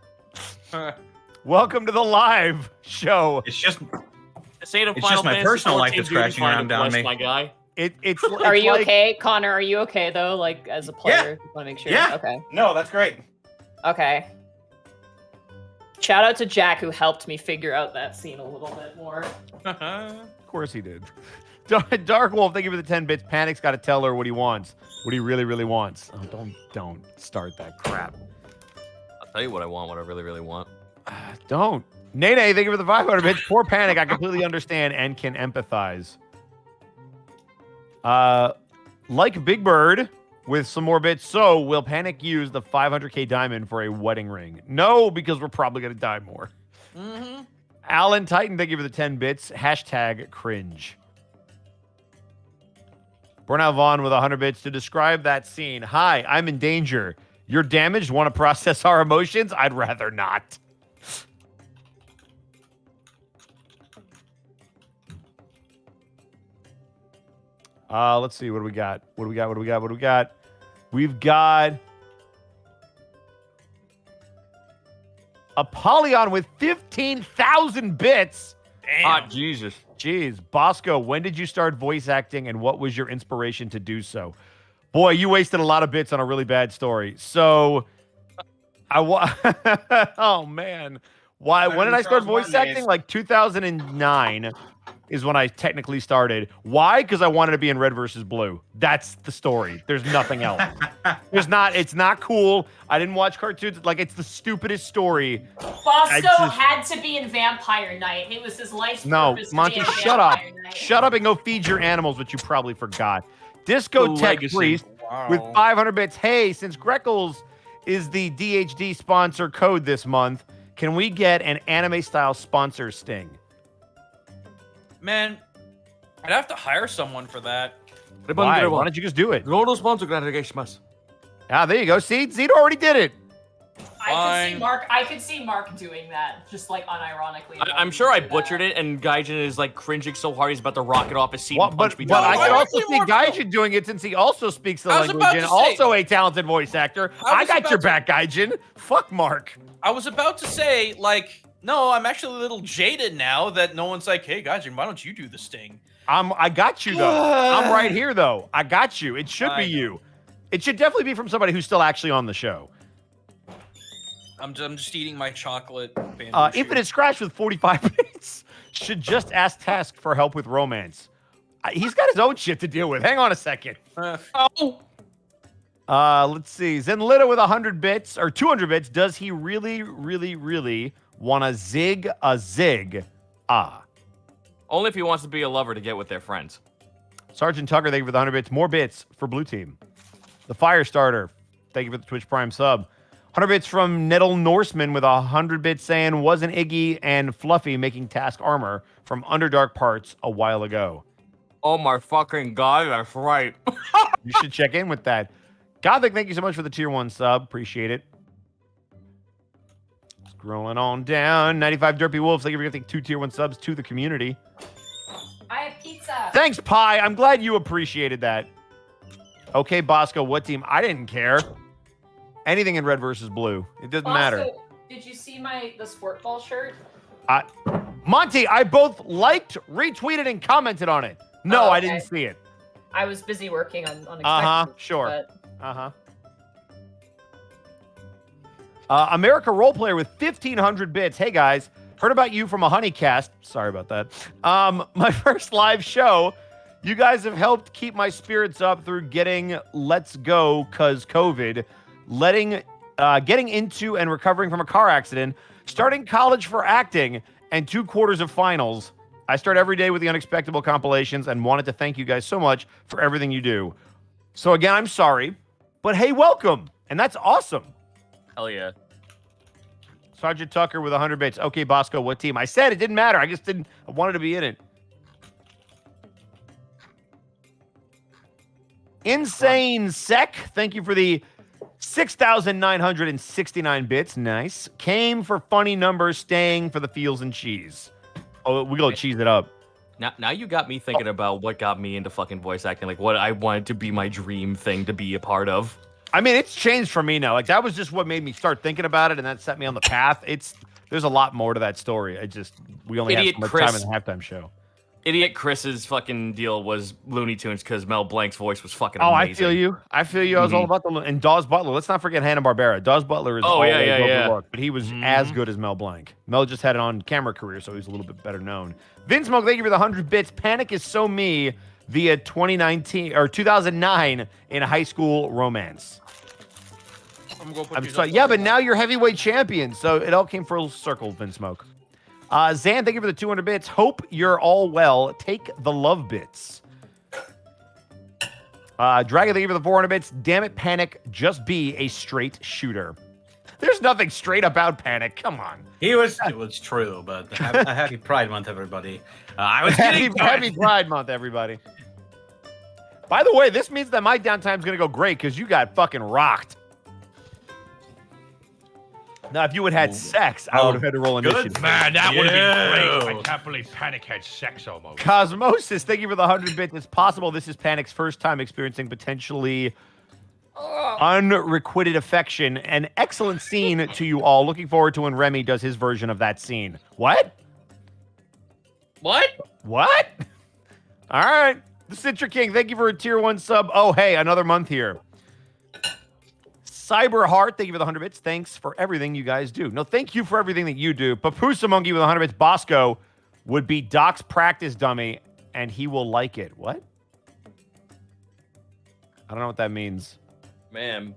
Welcome to the live show. It's just State of It's Final just my Fantasy personal life 14 that's crashing Find a around down Flesh, me. My guy. It's Are you like, okay, Connor? Are you okay though? Like as a player, just want to make sure. Yeah. Okay. No, that's great. Okay. Shout out to Jack who helped me figure out that scene a little bit more. Of course he did. Dark Wolf, thank you for the 10 bits. Panic's got to tell her what he wants. What he really, really wants. Oh, don't start that crap. I'll tell you what I want, what I really, really want. Don't. Nene, thank you for the 500 bits. Poor Panic, I completely understand and can empathize. Like Big Bird with some more bits. So, will Panic use the 500k diamond for a wedding ring? No, because we're probably going to die more. Mm-hmm. Alan Titan, thank you for the 10 bits. Hashtag cringe. Burnout Vaughn with 100 bits to describe that scene. Hi, I'm in danger. You're damaged. Want to process our emotions? I'd rather not. Let's see. What do we got? We've got Apollyon with 15,000 bits. Ah, Jesus. Jeez. Bosco, when did you start voice acting and what was your inspiration to do so? Boy, you wasted a lot of bits on a really bad story. So, oh, man. Why? When did I start voice acting? Like 2009 is when I technically started. Why? Because I wanted to be in Red versus Blue. That's the story. There's nothing else. It's not cool. I didn't watch cartoons. Like, it's the stupidest story. Bosco had to be in Vampire Night. It was his life's purpose. Monty, shut up. Shut up and go feed your animals, which you probably forgot. Disco Tech Priest with 500 bits. Hey, since Greckles is the DHD sponsor code this month, can we get an anime-style sponsor sting? Man, I'd have to hire someone for that. Why? Why don't you just do it? Ah, there you go. See, Zito already did it. I could see Mark doing that, just like unironically. I'm sure I butchered it, and Gaijin is like cringing so hard he's about to rocket off his seat and punch me. But I why could also would see you Gaijin doing it since he also speaks the I was language about and to say- also a talented voice actor. I got about your to- back, Gaijin. Fuck Mark. I was about to say, like, no, I'm actually a little jaded now that no one's like, hey, Gaijin, why don't you do the sting? I got you, though. I'm right here, though. I got you. It should be I know. you. It should definitely be from somebody who's still actually on the show. I'm just eating my chocolate. Infinite Scratch with 45 bits should just ask Task for help with romance. He's got his own shit to deal with. Hang on a second. Let's see. Zenlita with 100 bits or 200 bits. Does he really, really, really want to zig a zig? Only if he wants to be a lover to get with their friends. Sergeant Tucker, thank you for the 100 bits. More bits for Blue Team. The Firestarter, thank you for the Twitch Prime sub. 100 bits from Nettle Norseman with 100 bits saying, wasn't Iggy and Fluffy making task armor from Underdark parts a while ago? Oh my fucking god, that's right. You should check in with that. Gothic, thank you so much for the tier 1 sub. Appreciate it. Scrolling on down. 95 Derpy Wolves, thank you for giving 2 tier 1 subs to the community. I have pizza. Thanks, Pi. I'm glad you appreciated that. Okay, Bosco, what team? I didn't care. Anything in red versus blue. It doesn't matter. Also, did you see the sport ball shirt? Monty, I both liked, retweeted, and commented on it. No, Oh, I okay. didn't see it. I was busy working on Unexpectables. Sure. But America Roleplayer with 1,500 bits. Hey, guys. Heard about you from a honeycast. Sorry about that. My first live show. You guys have helped keep my spirits up through getting Let's Go cause COVID, getting into and recovering from a car accident, starting college for acting, and 2 quarters of finals. I start every day with the Unexpectable compilations and wanted to thank you guys so much for everything you do. So again, I'm sorry, but hey, welcome. And that's awesome. Hell yeah. Sergeant Tucker with 100 bits. Okay, Bosco, what team? I said it didn't matter. I wanted to be in it. Insane Sec, thank you for the 6,969 bits. Nice. Came for funny numbers, staying for the feels and cheese. Oh, we go cheese it up. Now you got me thinking about what got me into fucking voice acting, like what I wanted to be my dream thing to be a part of. I mean, it's changed for me now. Like, that was just what made me start thinking about it, and that set me on the path. There's a lot more to that story. We only have so much time in the halftime show. Idiot Chris's fucking deal was Looney Tunes because Mel Blanc's voice was fucking amazing. I feel you. I was all about and Dawes Butler. Let's not forget Hanna-Barbera. Dawes Butler is overlooked, but he was as good as Mel Blanc. Mel just had an on-camera career, so he's a little bit better known. Vince Smoke, thank you for the 100 bits. Panic is So Me via 2009 in a high school romance. I'm sorry. Yeah, but now you're heavyweight champion, so it all came full circle, Vince Smoke. Zan, thank you for the 200 bits. Hope you're all well. Take the love bits. Dragon, thank you for the 400 bits. Damn it, Panic. Just be a straight shooter. There's nothing straight about Panic. Come on. It was true, but a happy Pride Month, everybody. I was happy Pride Month, everybody. By the way, this means that my downtime's going to go great because you got fucking rocked. Now, if you had had sex, I would have had to roll initiative. Man, that would have been great. I can't believe Panic had sex almost. Cosmosis, thank you for the 100 bits. It's possible this is Panic's first time experiencing potentially unrequited affection. An excellent scene to you all. Looking forward to when Remy does his version of that scene. What? What? What? All right. The Citra King, thank you for a tier 1 sub. Oh, hey, another month here. Cyberheart, thank you for the 100 bits. Thanks for everything you guys do. No, thank you for everything that you do. Papusa Monkey with 100 bits. Bosco would be Doc's practice dummy, and he will like it. What? I don't know what that means. Man.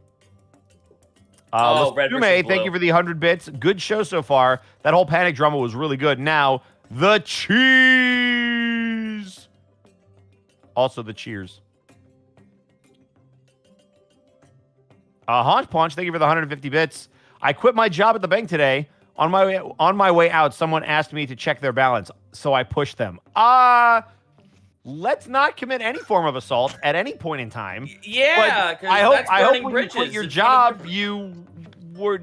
Red Jume, thank you for the 100 bits. Good show so far. That whole Panic drama was really good. Now, the cheese. Also, the cheers. Haunch Punch, thank you for the 150 bits. I quit my job at the bank today. On my way out, someone asked me to check their balance, so I pushed them. Let's not commit any form of assault at any point in time. Yeah, because I hope when you quit your job, you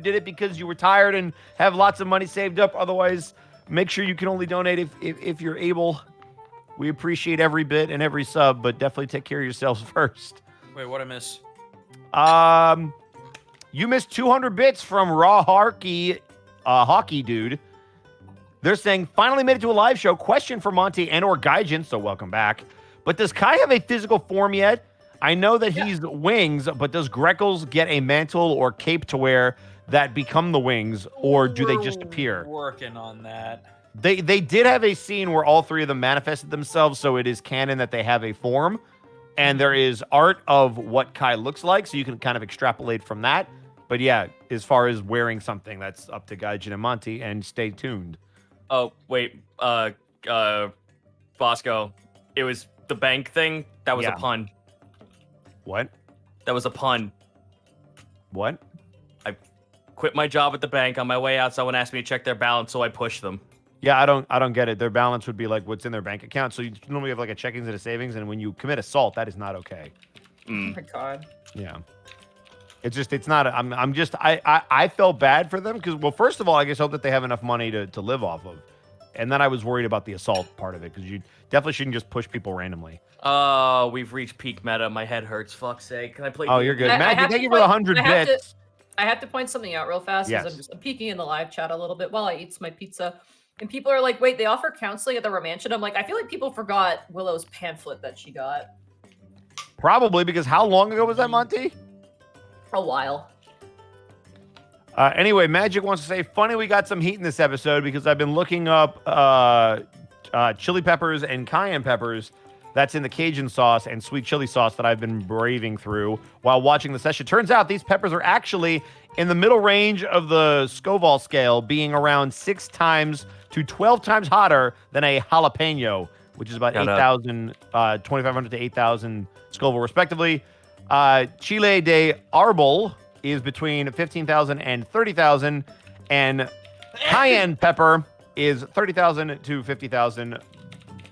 did it because you were tired and have lots of money saved up. Otherwise, make sure you can only donate if you're able. We appreciate every bit and every sub, but definitely take care of yourselves first. Wait, what'd I miss? You missed 200 bits from Raw Hockey Dude. They're saying, finally made it to a live show. Question for Monty and or Gaijin, so welcome back. But does Kai have a physical form yet? I know that he's wings, but does Greckles get a mantle or cape to wear that become the wings, or do they just appear? Working on that. They did have a scene where all 3 of them manifested themselves, so it is canon that they have a form. And there is art of what Kai looks like, so you can kind of extrapolate from that. But yeah, as far as wearing something, that's up to Gaijin and Monty, and stay tuned. Oh, wait, Bosco, it was the bank thing? That was a pun. What? That was a pun. What? quit my job at the bank. On my way out, someone asked me to check their balance, so I pushed them. Yeah, I don't get it. Their balance would be like what's in their bank account. So you normally have like a checkings and a savings, and when you commit assault, that is not okay. Oh my god. Yeah. It's not. I felt bad for them because, well, first of all, I guess hope that they have enough money to live off of, and then I was worried about the assault part of it because you definitely shouldn't just push people randomly. Oh, we've reached peak meta. My head hurts. Fuck's sake. Can I play? Oh, you're good, I Magic. have Thank to you for the point- 100 I have bits. I have to point something out real fast. Yes. I'm peeking in the live chat a little bit while I eat my pizza. And people are like, wait, they offer counseling at the Romantion? I'm like, I feel like people forgot Willow's pamphlet that she got. Probably because how long ago was that, Monty? A while. Anyway, Magic wants to say, funny we got some heat in this episode because I've been looking up chili peppers and cayenne peppers that's in the Cajun sauce and sweet chili sauce that I've been braving through while watching the session. Turns out these peppers are actually in the middle range of the Scoville scale, being around 6 times to 12 times hotter than a jalapeno, which is about 2,500 to 8,000 Scoville respectively. Chile de Arbol is between 15,000 and 30,000, and cayenne pepper is 30,000 to 50,000.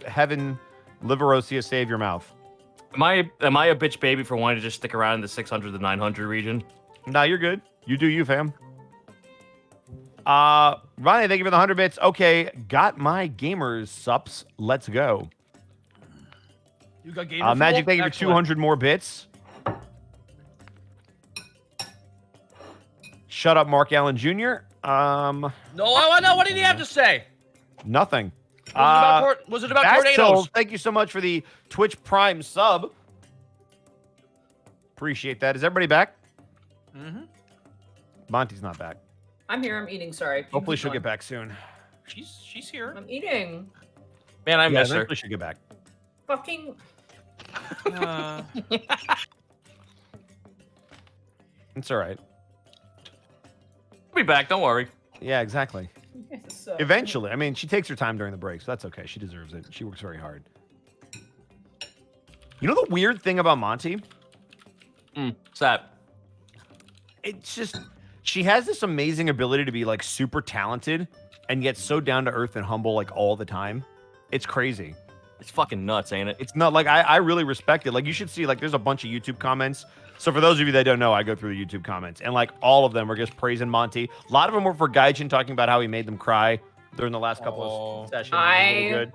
Heaven, Liverosia, save your mouth. Am I a bitch baby for wanting to just stick around in the 600 to 900 region? Nah, you're good. You do you, fam. Ronnie, thank you for the 100 bits. Okay, got my gamers sups. Let's go. You got gamer Magic, thank you for 200 more bits. Shut up, Mark Allen Jr. No, I know. What did he have to say? Nothing. Was it about tornadoes? Tills, thank you so much for the Twitch Prime sub. Appreciate that. Is everybody back? Mm-hmm. Monty's not back. I'm here. I'm eating. Sorry. Hopefully she'll get back soon. She's here. I'm eating. Man, I miss her. Hopefully she'll get back. Fucking. It's all right. I'll be back. Don't worry. Yeah, exactly. So- Eventually. I mean, she takes her time during the break, so that's okay. She deserves it. She works very hard. You know the weird thing about Monty? What's that? It's just she has this amazing ability to be like super talented and yet so down to earth and humble like all the time. It's crazy. It's fucking nuts, ain't it? It's not like I really respect it. Like you should see like there's a bunch of YouTube comments. So for those of you that don't know, I go through the YouTube comments and like all of them are just praising Monty. A lot of them were for Gaijin talking about how he made them cry during the last couple of sessions. It was really good.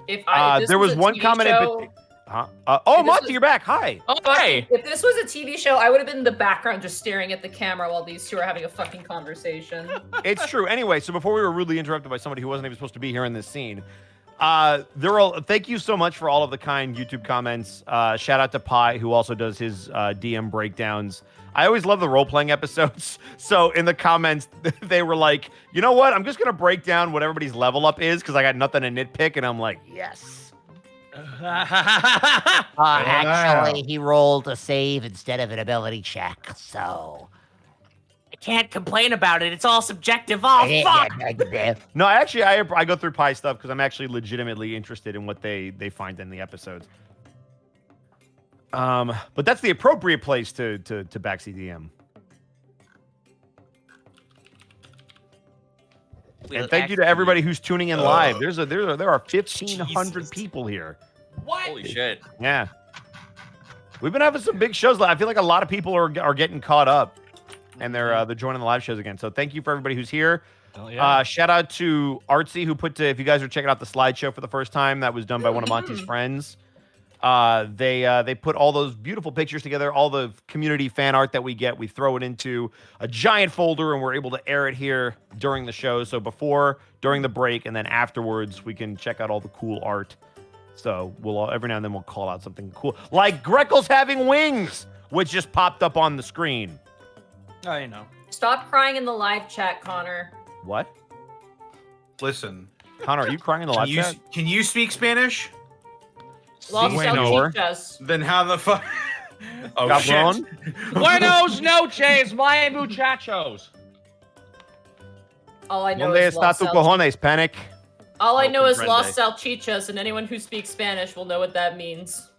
If there was a one TV comment show, in oh, If this Monty, was- you're back. Hi. Oh, hey. If this was a TV show, I would have been in the background just staring at the camera while these two are having a fucking conversation. It's true. Anyway, so before we were rudely interrupted by somebody who wasn't even supposed to be here in this scene, thank you so much for all of the kind YouTube comments. Shout out to Pi, who also does his DM breakdowns. I always love the role-playing episodes. So in the comments, they were like, you know what? I'm just going to break down what everybody's level up is because I got nothing to nitpick. And I'm like, yes. Actually, he rolled a save instead of an ability check, so... I can't complain about it. It's all subjective. Oh, fuck! No, actually, I go through Pi stuff because I'm actually legitimately interested in what they find in the episodes. But that's the appropriate place to backseat DM. And thank you to everybody who's tuning in live. There are 1,500 people here. What? Holy shit. Yeah, we've been having some big shows. I feel like a lot of people are getting caught up, and they're joining the live shows again. So thank you for everybody who's here. Shout out to Artsy who if you guys are checking out the slideshow for the first time, that was done by one of Monty's friends. They put all those beautiful pictures together, all the community fan art that we get. We throw it into a giant folder, and we're able to air it here during the show. So before, during the break, and then afterwards, we can check out all the cool art. So we'll every now and then we'll call out something cool, like Greckle's having wings, which just popped up on the screen. I know. Stop crying in the live chat, Connor. What? Listen, Connor, are you crying in the live chat? Can you speak Spanish? Los Bueno. salchichas. Then how the fuck? Oh Cabrón. shit! Buenos noches, my muchachos. All I know Donde is está Los tu Salchichas. cojones, Panic? All I know is Comprende. Los Salchichas, and anyone who speaks Spanish will know what that means.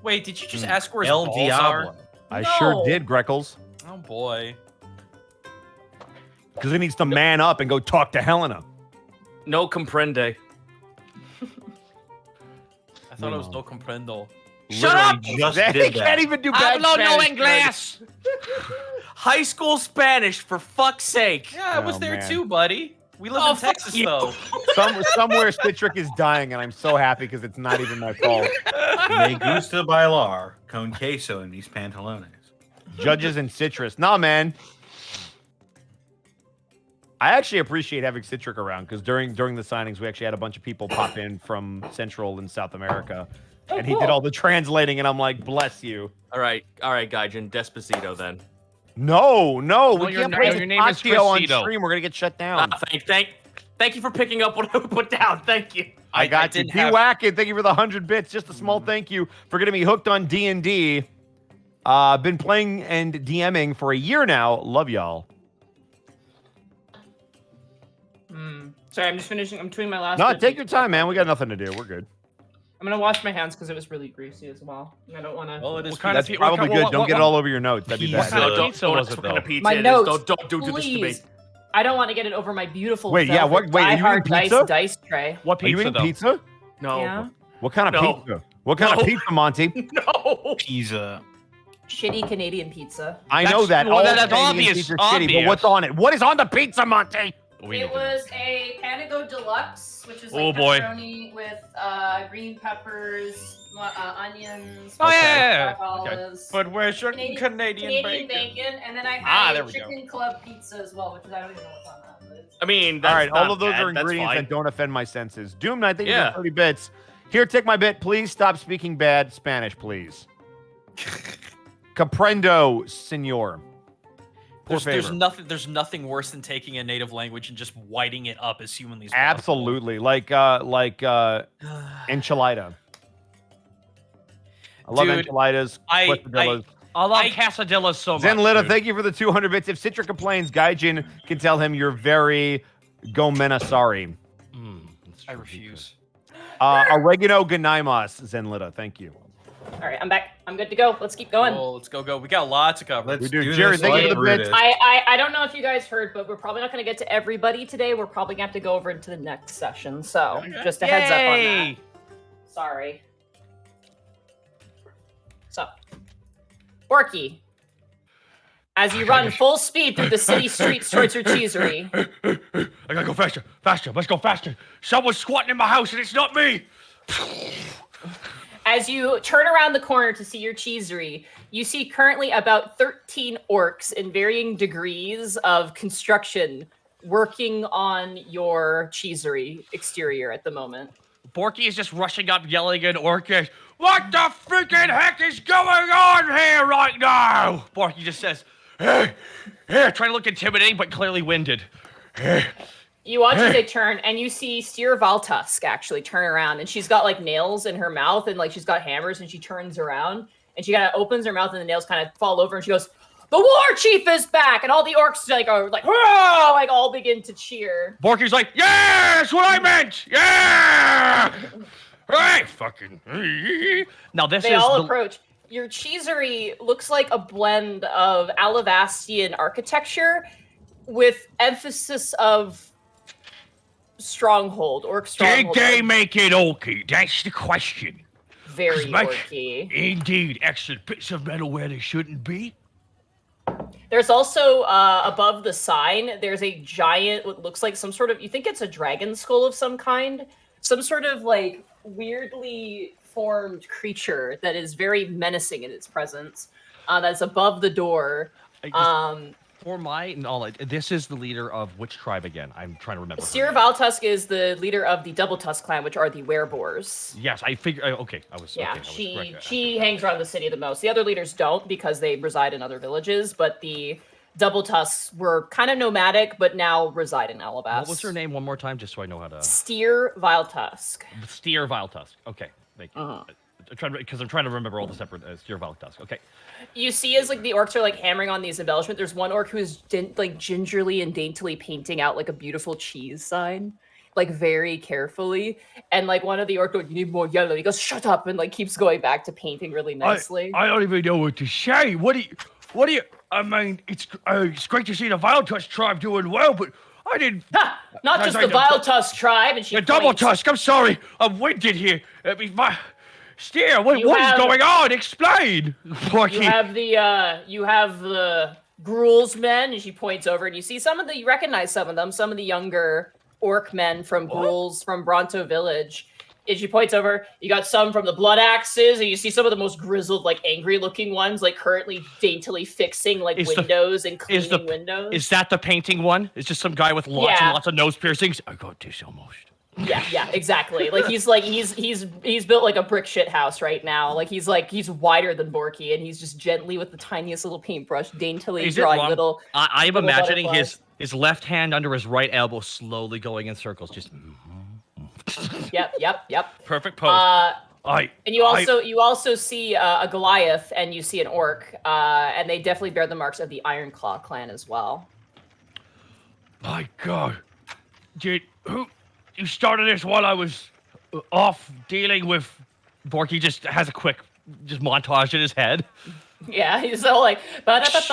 Wait, did you just ask where his El balls Diablo. are? I No. sure did, Greckles. Oh boy. Because he needs to man up and go talk to Helena. No comprende. I thought it was no comprendo. Shut up! Just They did can't that. even do bad Hablo no Spanish. inglés. High school Spanish, for fuck's sake. Yeah, I was Oh, there man. too, buddy. We live Oh, in fuck Texas, you. though. Somewhere Citric is dying, and I'm so happy because it's not even my fault. Me gusta bailar con queso en mis pantalones. Judges and Citrus. Nah, man. I actually appreciate having Citric around because during the signings, we actually had a bunch of people pop in from Central and South America. Oh, And he did all the translating, and I'm like, bless you. All right, Gaijin, Despacito then. No, we your can't na- play your name is Tactio on Cristito. stream. We're going to get shut down. Thank you for picking up what I put down. Thank you. I got you. didn't have- D-Wacken, thank you for the 100 bits. Just a small thank you for getting me hooked on D&D. Been playing and DMing for a year now. Love y'all. Sorry, I'm just finishing. I'm doing my last. No, bit. take your time, man. We got nothing to do. We're good. I'm gonna wash my hands because it was really greasy as well. I don't want to. Well, it is What kind That's of probably good. Don't get it all over your notes. That'd be Pizza. bad. What kind of don't pizza was ask it, what kind of though? pizza My it is. notes. Don't do this to me. Please. I don't want to get it over my beautiful. Wait, yeah, velvet wait, are you Die Hard eating pizza? dice tray. What Are you pizza, eating though? pizza? No. Yeah. What kind of No. pizza? What kind of No. pizza, Monty? No. Pizza. Shitty Canadian pizza. I know That's- that. well, All that's Canadian obvious, pizzas are shitty, but obvious. what's on it? What is on the pizza, Monty? It was a Panago Deluxe, which is Oh, like boy. pepperoni with green peppers, onions, Oh, yeah. black olives, But where's your Canadian bacon, and then I Ah, had there a we go. chicken club pizza as well, which is I don't even know what's on that. But it's I mean, All that's right, all not of those bad. are That's ingredients fine. that don't offend my senses. Doom Knight, thank you Yeah. for 30 bits. Here, take my bit. Please stop speaking bad Spanish, please. Comprendo, senor. Por There's favor. there's nothing worse than taking a native language and just whiting it up as humanly possible. Absolutely. Like enchilada. I love Dude, enchiladas. quesadillas. I love quesadillas so much. Zenlita, dude. thank you for the 200 bits. If Citra complains, Gaijin can tell him you're very gomena sorry. That's I true, refuse. Oregano ganaimas, Zenlita. Thank you. all right, I'm back. I'm good to go. Let's keep going. Oh, let's go. We got lots to cover. Let's We do. do Jared, this thank you like for the bits. Brutus. I don't know if you guys heard, but we're probably not going to get to everybody today. We're probably going to have to go over into the next session. So just a heads up on that. Yay! Sorry. So, Borky, as you run full speed through the city streets towards your cheesery, I gotta go faster. Let's go faster. Someone's squatting in my house and it's not me. as you turn around the corner to see your cheesery, you see currently about 13 orcs in varying degrees of construction working on your cheesery exterior at the moment. Borky is just rushing up, yelling at Orcish, "What the freaking heck is going on here right now?" Borky just says, "Hey, trying to look intimidating, but clearly winded. You watch as they turn, and you see Steer Valtusk actually turn around, and she's got like nails in her mouth, and like she's got hammers, and she turns around, and she kind of opens her mouth, and the nails kind of fall over, and she goes, "The war chief is back!" And all the orcs like are like, "Whoa!" Like all begin to cheer. Borky's like, "Yeah, that's what I meant. Yeah, hey, fucking." Now this They is all the, approach. Your cheesery looks like a blend of Alavastian architecture with emphasis of stronghold, orc Did stronghold. they make it orky? That's the question. Very 'Cause my- orky. Indeed, excellent bits of metal where they shouldn't be. There's also above the sign, there's a giant, what looks like some sort of, you think it's a dragon skull of some kind, some sort of like weirdly formed creature that is very menacing in its presence. That's above the door. For my knowledge, this is the leader of which tribe again? I'm trying to remember. her Steer name. Valtusk is the leader of the Double Tusk clan, which are the wereboars. Yes, I figure. Okay, I was. Yeah, okay, I was correct. she hangs around the city the most. The other leaders don't because they reside in other villages, but the Double Tusks were kind of nomadic, but now reside in Alabas. What was her name one more time, just so I know how to? Steer Valtusk. Steer Valtusk. Okay, thank you. Uh-huh. Because I'm trying to remember all the separate Steer Valtusk. Okay. You see as like the orcs are like hammering on these embellishments, there's one orc who is like gingerly and daintily painting out like a beautiful cheese sign, like very carefully. And like one of the orcs goes, "You need more yellow." He goes, "Shut up," and like keeps going back to painting really nicely. I don't even know what to say. What do you? I mean, it's great to see the Vile Tusk tribe doing well, but I didn't. Ha! Not just the Vile Tusk tribe, and she The Double points. Tusk. I'm sorry. I'm winded here. Steer, what is have- going on? Explain. You have the Gruul's men, and she points over, and you see you recognize some of them, some of the younger orc men from Gruul's, from Bronto Village. And she points over, you got some from the Blood Axes, and you see some of the most grizzled, like, angry-looking ones, like, currently daintily fixing, like, windows and cleaning windows. Is that the painting one? It's just some guy with lots and lots of nose piercings? I got this almost. Yeah, exactly. He's built like a brick shit house right now. He's wider than Borky, and he's just gently with the tiniest little paintbrush, daintily drawing little. I am little imagining butterflies. his left hand under his right elbow, slowly going in circles. Just. Yep. Perfect pose. And you also see a Goliath, and you see an orc, and they definitely bear the marks of the Ironclaw clan as well. My God, you started this while I was off dealing with. Borky just has a quick montage in his head. Yeah, he's all like. And just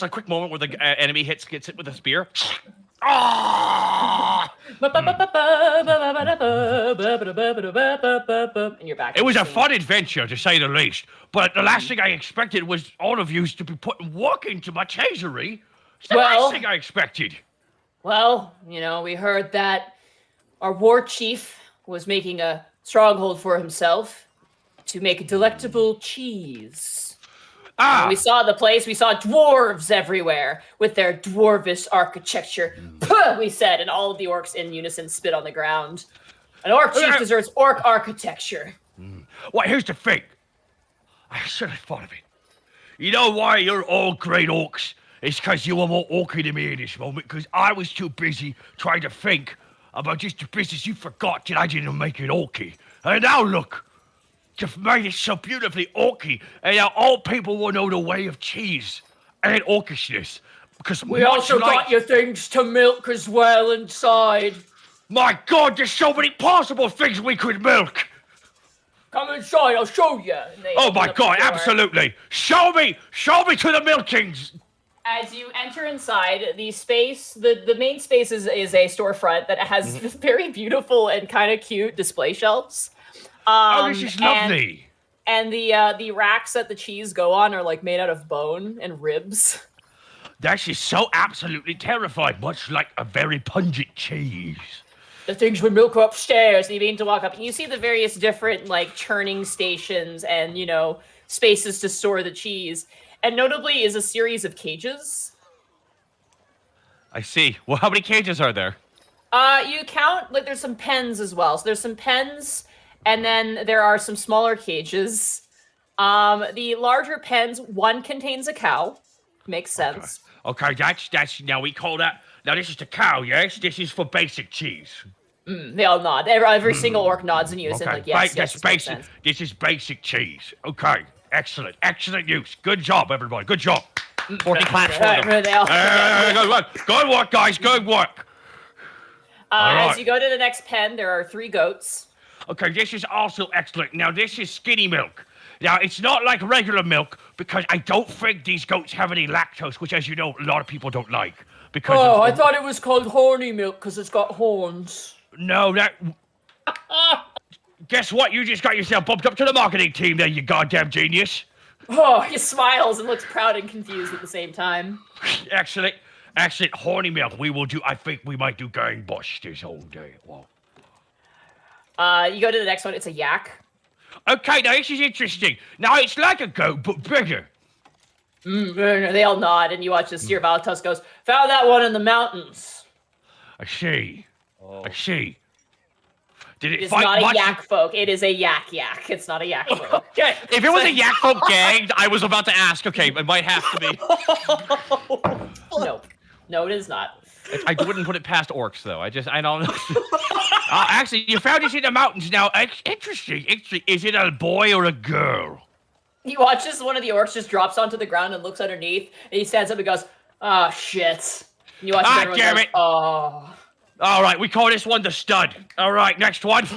a quick moment where the enemy gets hit with a spear. And you're back. It was a fun adventure, to say the least. But the last thing I expected was all of you to be putting work into my treasury. It's the last thing I expected. Well, we heard that our war chief was making a stronghold for himself to make delectable cheese. When we saw the place, we saw dwarves everywhere with their dwarvish architecture. Puh, we said, and all of the orcs in unison spit on the ground. An orc chief deserves orc architecture. Well, here's the thing. I should have thought of it. You know why you're all great orcs? It's because you were more orky than me in this moment, because I was too busy trying to think about just the business you forgot that I didn't make it orky. And now look, you've made it so beautifully orky, and now all people will know the way of cheese and orkishness. Because we also got your things to milk as well inside. My God, there's so many possible things we could milk. Come inside, I'll show you. Oh my God, absolutely. Show me to the milkings. As you enter inside, the main space is a storefront that has very beautiful and kind of cute display shelves. This is lovely. And the racks that the cheese go on are made out of bone and ribs. That is so absolutely terrifying, much like a very pungent cheese. The things we milk are upstairs, and you begin to walk up, and you see the various different churning stations and spaces to store the cheese. And notably is a series of cages. I see. Well, how many cages are there? You count, there's some pens as well. So there's some pens, and then there are some smaller cages. The larger pens, one contains a cow. Makes sense. Okay, that's, now we call that, now this is the cow, yes? This is for basic cheese. They all nod. Every single orc nods in unison, yes, that's basic. This is basic cheese. Okay. Excellent use. Good job, everybody. Good job. 40 claps for them. Good work, guys. Good work. As you go to the next pen, there are 3 goats. Okay, this is also excellent. Now, this is skinny milk. Now, it's not like regular milk because I don't think these goats have any lactose, which, as you know, a lot of people don't like. Because I thought it was called horny milk because it's got horns. No, Guess what? You just got yourself bumped up to the marketing team there, you goddamn genius. Oh, he smiles and looks proud and confused at the same time. Excellent, horny milk. We will do, I think we might do gangbusters all day. Whoa. You go to the next one, it's a yak. Okay, now this is interesting. Now, it's like a goat, but bigger. They all nod, and you watch as Sir Valatus goes, found that one in the mountains. I see. Did it It's fight not much? a yak folk. It is a yak. It's not a yak folk. Okay. If it was a yak folk gang, I was about to ask. Okay, it might have to be. No, it is not. I wouldn't put it past orcs, though. I don't know. Actually, you found this in the mountains. Now, interesting. Is it a boy or a girl? He watches one of the orcs just drops onto the ground and looks underneath, and he stands up and goes, "Ah, shit." And you watch everyone damn goes, it. "Oh." All right, we call this one the stud. All right, next one.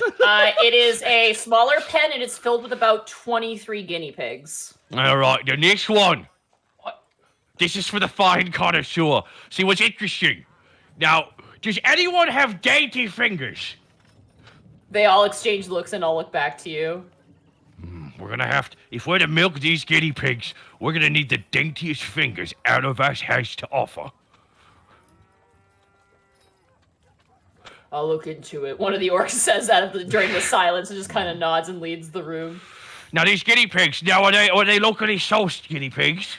It is a smaller pen, and it's filled with about 23 guinea pigs. All right, the next one. This is for the fine connoisseur. See what's interesting. Now, does anyone have dainty fingers? They all exchange looks, and I'll look back to you. We're gonna have to, if we're to milk these guinea pigs, we're gonna need the daintiest fingers out of us has to offer. I'll look into it. One of the orcs says that during the silence and just kind of nods and leads the room. Now these guinea pigs, now are they locally sourced guinea pigs?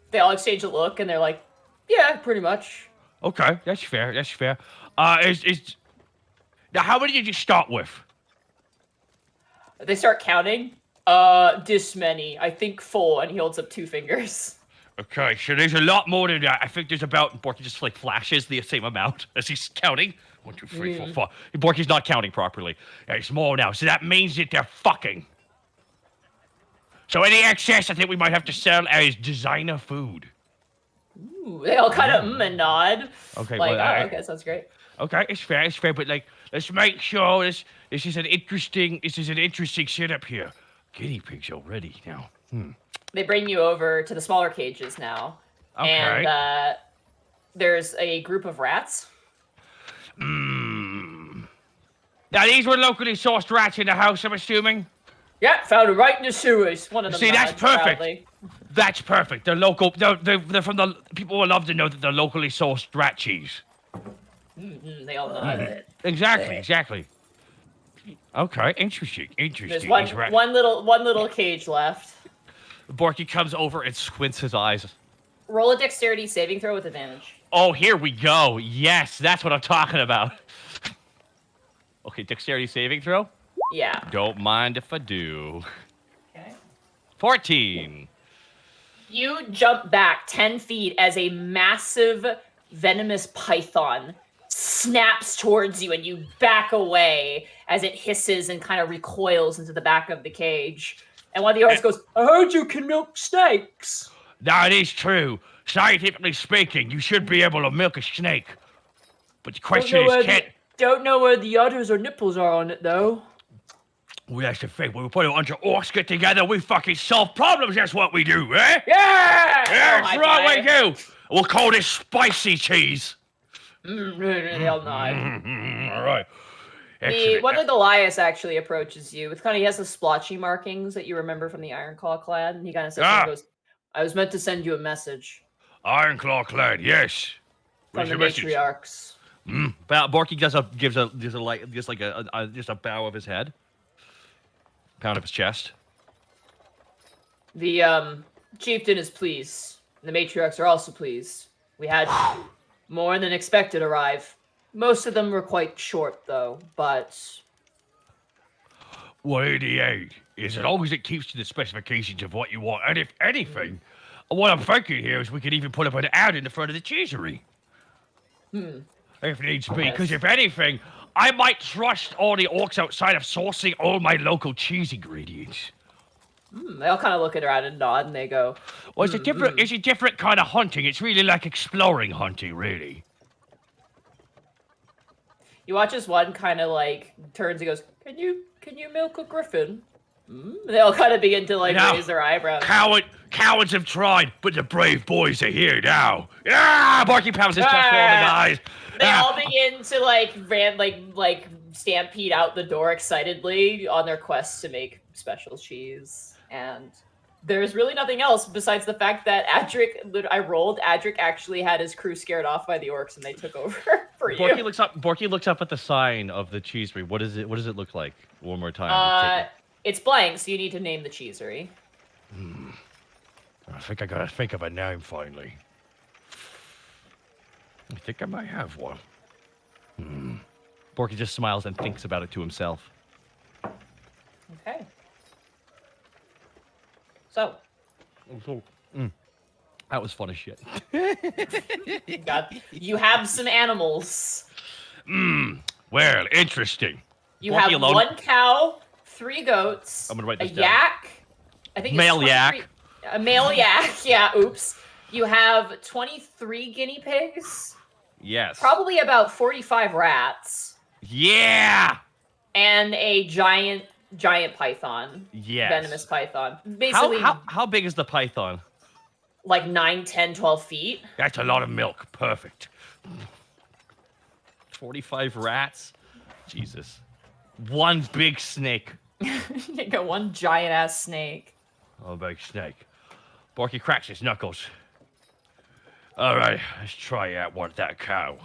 They all exchange a look, and they're like, yeah, pretty much. Okay, that's fair. That's fair. Now how many did you start with? They start counting. This many. I think 4, and he holds up 2 fingers. Okay, so there's a lot more than that. I think there's about, Borky just like flashes the same amount as he's counting. 1, 2, 3, 4, 5. Borky's not counting properly. It's more now, so that means that they're fucking. So any excess, I think we might have to sell as designer food. Ooh, they all kind of and nod. Okay, like, well, okay, sounds great. Okay, it's fair, but like, let's make sure this is an interesting setup here. Guinea pigs already now. They bring you over to the smaller cages now. Okay. And there's a group of rats. Now these were locally sourced rats in the house, I'm assuming? Yeah, found it right in the sewers. One of them. See, that's nods perfect. proudly. That's perfect. They're local. They're from the people will love to know that they're locally sourced rat cheese. They all nod. Exactly. Okay, interesting. There's These one little cage left. Borky comes over and squints his eyes. Roll a dexterity saving throw with advantage. Oh, here we go. Yes, that's what I'm talking about. Okay, dexterity saving throw? Yeah. Don't mind if I do. Okay. 14. You jump back 10 feet as a massive venomous python snaps towards you, and you back away as it hisses and kind of recoils into the back of the cage. And one of the orcs goes, I heard you can milk snakes. Now, it is true. Scientifically speaking, you should be able to milk a snake. But the question is, Don't know where the udders or nipples are on it, though. Well, that's the thing. When we put a bunch of orcs get together, we fucking solve problems. That's what we do, eh? Yeah! That's right, we do. We'll call this spicy cheese. They all nod. All right. One of the Goliath actually approaches you. He has the splotchy markings that you remember from the Ironclaw clan. And he kind of says, he goes, I was meant to send you a message. Ironclaw clan, yes. From the matriarchs. Borky gives a bow of his head. Pound of his chest. The chieftain is pleased. The matriarchs are also pleased. We had more than expected arrive. Most of them were quite short, though, but... 188 is as long as it keeps to the specifications of what you want. And if anything, what I'm thinking here is we could even put up an ad in the front of the cheesery. If needs be. Because if anything, I might trust all the orcs outside of sourcing all my local cheese ingredients. They all kind of look around and nod, and they go... Well, it's a different kind of hunting. It's really like exploring hunting, really. You watch as one kind of like turns and goes, Can you milk a griffin? They all kind of begin to like raise their eyebrows. Cowards have tried, but the brave boys are here now. Yeah, Barky pounds his chest for all the guys. They all begin to stampede out the door excitedly on their quest to make special cheese. And there's really nothing else besides the fact that Adric actually had his crew scared off by the orcs and they took over for you. Borky looks up at the sign of the cheesery. What does it look like? One more time. It's blank, so you need to name the cheesery. I think I gotta think of a name finally. I think I might have one. Borky just smiles and thinks about it to himself. Okay. So. That was fun as shit. You have some animals. Well, interesting. You have one cow, 3 goats, I'm gonna write this a down. yak. I think male it's yak. A male yak. Yeah. Oops. You have 23 guinea pigs. Yes. Probably about 45 rats. Yeah. And a giant python. Yes. Venomous python. Basically, How big is the python? like 9, 10, 12 feet. That's a lot of milk. Perfect. 45 rats. Jesus. One big snake. You got one giant ass snake. Oh, big snake. Borky cracks his knuckles. All right, let's try out what that cow.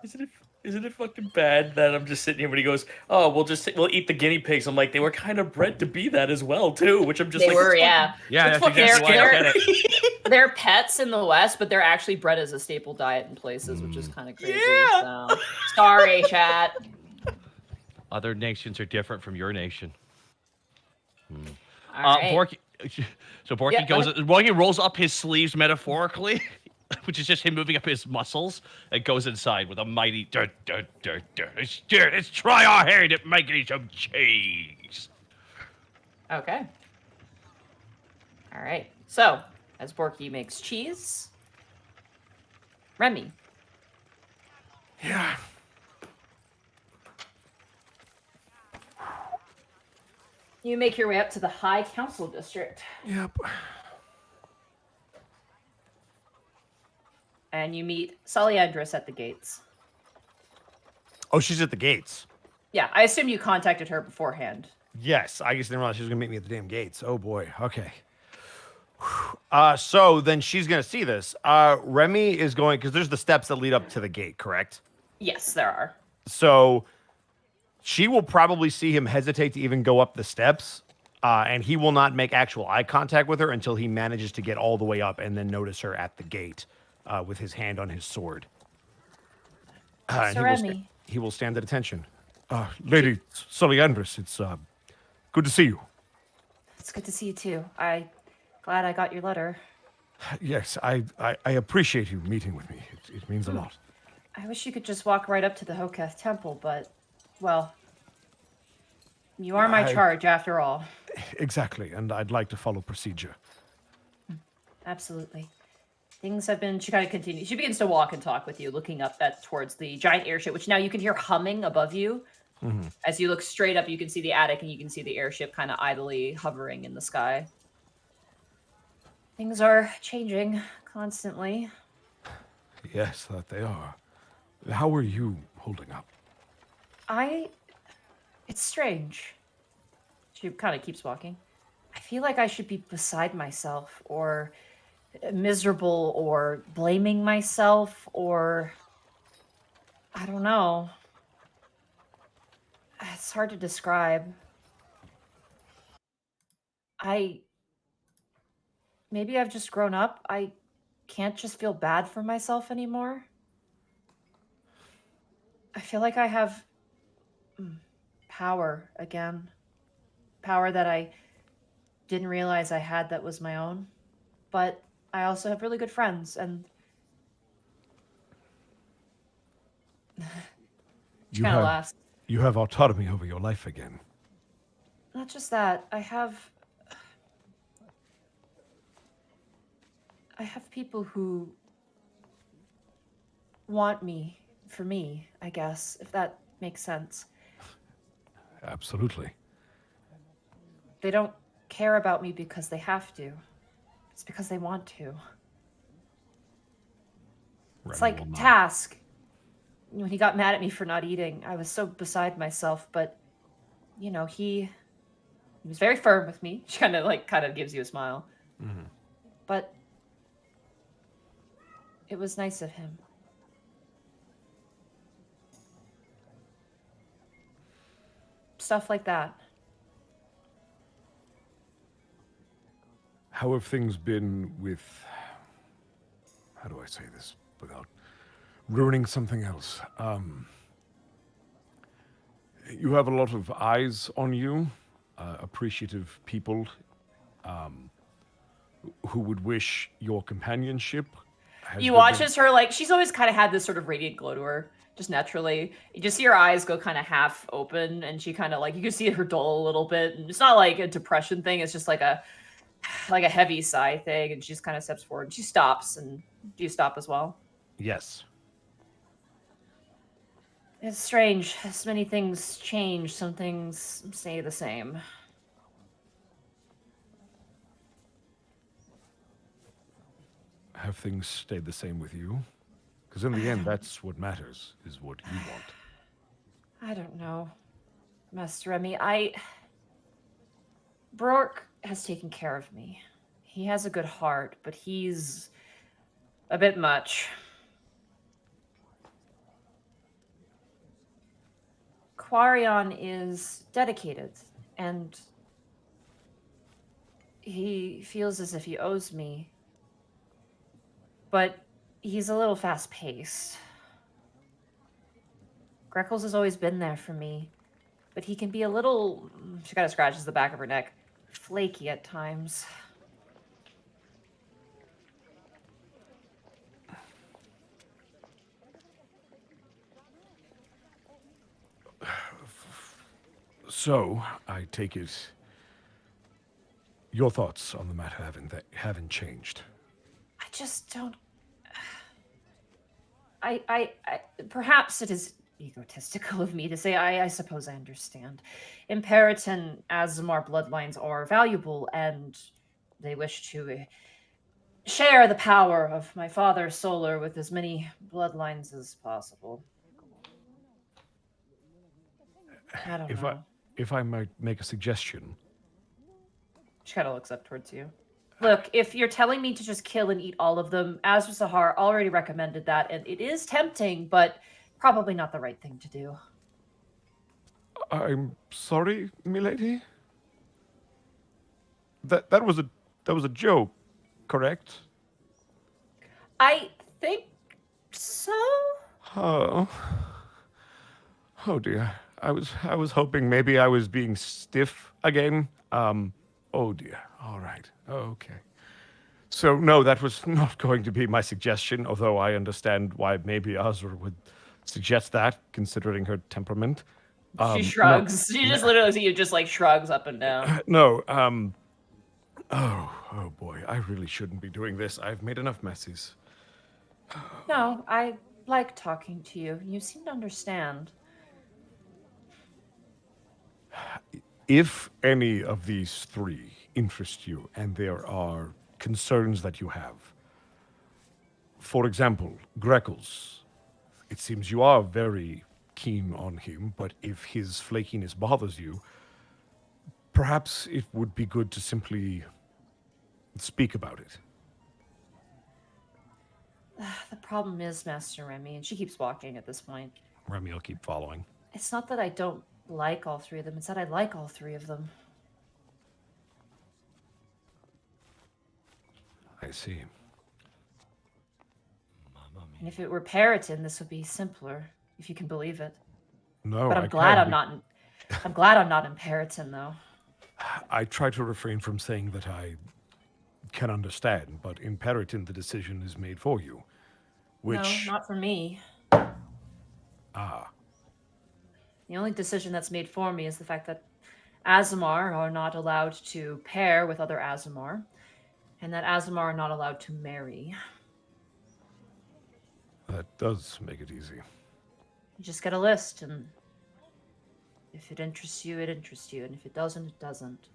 Isn't it fucking bad that I'm just sitting here when he goes, oh, we'll eat the guinea pigs. I'm like, they were kind of bred to be that as well too, which I'm just They like, were, yeah. Yeah, that's that's fucking exactly why I scary. get it. They're pets in the West, but they're actually bred as a staple diet in places, which is kind of crazy. Yeah. So. Sorry, chat. Other nations are different from your nation. All right. Borky, so Borky Yeah, go Borky rolls up his sleeves metaphorically, which is just him moving up his muscles, and goes inside with a mighty dirt. Let's try our hand at making some cheese. Okay. All right. So, as Borky makes cheese, Remy. Yeah. You make your way up to the High Council District, Yep. and you meet Salyandris at the gates. Oh, she's at the gates. Yeah, I assume you contacted her beforehand. Yes, I guess I didn't realize she was gonna meet me at the damn gates. Oh boy. Okay. So then she's gonna see this. Remy is going because there's the steps that lead up to the gate, correct? Yes, there are. So she will probably see him hesitate to even go up the steps, and he will not make actual eye contact with her until he manages to get all the way up and then notice her at the gate with his hand on his sword. And So Remy. he will stand at attention. Lady Salyandris, it's good to see you. It's good to see you too. Glad I got your letter. Yes, I appreciate you meeting with me. It means a lot. I wish you could just walk right up to the Hoketh Temple, but, well, you are my charge after all. Exactly, and I'd like to follow procedure. Absolutely. Things have been, she kind of continues. She begins to walk and talk with you, looking up towards the giant airship, which now you can hear humming above you. Mm-hmm. As you look straight up, you can see the attic and you can see the airship kind of idly hovering in the sky. Things are changing constantly. Yes, that they are. How are you holding up? It's strange. She kind of keeps walking. I feel like I should be beside myself or miserable or blaming myself or I don't know. It's hard to describe. Maybe I've just grown up. I can't just feel bad for myself anymore. I feel like I have power again. Power that I didn't realize I had that was my own. But I also have really good friends and she kind of laughs. You have autonomy over your life again. Not just that, I have people who want me for me, I guess, if that makes sense. Absolutely. They don't care about me because they have to. It's because they want to. It's Remy like will not. Task. When he got mad at me for not eating, I was so beside myself, but you know, he was very firm with me. She kind of gives you a smile. Mm-hmm. But it was nice of him. Stuff like that. How have things been with... How do I say this without ruining something else? You have a lot of eyes on you, appreciative people who would wish your companionship. You watch as her, she's always kind of had this sort of radiant glow to her, just naturally. You just see her eyes go kind of half open, and she kind of you can see her dull a little bit. And it's not like a depression thing, it's just like a heavy sigh thing, and she just kind of steps forward. And she stops, and do you stop as well? Yes. It's strange. As many things change, some things stay the same. Have things stayed the same with you? Because in the end, that's what matters, is what you want. I don't know, Master Remy. Brork has taken care of me. He has a good heart, but he's a bit much. Quarion is dedicated, and he feels as if he owes me. But he's a little fast-paced. Greckles has always been there for me, but he can be a little... She kind of scratches the back of her neck. Flaky at times. So, I take it your thoughts on the matter haven't changed. I just don't... Perhaps it is egotistical of me to say I suppose I understand. Imperaton Azamar bloodlines are valuable, and they wish to share the power of my father, Solar, with as many bloodlines as possible. I don't know. If I might make a suggestion. She kind of looks up towards you. Look, if you're telling me to just kill and eat all of them, Azra Sahar already recommended that, and it is tempting, but probably not the right thing to do. I'm sorry, milady. That was a joke, correct? I think so. Oh dear. I was hoping maybe I was being stiff again. Oh dear. All right. Okay. So no, that was not going to be my suggestion, although I understand why maybe Azra would suggest that, considering her temperament. She shrugs. No, She just literally see you just like shrugs up and down. No, oh boy, I really shouldn't be doing this. I've made enough messes. No, I like talking to you. You seem to understand. If any of these three interest you and there are concerns that you have, for example, Greckles, it seems you are very keen on him, but if his flakiness bothers you, perhaps it would be good to simply speak about it. The problem is, Master Remy, and she keeps walking at this point. Remy will keep following. It's not that I don't like all three of them, it's that I like all three of them. I see. And if it were Periton, this would be simpler, if you can believe it. No, but I'm glad I'm not in Periton, though. I try to refrain from saying that I can understand, but in Periton the decision is made for you. Which... No, not for me. Ah. The only decision that's made for me is the fact that Azamar are not allowed to pair with other Azamar, and that Azamar are not allowed to marry. That does make it easy. You just get a list, and if it interests you, it interests you, and if it doesn't, it doesn't.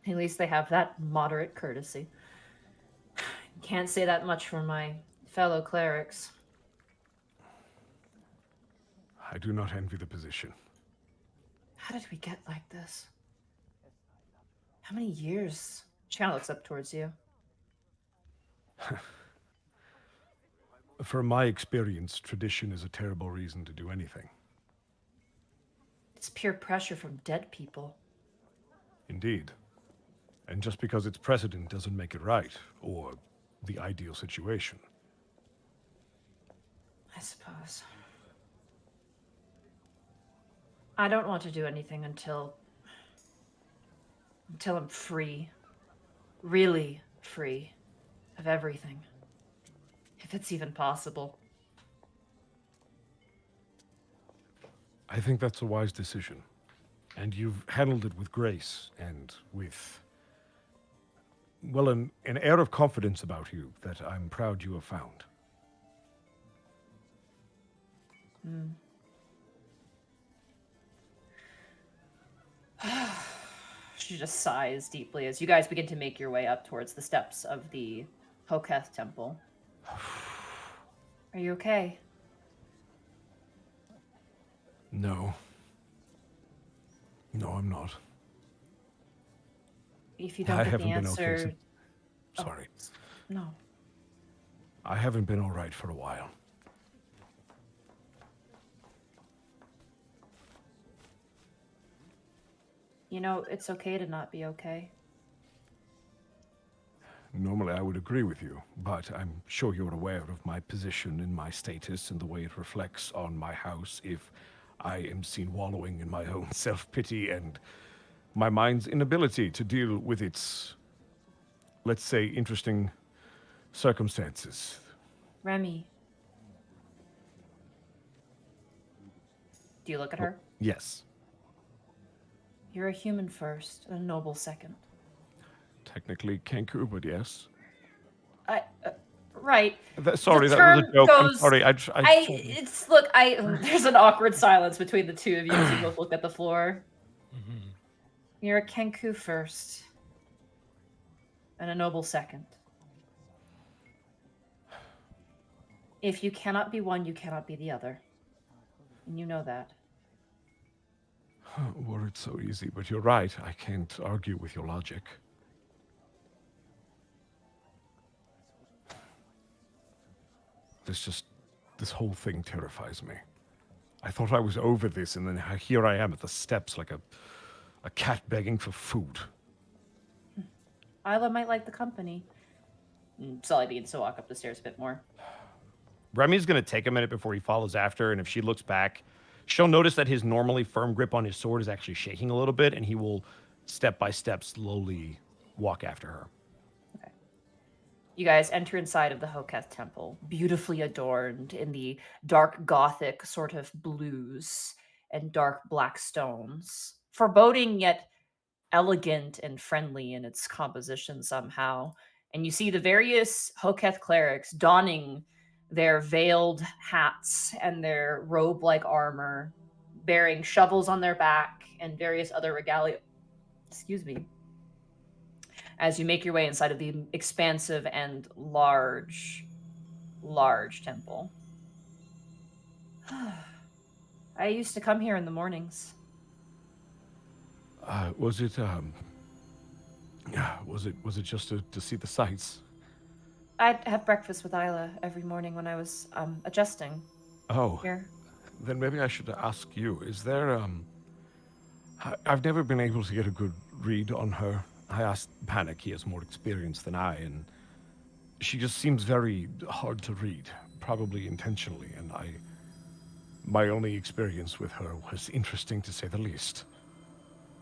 At least they have that moderate courtesy. Can't say that much for my fellow clerics. I do not envy the position. How did we get like this? How many years? She kind of looks up towards you. From my experience, tradition is a terrible reason to do anything. It's pure pressure from dead people. Indeed. And just because it's precedent doesn't make it right, or the ideal situation. I suppose. I don't want to do anything until I'm free. Really free of everything. If it's even possible. I think that's a wise decision. And you've handled it with grace and with, well, an air of confidence about you that I'm proud you have found. She just sighs deeply as you guys begin to make your way up towards the steps of the Hoketh temple. Are you okay? No. No, I'm not. If you don't I get the haven't been okay answer... since... Sorry. No. I haven't been all right for a while. You know, it's okay to not be okay. Normally I would agree with you, but I'm sure you're aware of my position and my status and the way it reflects on my house if I am seen wallowing in my own self-pity and my mind's inability to deal with its, let's say, interesting circumstances. Remy. Do you look at her? Yes. You're a human first, a noble second. Technically Kenku, but yes. Right. Sorry, The that was a term joke. I'm goes- sorry. There's an awkward silence between the two of you as you both look at the floor. You're a Kenku first, and a noble second. If you cannot be one, you cannot be the other. And you know that. Were it so easy, but you're right. I can't argue with your logic. This whole thing terrifies me. I thought I was over this, and then here I am at the steps like a cat begging for food. Isla might like the company. Sully begins to walk up the stairs a bit more. Remy's going to take a minute before he follows after, and if she looks back, she'll notice that his normally firm grip on his sword is actually shaking a little bit, and he will step by step slowly walk after her. Okay. You guys enter inside of the Hoketh temple, beautifully adorned in the dark Gothic sort of blues and dark black stones, foreboding yet elegant and friendly in its composition somehow. And you see the various Hoketh clerics donning their veiled hats and their robe-like armor, bearing shovels on their back and various other regalia. Excuse me. As you make your way inside of the expansive and large temple. I used to come here in the mornings. Was it just to see the sights? I'd have breakfast with Isla every morning when I was adjusting Oh, here. then maybe I should ask you, is there, I've never been able to get a good read on her. I asked Panic, he has more experience than I, and she just seems very hard to read, probably intentionally, and my only experience with her was interesting to say the least.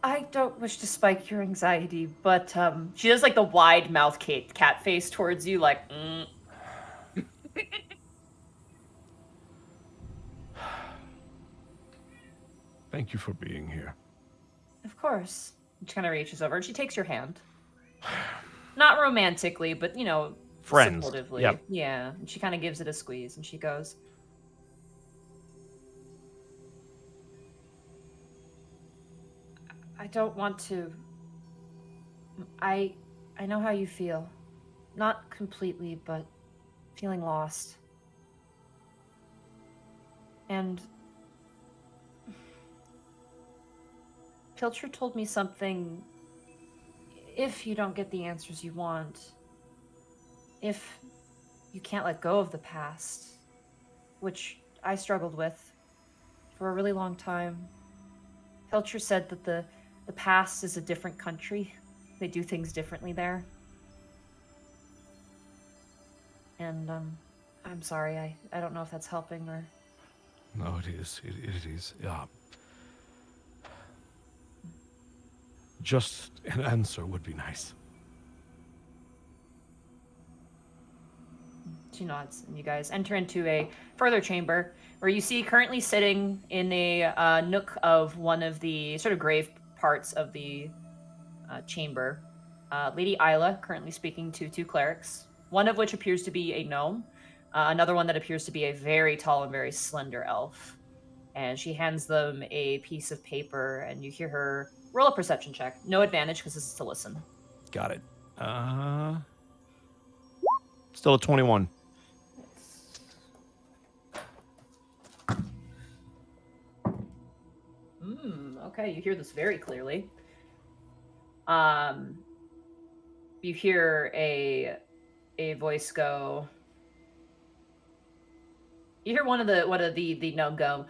I don't wish to spike your anxiety, but she does like the wide mouth cat face towards you, like, Thank you for being here. Of course. She kind of reaches over and she takes your hand. Not romantically, but, you know, Friends. supportively. Yep. Yeah. And she kind of gives it a squeeze and she goes, I don't want to. I know how you feel. Not completely, but feeling lost. And Pilcher told me something. If you don't get the answers you want, if you can't let go of the past, which I struggled with for a really long time, Pilcher said that the past is a different country. They do things differently there. And I'm sorry, I don't know if that's helping or... No, it is. It is. Yeah. Just an answer would be nice. She nods, and you guys enter into a further chamber where you see currently sitting in a nook of one of the sort of grave parts of the chamber. Lady Isla currently speaking to two clerics, one of which appears to be a gnome, another one that appears to be a very tall and very slender elf. And she hands them a piece of paper, and you hear her Roll a perception check. No advantage because this is to listen. Got it. Still a 21. Okay, you hear this very clearly. You hear a voice go. You hear one of the gnome go.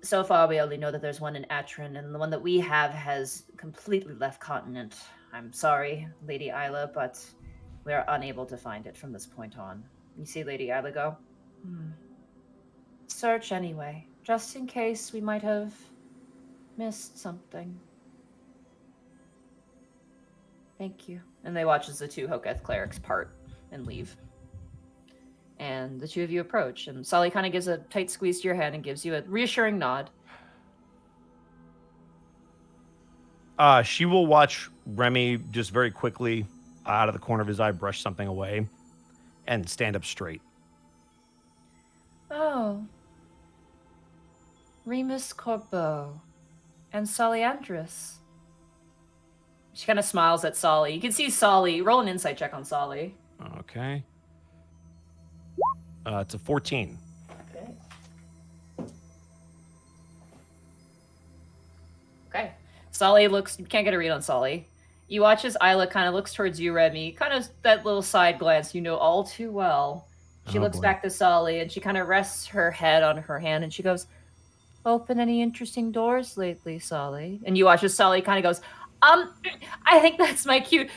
So far, we only know that there's one in Atron, and the one that we have has completely left continent. I'm sorry, Lady Isla, but we are unable to find it from this point on. You see Lady Isla go, Search anyway, just in case we might have missed something. Thank you. And they watch as the two Hoketh clerics part and leave. And the two of you approach, and Sully kind of gives a tight squeeze to your hand and gives you a reassuring nod. She will watch Remy just very quickly out of the corner of his eye brush something away and stand up straight. Oh. Remus Corbeau and Solly Andrus. She kind of smiles at Solly. You can see Solly. Roll an insight check on Solly. Okay. It's a 14. Okay. Okay. Solly looks... You can't get a read on Solly. You watch as Isla kind of looks towards you, Remy. Kind of that little side glance you know all too well. She looks back to Solly, and she kind of rests her head on her hand, and she goes, Open any interesting doors lately, Solly? And you watch as Solly kind of goes, I think that's my cue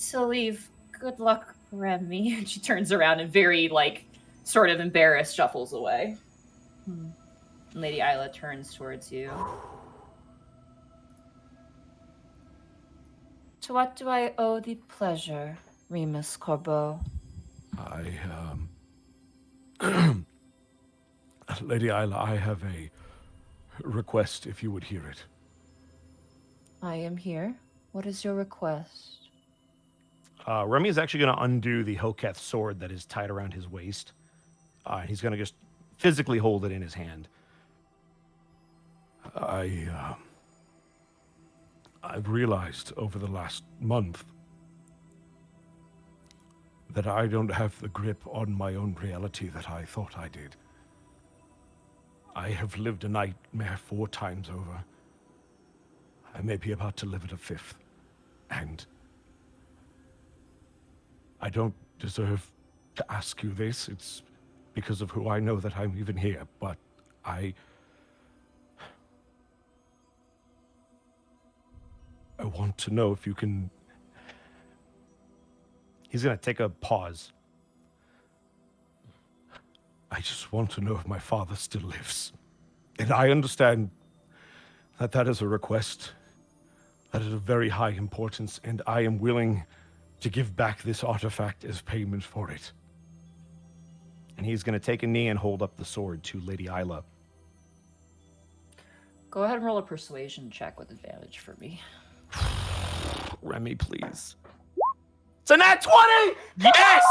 to leave. Good luck, Remy. And she turns around and very, sort of embarrassed shuffles away. And Lady Isla turns towards you. To what do I owe the pleasure, Remus Corbeau? Lady Isla, I have a request, if you would hear it. I am here. What is your request? Remy is actually going to undo the Hoketh sword that is tied around his waist. He's going to just physically hold it in his hand. I've realized over the last month that I don't have the grip on my own reality that I thought I did. I have lived a nightmare 4 times over. I may be about to live it a 5th. And I don't deserve to ask you this. It's because of who I know that I'm even here. But I want to know if you can... He's going to take a pause. I just want to know if my father still lives. And I understand that that is a request. That is of very high importance, and I am willing to give back this artifact as payment for it. And he's going to take a knee and hold up the sword to Lady Isla. Go ahead and roll a persuasion check with advantage for me. Remy, please. It's a nat 20! Yes!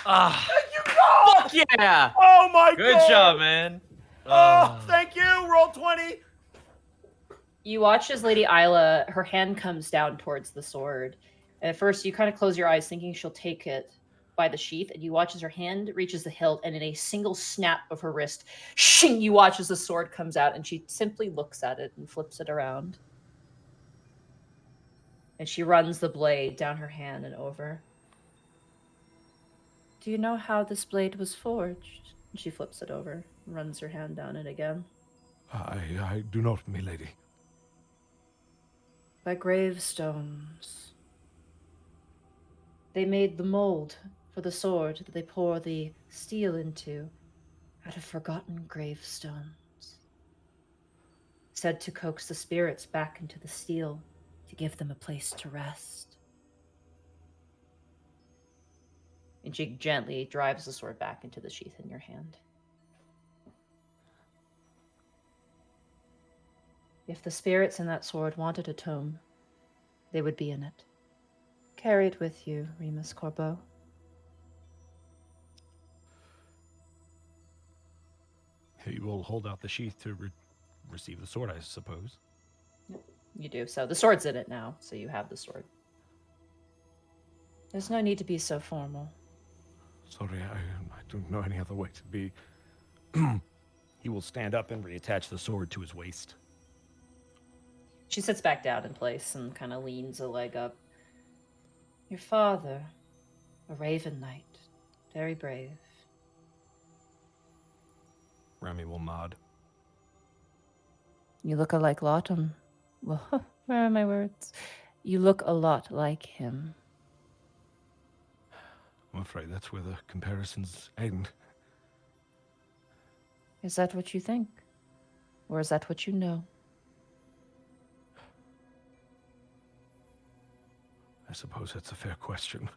Fuck yeah! Oh my Good job, man. Thank you. Roll 20. You watch as Lady Isla, her hand comes down towards the sword. And at first, you kind of close your eyes thinking she'll take it by the sheath. And you watch as her hand reaches the hilt, and in a single snap of her wrist, shing, you watch as the sword comes out, and she simply looks at it and flips it around. And she runs the blade down her hand and over. Do you know how this blade was forged? And she flips it over, runs her hand down it again. I do not, milady. By gravestones. They made the mold for the sword that they pour the steel into out of forgotten gravestones. Said to coax the spirits back into the steel to give them a place to rest. And she gently drives the sword back into the sheath in your hand. If the spirits in that sword wanted a tome, they would be in it. Carry it with you, Remus Corbeau. He will hold out the sheath to receive the sword, I suppose. Yep. You do. So the sword's in it now, so you have the sword. There's no need to be so formal. Sorry, I don't know any other way to be. He will stand up and reattach the sword to his waist. She sits back down in place and kind of leans a leg up. Your father, a raven knight, very brave. Remy will nod. You look alike Lawton. Well, where are my words? You look a lot like him. I'm afraid that's where the comparisons end. Is that what you think? Or is that what you know? I suppose that's a fair question.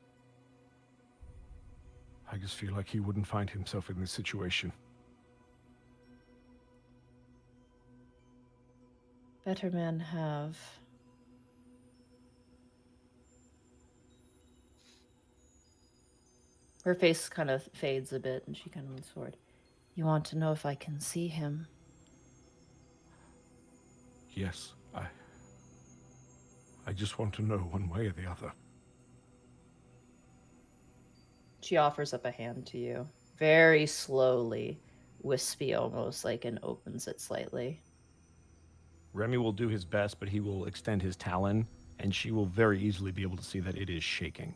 I just feel like he wouldn't find himself in this situation. Better men have. Her face kind of fades a bit and she kind of moves forward. You want to know if I can see him? Yes, I just want to know one way or the other. She offers up a hand to you, very slowly, wispy almost, like, and opens it slightly. Remy will do his best, but he will extend his talon, and she will very easily be able to see that it is shaking.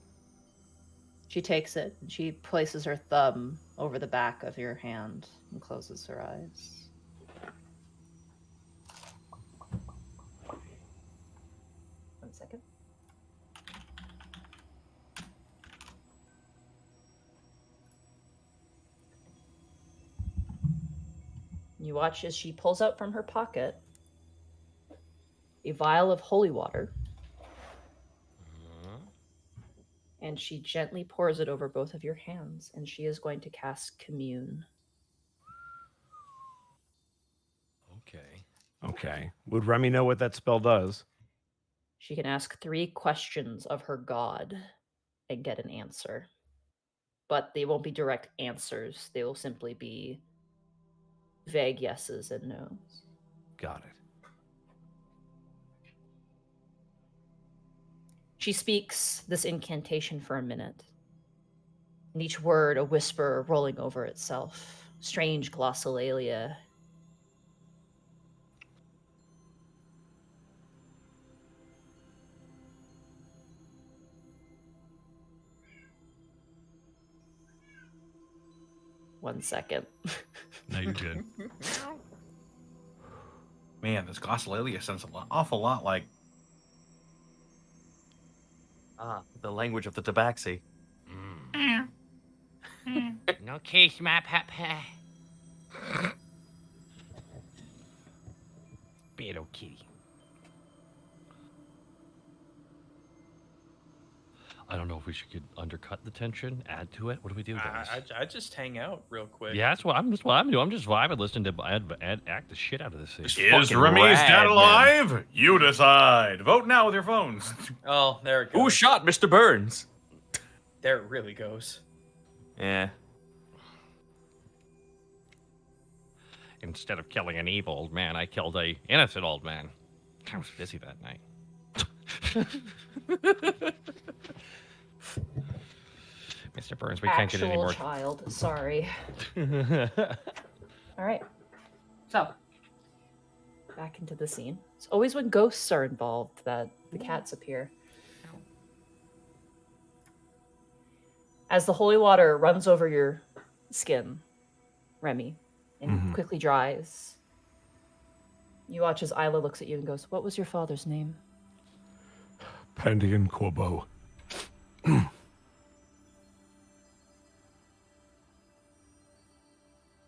She takes it and she places her thumb over the back of your hand and closes her eyes. One second. You watch as she pulls out from her pocket a vial of holy water. And she gently pours it over both of your hands, and she is going to cast Commune. Okay. Okay. Would Remy know what that spell does? She can ask 3 questions of her god and get an answer. But they won't be direct answers. They will simply be vague yeses and nos. Got it. She speaks this incantation for a minute. And each word a whisper rolling over itself. Strange glossolalia. One second. No, you're good. Man, this glossolalia sounds awful lot like. The language of the tabaxi. No case, my papa. Little kitty. I don't know if we should undercut the tension, add to it. What do we do, guys? I just hang out real quick. Yeah, that's what I'm doing. I'm just vibing, listening to act the shit out of this thing. Is Remy's dad alive? You decide. Vote now with your phones. Oh, there it goes. Who shot Mr. Burns? There it really goes. Yeah. Instead of killing an evil old man, I killed a innocent old man. I was busy that night. Mr. Burns, we can't get any more. Child, sorry. All right. So, back into the scene. It's always when ghosts are involved that the cats appear. As the holy water runs over your skin, Remy, and quickly dries, you watch as Isla looks at you and goes, "What was your father's name?" Pandian Corbeau.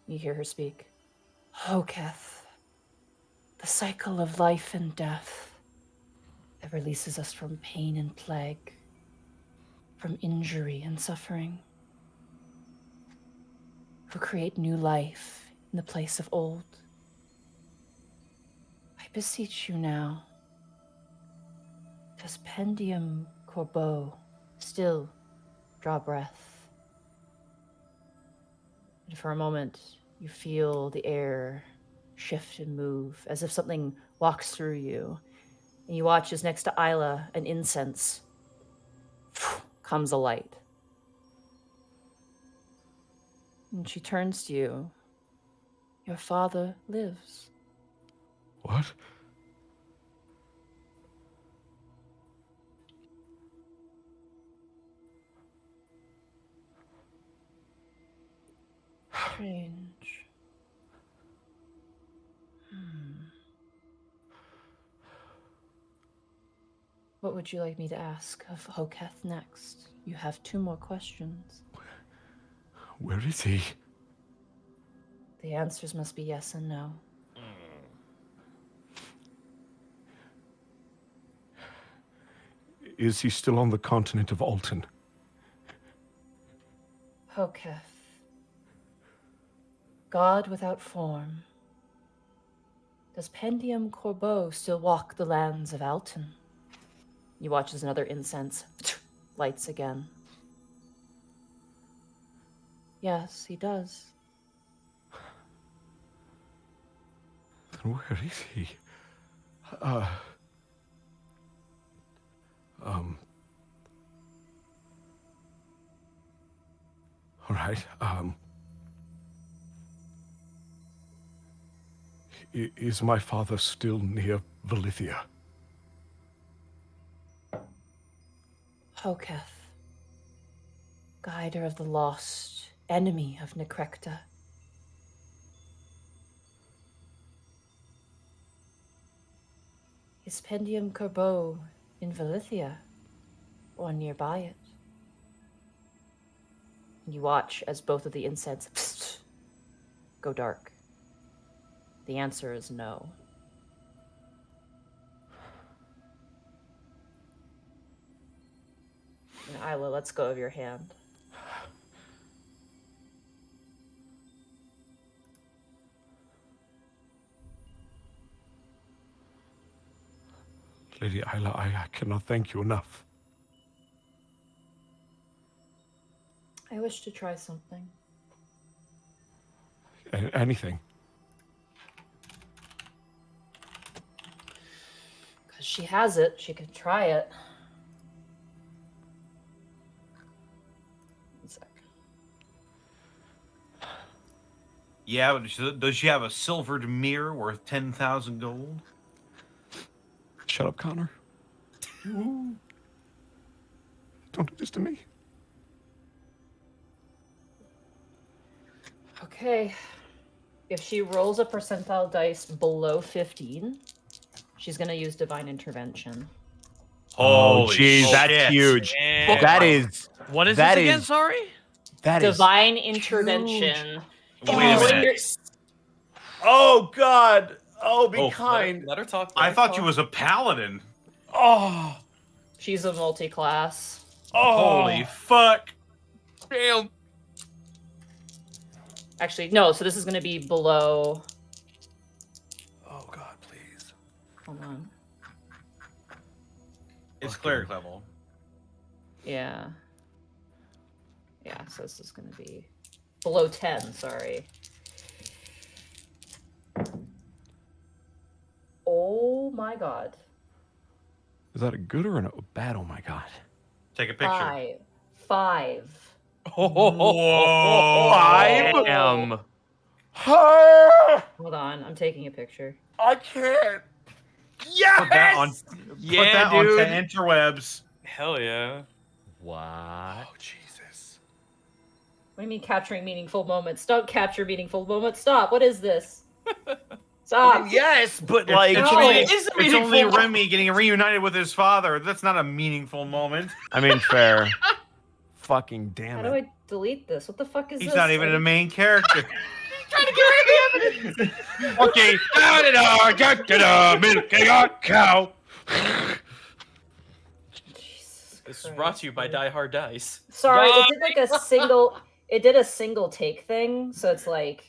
You hear her speak. Hoketh, the cycle of life and death that releases us from pain and plague, from injury and suffering, who create new life in the place of old. I beseech you now, does Pandium Corbeau still draw breath? And for a moment, you feel the air shift and move as if something walks through you. And you watch as next to Isla, an incense, comes alight. And she turns to you. Your father lives. What? Strange. What would you like me to ask of Hoketh next? You have 2 more questions. Where is he? The answers must be yes and no. Is he still on the continent of Alton? Hoketh. God without form. Does Pendium Corbeau still walk the lands of Alton? You watch as another incense lights again. Yes, he does. Then where is he? All right. Is my father still near Valithia? Hoketh. Guider of the lost, enemy of Necrecta. Is Pendium Corbeau in Valithia or nearby it? And you watch as both of the incense go dark. The answer is no. And Isla lets go of your hand. Lady Isla, I cannot thank you enough. I wish to try something. Anything. Because she has it, she could try it. One sec. Yeah, but does she have a silvered mirror worth 10,000 gold? Shut up, Connor. Don't do this to me. Okay. If she rolls a percentile dice below 15, she's going to use Divine Intervention. Oh, Holy jeez, that's shit. huge. Damn. That is. What is that this again? is- Sorry. That is. Divine Intervention. Wait a When minute. you're- Oh God. Oh, be Oh, kind. Let her talk. I thought you was a paladin. Oh. She's a multi-class. Holy fuck. Damn. Actually, no, so this is going to be below... Oh God, please. Hold on. It's cleric level. Yeah. Yeah, so this is going to be below 10, sorry. Oh my god. Is that a good or a bad? Oh my God. Take a picture. 5. Whoa. Five? Damn. Hold on, I'm taking a picture. I can't. Put that on. Yeah, put that dude. onto interwebs. Hell yeah. What? Oh Jesus. What do you mean capturing meaningful moments? Don't capture meaningful moments. Stop. What is this? Stop. Yes, but It's- like. it's, No. only, It is a it's meaningful only moment. Remy getting reunited with his father. That's not a meaningful moment. I mean, fair. Fucking damn How it. do I delete this? What the fuck is He's this? not even a main character. Okay. Milking a cow. Jesus This is Christ, brought to you by dude. Die Hard Dice. Sorry, it did like a single. It did a single take thing, so it's like,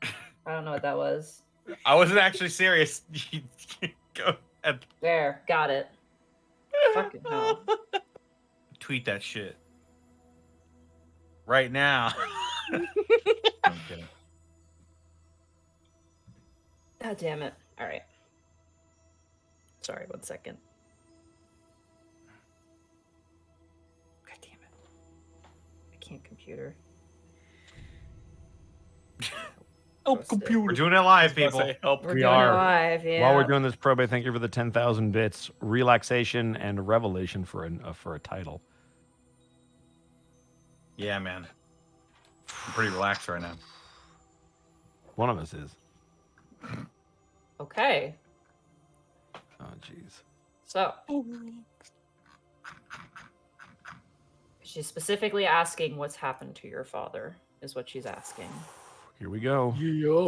I don't know what that was. I wasn't actually serious. Go ahead. There, got it. Fucking hell. Tweet that shit. Right now. Okay. God damn it. All right. Sorry, 1 second. God damn it. I can't computer. Oh, Posted. computer. We're doing it live, I was people. about to say, help. We're We doing are. it live, yeah. While we're doing this probate, thank you for the 10,000 bits. Relaxation and revelation for a title. Yeah, man. I'm pretty relaxed right now. One of us is. Okay. Oh, jeez. So. She's specifically asking what's happened to your father, is what she's asking. Here we go.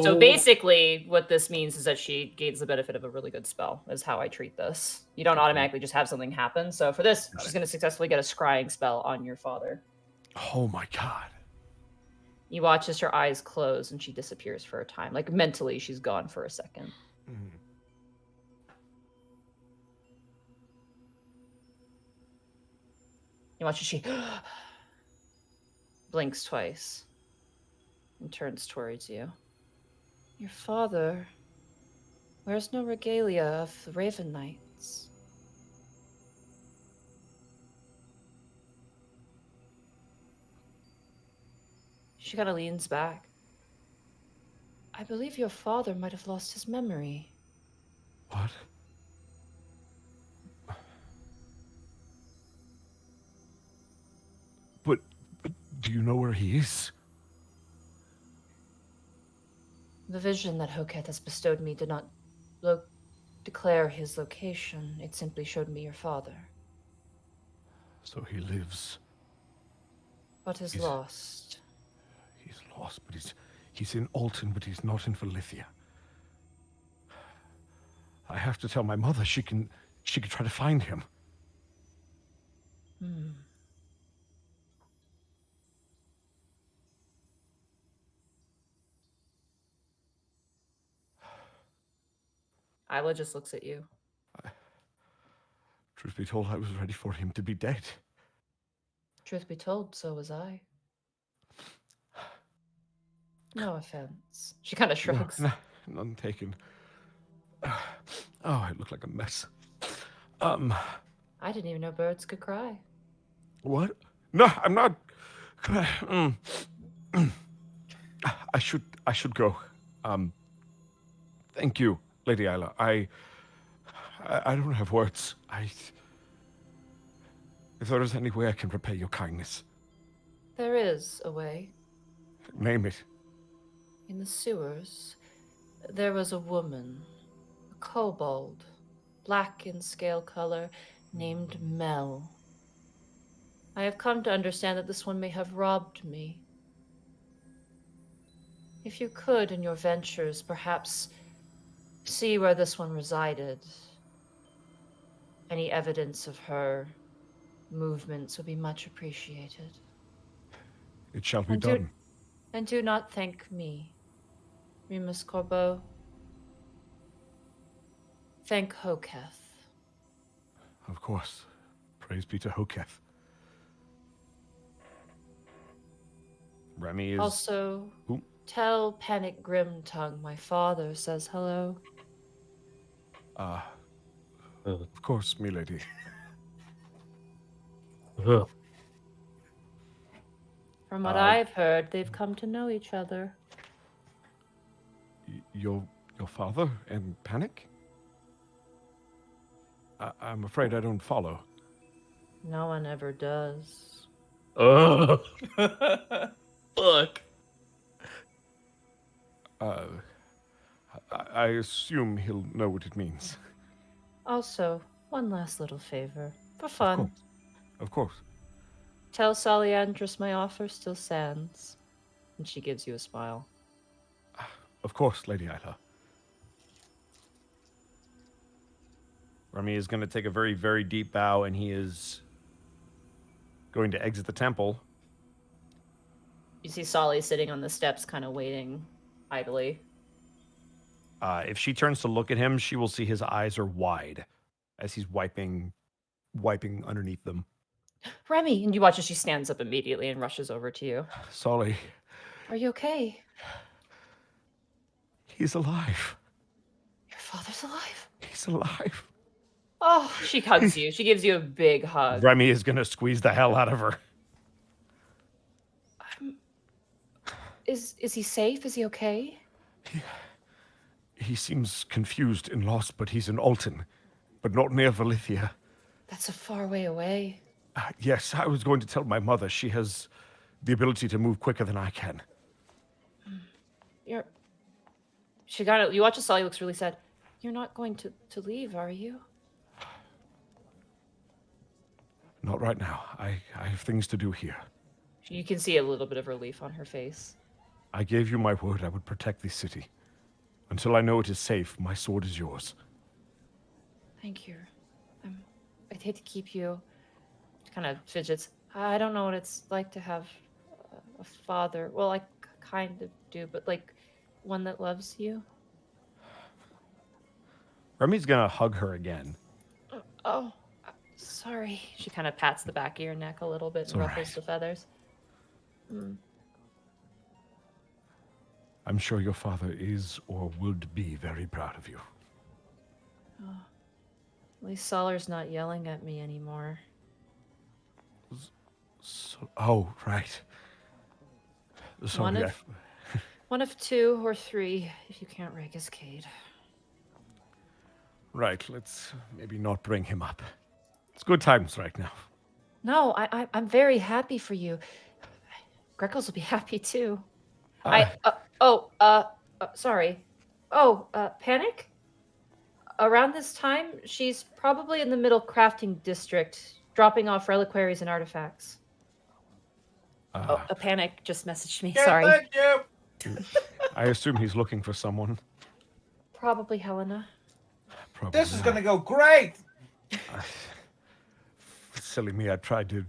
So basically, what this means is that she gains the benefit of a really good spell, is how I treat this. You don't automatically just have something happen. So for this, she's going to successfully get a scrying spell on your father. Oh my god. You watch as her eyes close and she disappears for a time. Like mentally, she's gone for a second. Mm. You watch as she blinks twice and turns towards you. Your father wears no regalia of the Raven Knights. She kind of leans back. I believe your father might have lost his memory. What? But do you know where he is? The vision that Hoketh has bestowed me did not declare his location. It simply showed me your father. So he lives. But is lost. He's lost, but he's in Alton, but he's not in Valithia. I have to tell my mother she can try to find him. Hmm. Isla just looks at you. Truth be told, I was ready for him to be dead. Truth be told, so was I. No offense. She kind of shrugs. No, none taken. Oh, I look like a mess. I didn't even know birds could cry. What? No, I'm not. I should go. Thank you, Lady Isla. I don't have words. If there is any way I can repay your kindness, There is a way. name it. In the sewers, there was a woman, a kobold, black in scale color, named Mel. I have come to understand that this one may have robbed me. If you could, in your ventures, perhaps see where this one resided. Any evidence of her movements would be much appreciated. It shall be And done. do not thank me, Remus Corbeau. Thank Hoketh. Of course. Praise be to Hoketh. Remy is. Also, Ooh. tell Panic Grimtongue my father says hello. Of course, milady. From what I've heard, they've come to know each other. Your father and Panic? I'm afraid I don't follow. No one ever does. Fuck. I assume he'll know what it means. Also, one last little favor. For fun. Of course. Tell Soliandris my offer still stands. And she gives you a smile. Of course, Lady Isla. Remy is going to take a very, very deep bow, and he is going to exit the temple. You see Solly sitting on the steps, kind of waiting idly. If she turns to look at him, she will see his eyes are wide as he's wiping underneath them. Remy! And you watch as she stands up immediately and rushes over to you. Sorry. Are you okay? He's alive. Your father's alive? He's alive. Oh, she hugs you. She gives you a big hug. Remy is gonna squeeze the hell out of her. Is he safe? Is he okay? He seems confused and lost, but he's in Alton, but not near Valithia. That's a far way away. Yes, I was going to tell my mother. She has the ability to move quicker than I can. She got it. You watch Asali looks really sad. You're not going to leave, are you? Not right now. I have things to do here. You can see a little bit of relief on her face. I gave you my word I would protect this city. Until I know it is safe, my sword is yours. Thank you. I'd hate to keep you. Kind of fidgets. I don't know what it's like to have a father. Well, I kind of do, but like one that loves you. Remy's gonna hug her again. Oh, sorry. She kind of pats the back of your neck a little bit and ruffles the feathers. I'm sure your father is or would be very proud of you. Oh, at least Solar's not yelling at me anymore. Oh, right. Sorry, One of 2 or 3, if you can't rake his Cade. Right, let's maybe not bring him up. It's good times right now. No, I'm very happy for you. Greckles will be happy too. Sorry. Panic? Around this time, she's probably in the middle crafting district, dropping off reliquaries and artifacts. A Panic just messaged me. Sorry. Thank you. I assume he's looking for someone. Probably Helena. Probably This is gonna go great. Silly me, I tried to...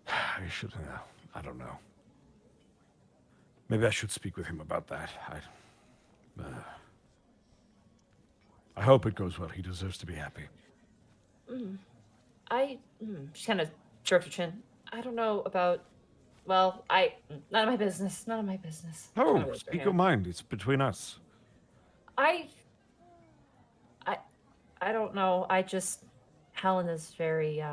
I should... I don't know. Maybe I should speak with him about that. I hope it goes well. He deserves to be happy. She kind of stroked her chin. I don't know about... Well, none of my business. None of my business. Oh, speak your mind. It's between us. I don't know. Helena's very,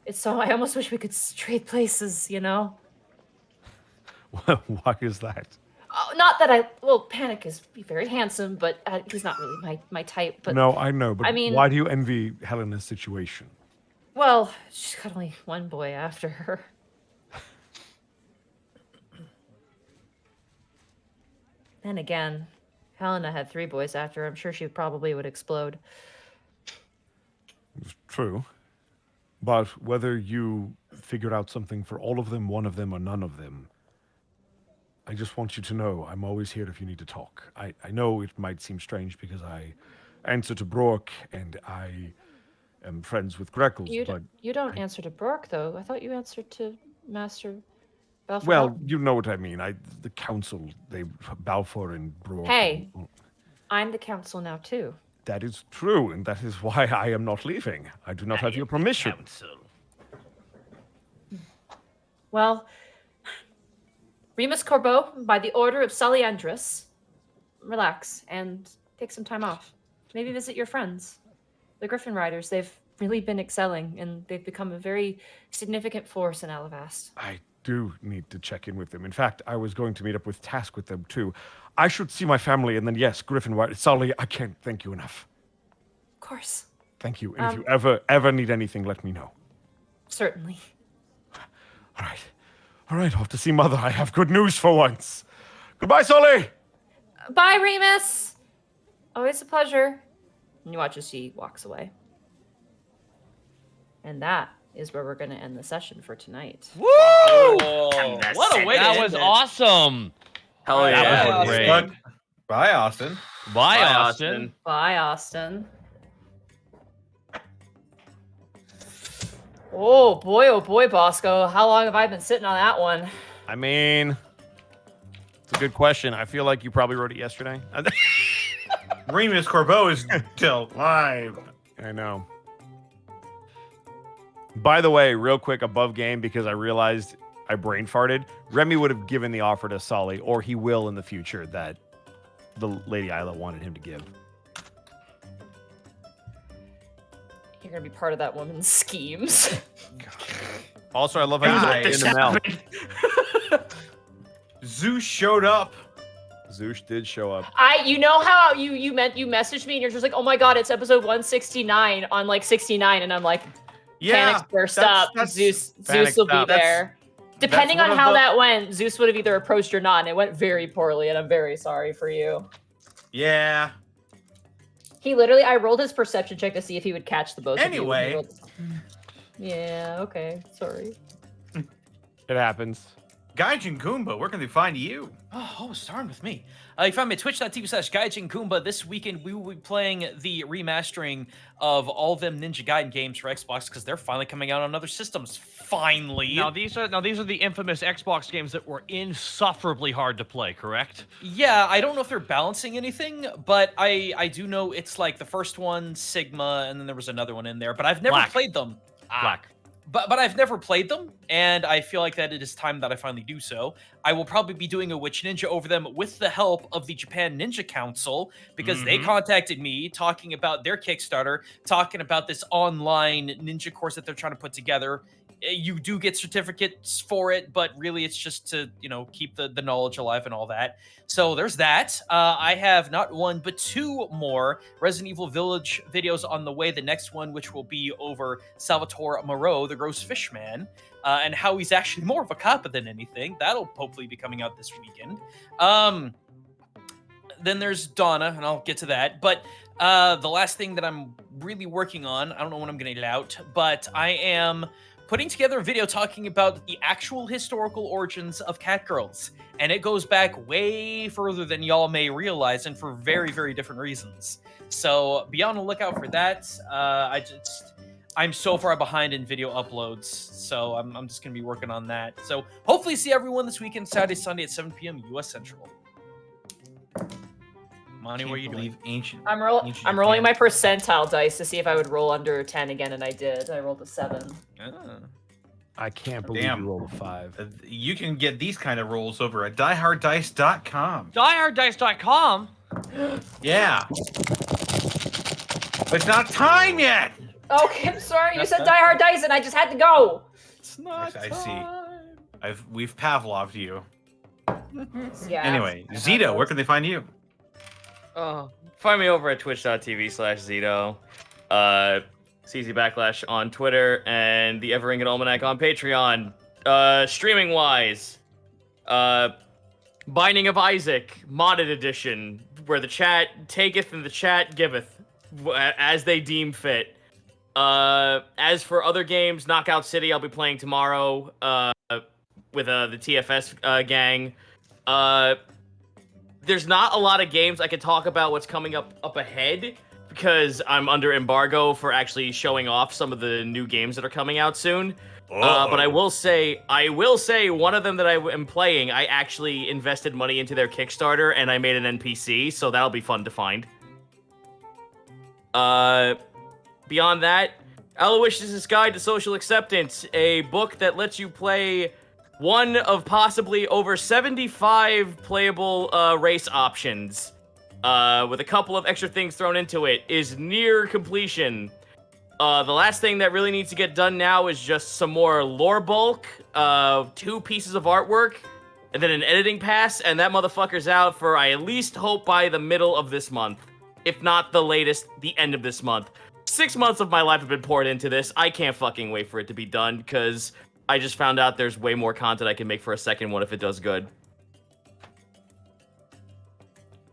it's so, I almost wish we could trade places, you know? Why is that? Oh, not that Panic is very handsome, but he's not really my type, but... No, I know, but I mean, why do you envy Helena's situation? well, she's got only one boy after her. Then again, Helena had 3 boys after her. I'm sure she probably would explode. True. But whether you figured out something for all of them, one of them, or none of them, I just want you to know I'm always here if you need to talk. I know it might seem strange because I answer to Brook and I am friends with Greckles, but... You don't answer to Brook, though. I thought you answered to Master Balfour. Well, you know what I mean. The council, Balfour and Brook... Hey, I'm the council now, too. That is true, and that is why I am not leaving. I do not have your permission. Well, Remus Corbeau, by the order of Saliandris, relax and take some time off. Maybe visit your friends. The Griffin Riders, they've really been excelling, and they've become a very significant force in Alavast. I do need to check in with them. In fact, I was going to meet up with Task with them, too. I should see my family, and then, yes, Griffin White. Sully, I can't thank you enough. Of course. Thank you. And if you ever need anything, let me know. Certainly. All right, off to see Mother. I have good news for once. Goodbye, Sully! Bye, Remus! Always a pleasure. And you watch as she walks away. And that is where we're going to end the session for tonight. Woo! What a way to That end was it. awesome. Hell yeah. That was great. Bye, Austin. Bye, Austin. Bye, Austin. Oh boy, Bosco. How long have I been sitting on that one? I mean, it's a good question. I feel like you probably wrote it yesterday. Remus Corbeau is still alive. I know. By the way, real quick, above game, because I realized I brain farted. Remy would have given the offer to Sully, or he will in the future, that the Lady Isla wanted him to give. you're gonna be part of that woman's schemes. Also, I love how Guys. you in the mouth. Zeus showed up. Zeus did show up. You know how you messaged me and you're just like, oh my god, it's episode 169 on like 69, and I'm like, Yeah, panic burst that's- up. that's- Zeus panic will be stop. there. Depending one on of how the- that went, Zeus would have either approached or not, and it went very poorly, and I'm very sorry for you. Yeah. He literally, I rolled his perception check to see if he would catch the both Anyway. of you. Yeah, okay, sorry. It happens. Gaijin Goomba, where can they find you? Oh, starting with me. You find me at twitch.tv/Gaijin Goomba. This weekend, we will be playing the remastering of all of them Ninja Gaiden games for Xbox because they're finally coming out on other systems. Finally. Now these are the infamous Xbox games that were insufferably hard to play, correct? Yeah, I don't know if they're balancing anything, but I do know it's like the first one, Sigma, and then there was another one in there, but I've never Black. played them. Black. But I've never played them, and I feel like that it is time that I finally do so. I will probably be doing a Witch Ninja over them with the help of the Japan Ninja Council, because they contacted me talking about their Kickstarter, talking about this online ninja course that they're trying to put together. You do get certificates for it, but really it's just to, keep the knowledge alive and all that. So there's that. I have not one, but two more Resident Evil Village videos on the way. The next one, which will be over Salvatore Moreau, the Gross Fish Man, and how he's actually more of a cop than anything. That'll hopefully be coming out this weekend. Then there's Donna, and I'll get to that. But the last thing that I'm really working on, I don't know when I'm going to get it out, but I am putting together a video talking about the actual historical origins of Catgirls. And it goes back way further than y'all may realize, and for very, very different reasons. So be on the lookout for that. I'm so far behind in video uploads, so I'm just going to be working on that. So hopefully see everyone this weekend, Saturday, Sunday at 7 p.m. U.S. Central. Monty, what are you doing? I'm rolling my percentile dice to see if I would roll under 10 again, and I did. I rolled a 7. I can't believe Damn. you rolled a 5. You can get these kind of rolls over at dieharddice.com. DieHardDice.com? Yeah. But it's not time yet. Okay, I'm sorry. You said Die Hard Dice, and I just had to go. It's not I see. We've Pavloved you. Yeah. Anyway, Zito, where can they find you? Find me over at twitch.tv/Zito. CZ Backlash on Twitter, and the Everrington Almanac on Patreon. Streaming wise, Binding of Isaac, modded edition, where the chat taketh and the chat giveth, as they deem fit. As for other games, Knockout City, I'll be playing tomorrow with the TFS gang. There's not a lot of games I can talk about what's coming up ahead, because I'm under embargo for actually showing off some of the new games that are coming out soon. But I will say one of them that I am playing, I actually invested money into their Kickstarter and I made an NPC, so that'll be fun to find. Beyond that, Aloysius' Guide to Social Acceptance, a book that lets you play one of possibly over 75 playable race options, with a couple of extra things thrown into it, is near completion. The last thing that really needs to get done now is just some more lore bulk, 2 pieces of artwork, and then an editing pass, and that motherfucker's out for, I at least hope, by the middle of this month. If not the latest, the end of this month. 6 months of my life have been poured into this. I can't fucking wait for it to be done, because I just found out there's way more content I can make for a second one if it does good.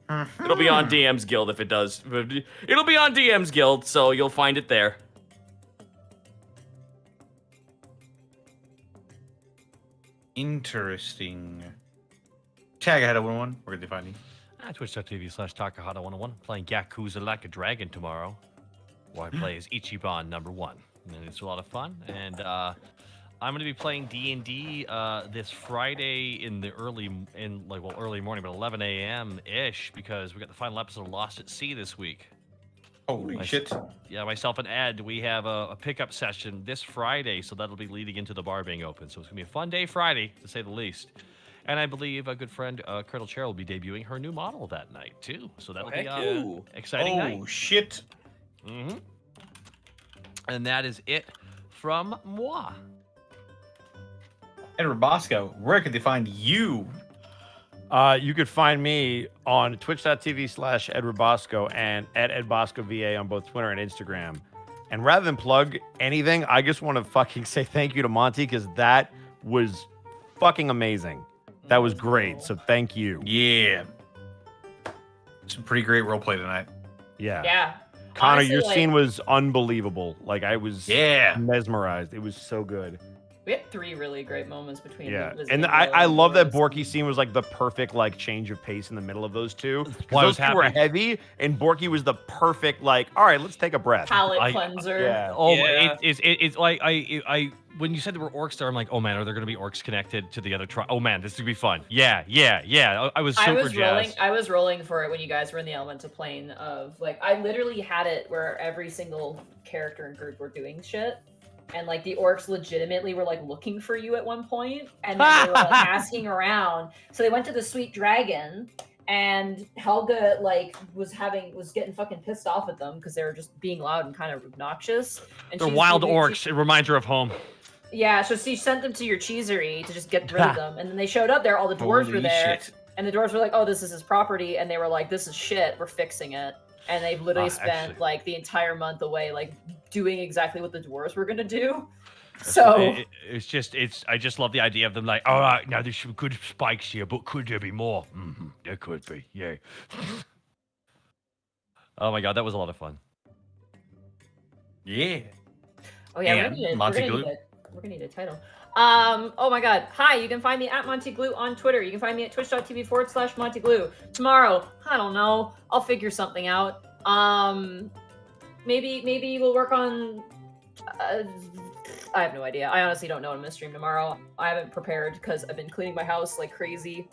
It'll be on DM's Guild if it does. It'll be on DM's Guild, so you'll find it there. Interesting. Tag ahead of 1-1. Where can they find you? Twitch.tv/Takahata101. Playing Yakuza Like a Dragon tomorrow, where I play as Ichiban #1. And it's a lot of fun. And I'm going to be playing D&D this Friday in the early morning, but 11 a.m. ish, because we got the final episode of Lost at Sea this week. Holy shit. Yeah, myself and Ed, we have a pickup session this Friday, so that'll be leading into the bar being open. So it's going to be a fun day Friday, to say the least. And I believe a good friend, Colonel Cheryl, will be debuting her new model that night, too. So that'll be exciting night. Oh, shit. Mm-hmm. And that is it from moi. Edward Bosco, where can they find you? You could find me on twitch.tv/Edward Bosco and at Ed Bosco VA on both Twitter and Instagram. And rather than plug anything, I just want to fucking say thank you to Monty because that was fucking amazing. That was great. So thank you. Yeah. Some pretty great roleplay tonight. Yeah. Yeah. Connor, Honestly, your like, scene was unbelievable. Like I was mesmerized. It was so good. We had 3 really great moments between. Yeah, the and I love that Borky scene was like the perfect like change of pace in the middle of those two. Well, I Those was two were happy. heavy, and Borky was the perfect like. All right, let's take a breath. palate cleanser. Yeah. Oh, Yeah. it's like I when you said there were orcs there, I'm like, oh man, are there gonna be orcs connected to the other tribe? Oh man, this is gonna be fun. Yeah. I was super jazzed. I was rolling for it when you guys were in the elemental plane of like I literally had it where every single character and group were doing shit. And like the orcs legitimately were like looking for you at one point, and then they were like asking around. So they went to the sweet dragon, and Helga like was getting fucking pissed off at them because they were just being loud and kind of obnoxious. And They're she's wild giving- orcs. It reminds her of home. Yeah, so she sent them to your cheesery to just get rid of them, and then they showed up there. All the dwarves were Holy there, shit. and the dwarves were like, "Oh, this is his property," and they were like, "This is shit. We're fixing it." And they've literally spent actually- like the entire month away, like doing exactly what the dwarves were gonna do. So I just love the idea of them like, all right, now there's some good spikes here, but could there be more? Mm-hmm. There could be, yeah. Oh my god, that was a lot of fun. Yeah. oh yeah, And Monty Glue. we're gonna need a title. Oh my god. Hi, you can find me at Monty Glue on Twitter. You can find me at twitch.tv/Monty Glue. Tomorrow, I don't know. I'll figure something out. Maybe we'll work on I have no idea. I honestly don't know what I'm gonna stream tomorrow. I haven't prepared because I've been cleaning my house like crazy.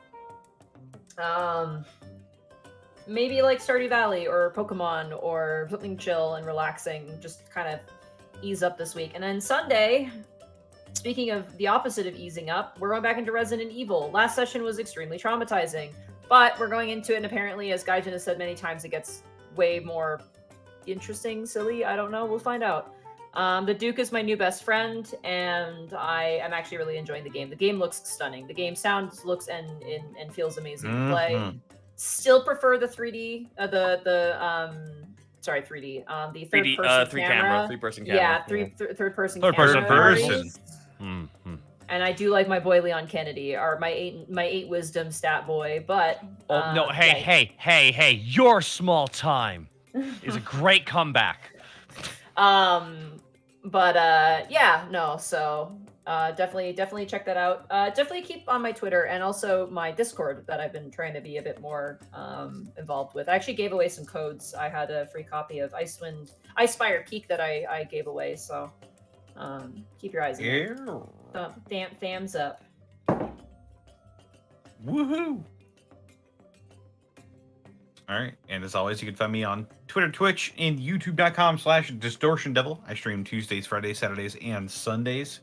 Maybe like Stardew Valley or Pokemon or something chill and relaxing. Just kind of ease up this week. And then Sunday, speaking of the opposite of easing up, we're going back into Resident Evil. Last session was extremely traumatizing, but we're going into it, and apparently, as Gaijin has said many times, it gets way more interesting, silly. I don't know. We'll find out. The Duke is my new best friend, and I am actually really enjoying the game. The game looks stunning. The game sounds, looks, and feels amazing to play. Still prefer the 3D, sorry, 3D. The third 3D, person camera, 3-person camera. Yeah, third person. Third camera. person. And I do like my boy Leon Kennedy, or my eight wisdom stat boy. But Oh no! Hey! Your small time is a great comeback. Yeah, no. So definitely check that out. Definitely keep on my Twitter and also my Discord that I've been trying to be a bit more involved with. I actually gave away some codes. I had a free copy of Icefire Peak that I gave away. So keep your eyes on it. Thumbs up. Woohoo! All right, and as always, you can find me on Twitter, Twitch, and YouTube.com/DistortionDevil. I stream Tuesdays, Fridays, Saturdays, and Sundays,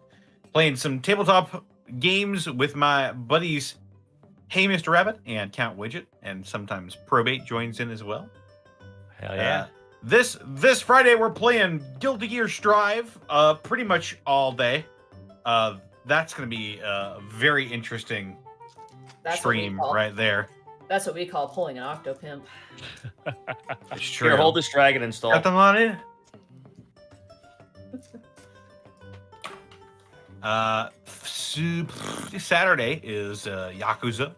playing some tabletop games with my buddies, Hey Mr. Rabbit and Count Widget, and sometimes Probate joins in as well. Hell yeah! This Friday we're playing Guilty Gear Strive, pretty much all day. That's gonna be a very interesting stream right there. That's what we call pulling an Octopimp. It's true. Here, hold this dragon installed. Got them on it. This Saturday is Yakuza.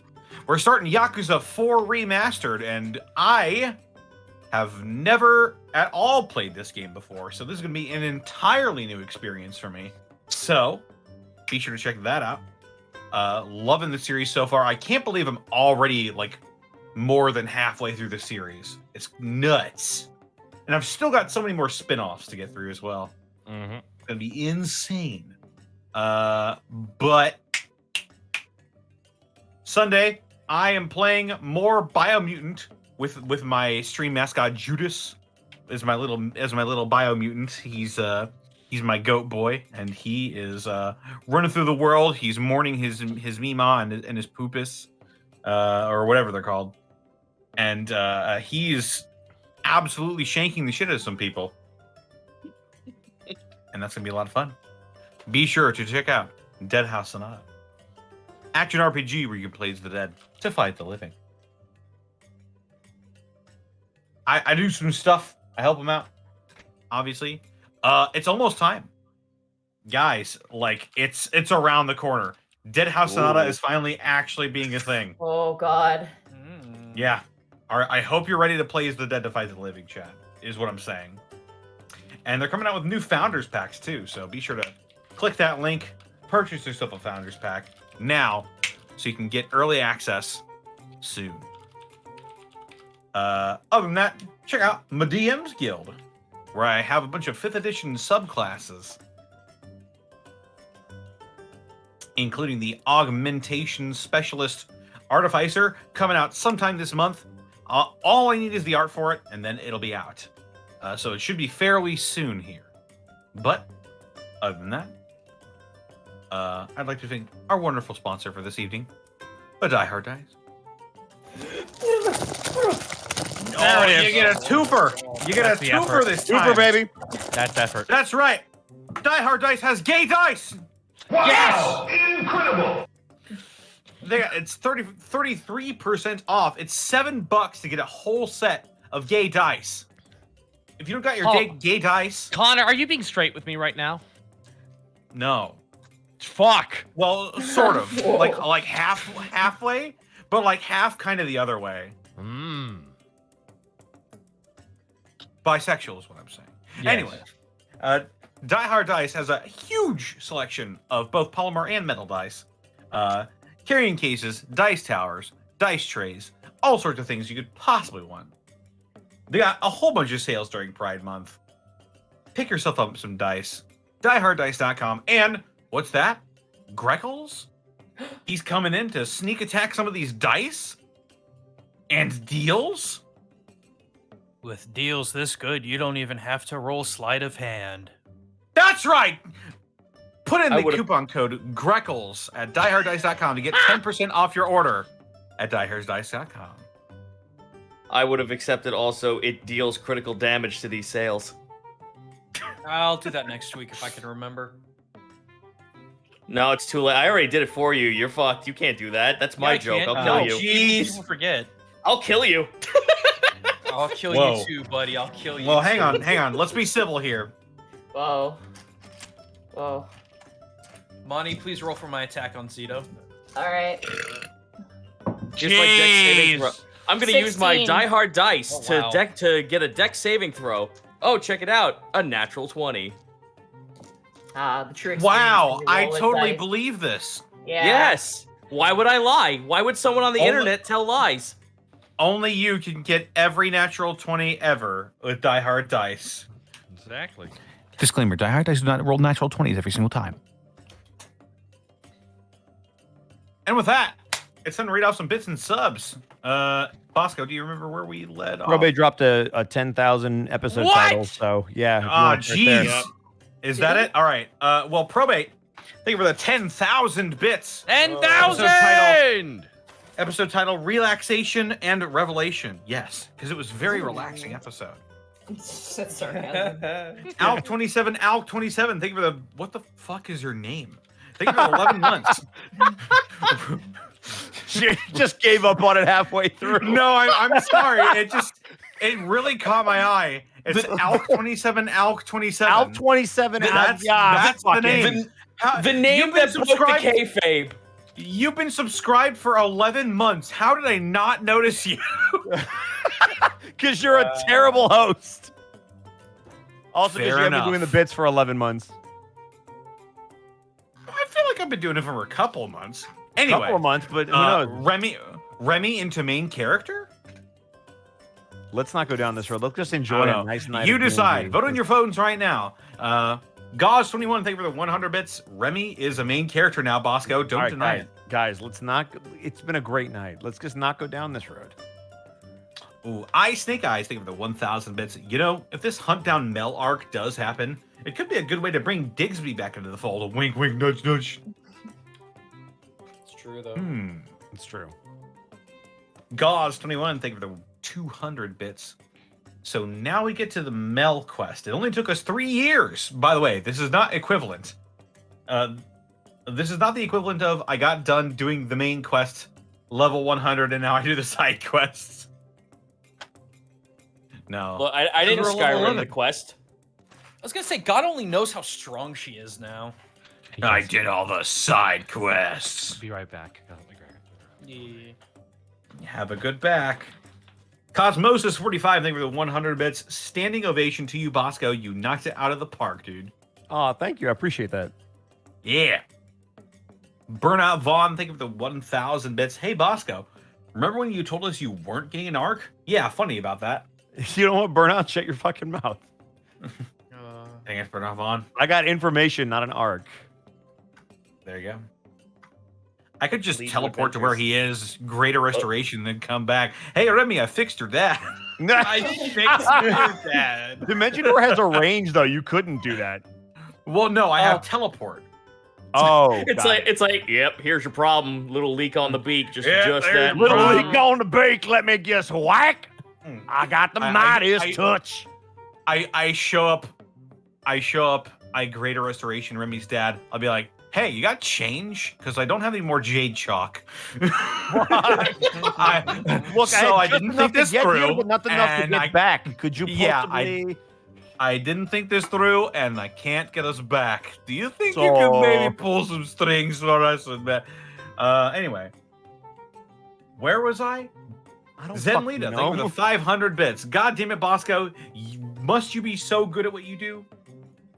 We're starting Yakuza 4 Remastered, and I have never at all played this game before, so this is going to be an entirely new experience for me. So, be sure to check that out. Loving the series so far. I can't believe I'm already like more than halfway through the series. It's nuts. And I've still got so many more spin-offs to get through as well. Mm-hmm. It's gonna be insane. But Sunday, I am playing more Biomutant with my stream mascot Judas as my little Biomutant. He's my goat boy, and he is running through the world. He's mourning his Mima and his Poopus, or whatever they're called. And he's absolutely shanking the shit out of some people. and that's going to be a lot of fun. Be sure to check out Dead House Sonata. Action RPG where you can play as the dead to fight the living. I do some stuff. I help them out, obviously. It's almost time. Guys, like, it's around the corner. Dead House Sonata is finally actually being a thing. Oh, God. Yeah. I hope you're ready to play as the dead to fight the living, chat, is what I'm saying. And they're coming out with new Founders Packs, too, so be sure to click that link, purchase yourself a Founders Pack now, so you can get early access soon. Other than that, check out my DM's Guild, where I have a bunch of 5th edition subclasses, including the Augmentation Specialist Artificer, coming out sometime this month. All I need is the art for it, and then it'll be out. So it should be fairly soon here. But, other than that, I'd like to thank our wonderful sponsor for this evening, a Die Hard Dice. There it is. You get a twofer. You get That's a the twofer effort. this time. Super baby. That's effort. That's right. Die Hard Dice has gay dice. Wow! Incredible! It's 33% off. It's $7 to get a whole set of gay dice. If you don't got your gay dice, Connor, are you being straight with me right now? no. Fuck. Well, sort of. like halfway, but like half kind of the other way. Bisexual is what I'm saying. Yes. Anyway, Die Hard Dice has a huge selection of both polymer and metal dice, carrying cases, dice towers, dice trays, all sorts of things you could possibly want. They got a whole bunch of sales during Pride Month. Pick yourself up some dice. DieHardDice.com. And what's that? Greckles? He's coming in to sneak attack some of these dice? And deals? With deals this good, you don't even have to roll sleight of hand. That's right! Put in I the would've- coupon code Greckles at DieHardDice.com to get 10% off your order at DieHardDice.com. I would have accepted also it deals critical damage to these sales. I'll do that next week if I can remember. No, it's too late. I already did it for you. You're fucked. You can't do that. That's my I joke. can't. I'll kill No, you. People forget. I'll kill you. I'll kill Whoa. you too, buddy. I'll kill you. Well, too. hang on. Let's be civil here. Whoa. Whoa. Monty, please roll for my attack on Zito. All right. Just like dex saving throw. I'm gonna use my 16. Die Hard dice Oh, wow. to get a dex saving throw. Oh, check it out, a natural 20. The trick. Wow, I totally believe this. Yeah. Yes. Why would I lie? Why would someone on the Only- internet tell lies? Only you can get every natural 20 ever with Die Hard Dice. Exactly. Disclaimer: Die Hard Dice do not roll natural 20s every single time. And with that, it's time to read off some bits and subs. Bosco, do you remember where we led off? Robe dropped a 10,000 episode What? title, so yeah. if you Ah, want to start there. jeez. Is that it? All right. Well, Probate, thank you for the 10,000 bits. 10,000! Episode title, Relaxation and Revelation. Yes, because it was a very relaxing episode. That's sarcasm. Alk27, Alk27, thank you for the... What the fuck is your name? Thank you for the 11 months. She just gave up on it halfway through. No, I'm sorry. It really caught my eye. It's Alk27, Alk27. Out 27. That's the name. The name You've been that broke the subscribed- kayfabe. You've been subscribed for 11 months. How did I not notice you? Because you're a terrible host. Also, because Fair you have enough. been doing the bits for 11 months. I feel like I've been doing it for a couple of months. Anyway, Couple of months, but who knows? Remy into main character? Let's not go down this road. Let's just I enjoy don't a know. nice night. You of D&D. decide. Vote on your phones right now. Gauze21, thank you for the 100 bits. Remy is a main character now, Bosco. Don't All right, deny it. guys, let's not. It's been a great night. Let's just not go down this road. Ooh, Snake Eyes, thank you for the 1,000 bits. You know, if this Hunt Down Mel arc does happen, it could be a good way to bring Digsby back into the fold. Wink, wink, nudge, nudge. It's true though. It's true. Gauze21, thank you for the 200 bits. So now we get to the Mel quest. It only took us 3 years. By the way, this is not equivalent. This is not the equivalent of I got done doing the main quest, level 100, and now I do the side quests. No. Well, I didn't We're level Skyrim 11. the quest. I was gonna say, God only knows how strong she is now. I did all the side quests. Be right back. Gotta help me grab it. Yeah. Have a good back. Cosmosis 45, thank you for the 100 bits. Standing ovation to you, Bosco. You knocked it out of the park, dude. Oh, thank you. I appreciate that. Yeah. Burnout Vaughn, thank you for the 1,000 bits. Hey, Bosco. Remember when you told us you weren't getting an arc? Yeah, funny about that. You know what, Burnout? Shut your fucking mouth. Dang it, Burnout Vaughn. I got information, not an arc. There you go. I could just Lead teleport to where adventures. he is, greater restoration, then come back. Hey, Remy, I fixed her dad. I fixed your dad. Dimension Door has a range, though. You couldn't do that. Well, no, I have teleport. Oh, It's like, yep, here's your problem. Little leak on the beak. Just Yeah, adjust there's that. little problem. leak on the beak. Let me guess. Whack. I got the I- mightiest touch. I show up, I greater restoration Remy's dad. I'll be like, hey, you got change? Because I don't have any more jade chalk. Look, So I had just didn't enough think this to get here, through, but not enough to and get I- back. Could you Yeah, possibly? I didn't think this through, and I can't get us back. Do you think you So- can maybe pull some strings for us? Anyway, where was I? I don't Zen fucking Lita, know. thank you for the 500 bits. God damn it, Bosco. Must you be so good at what you do?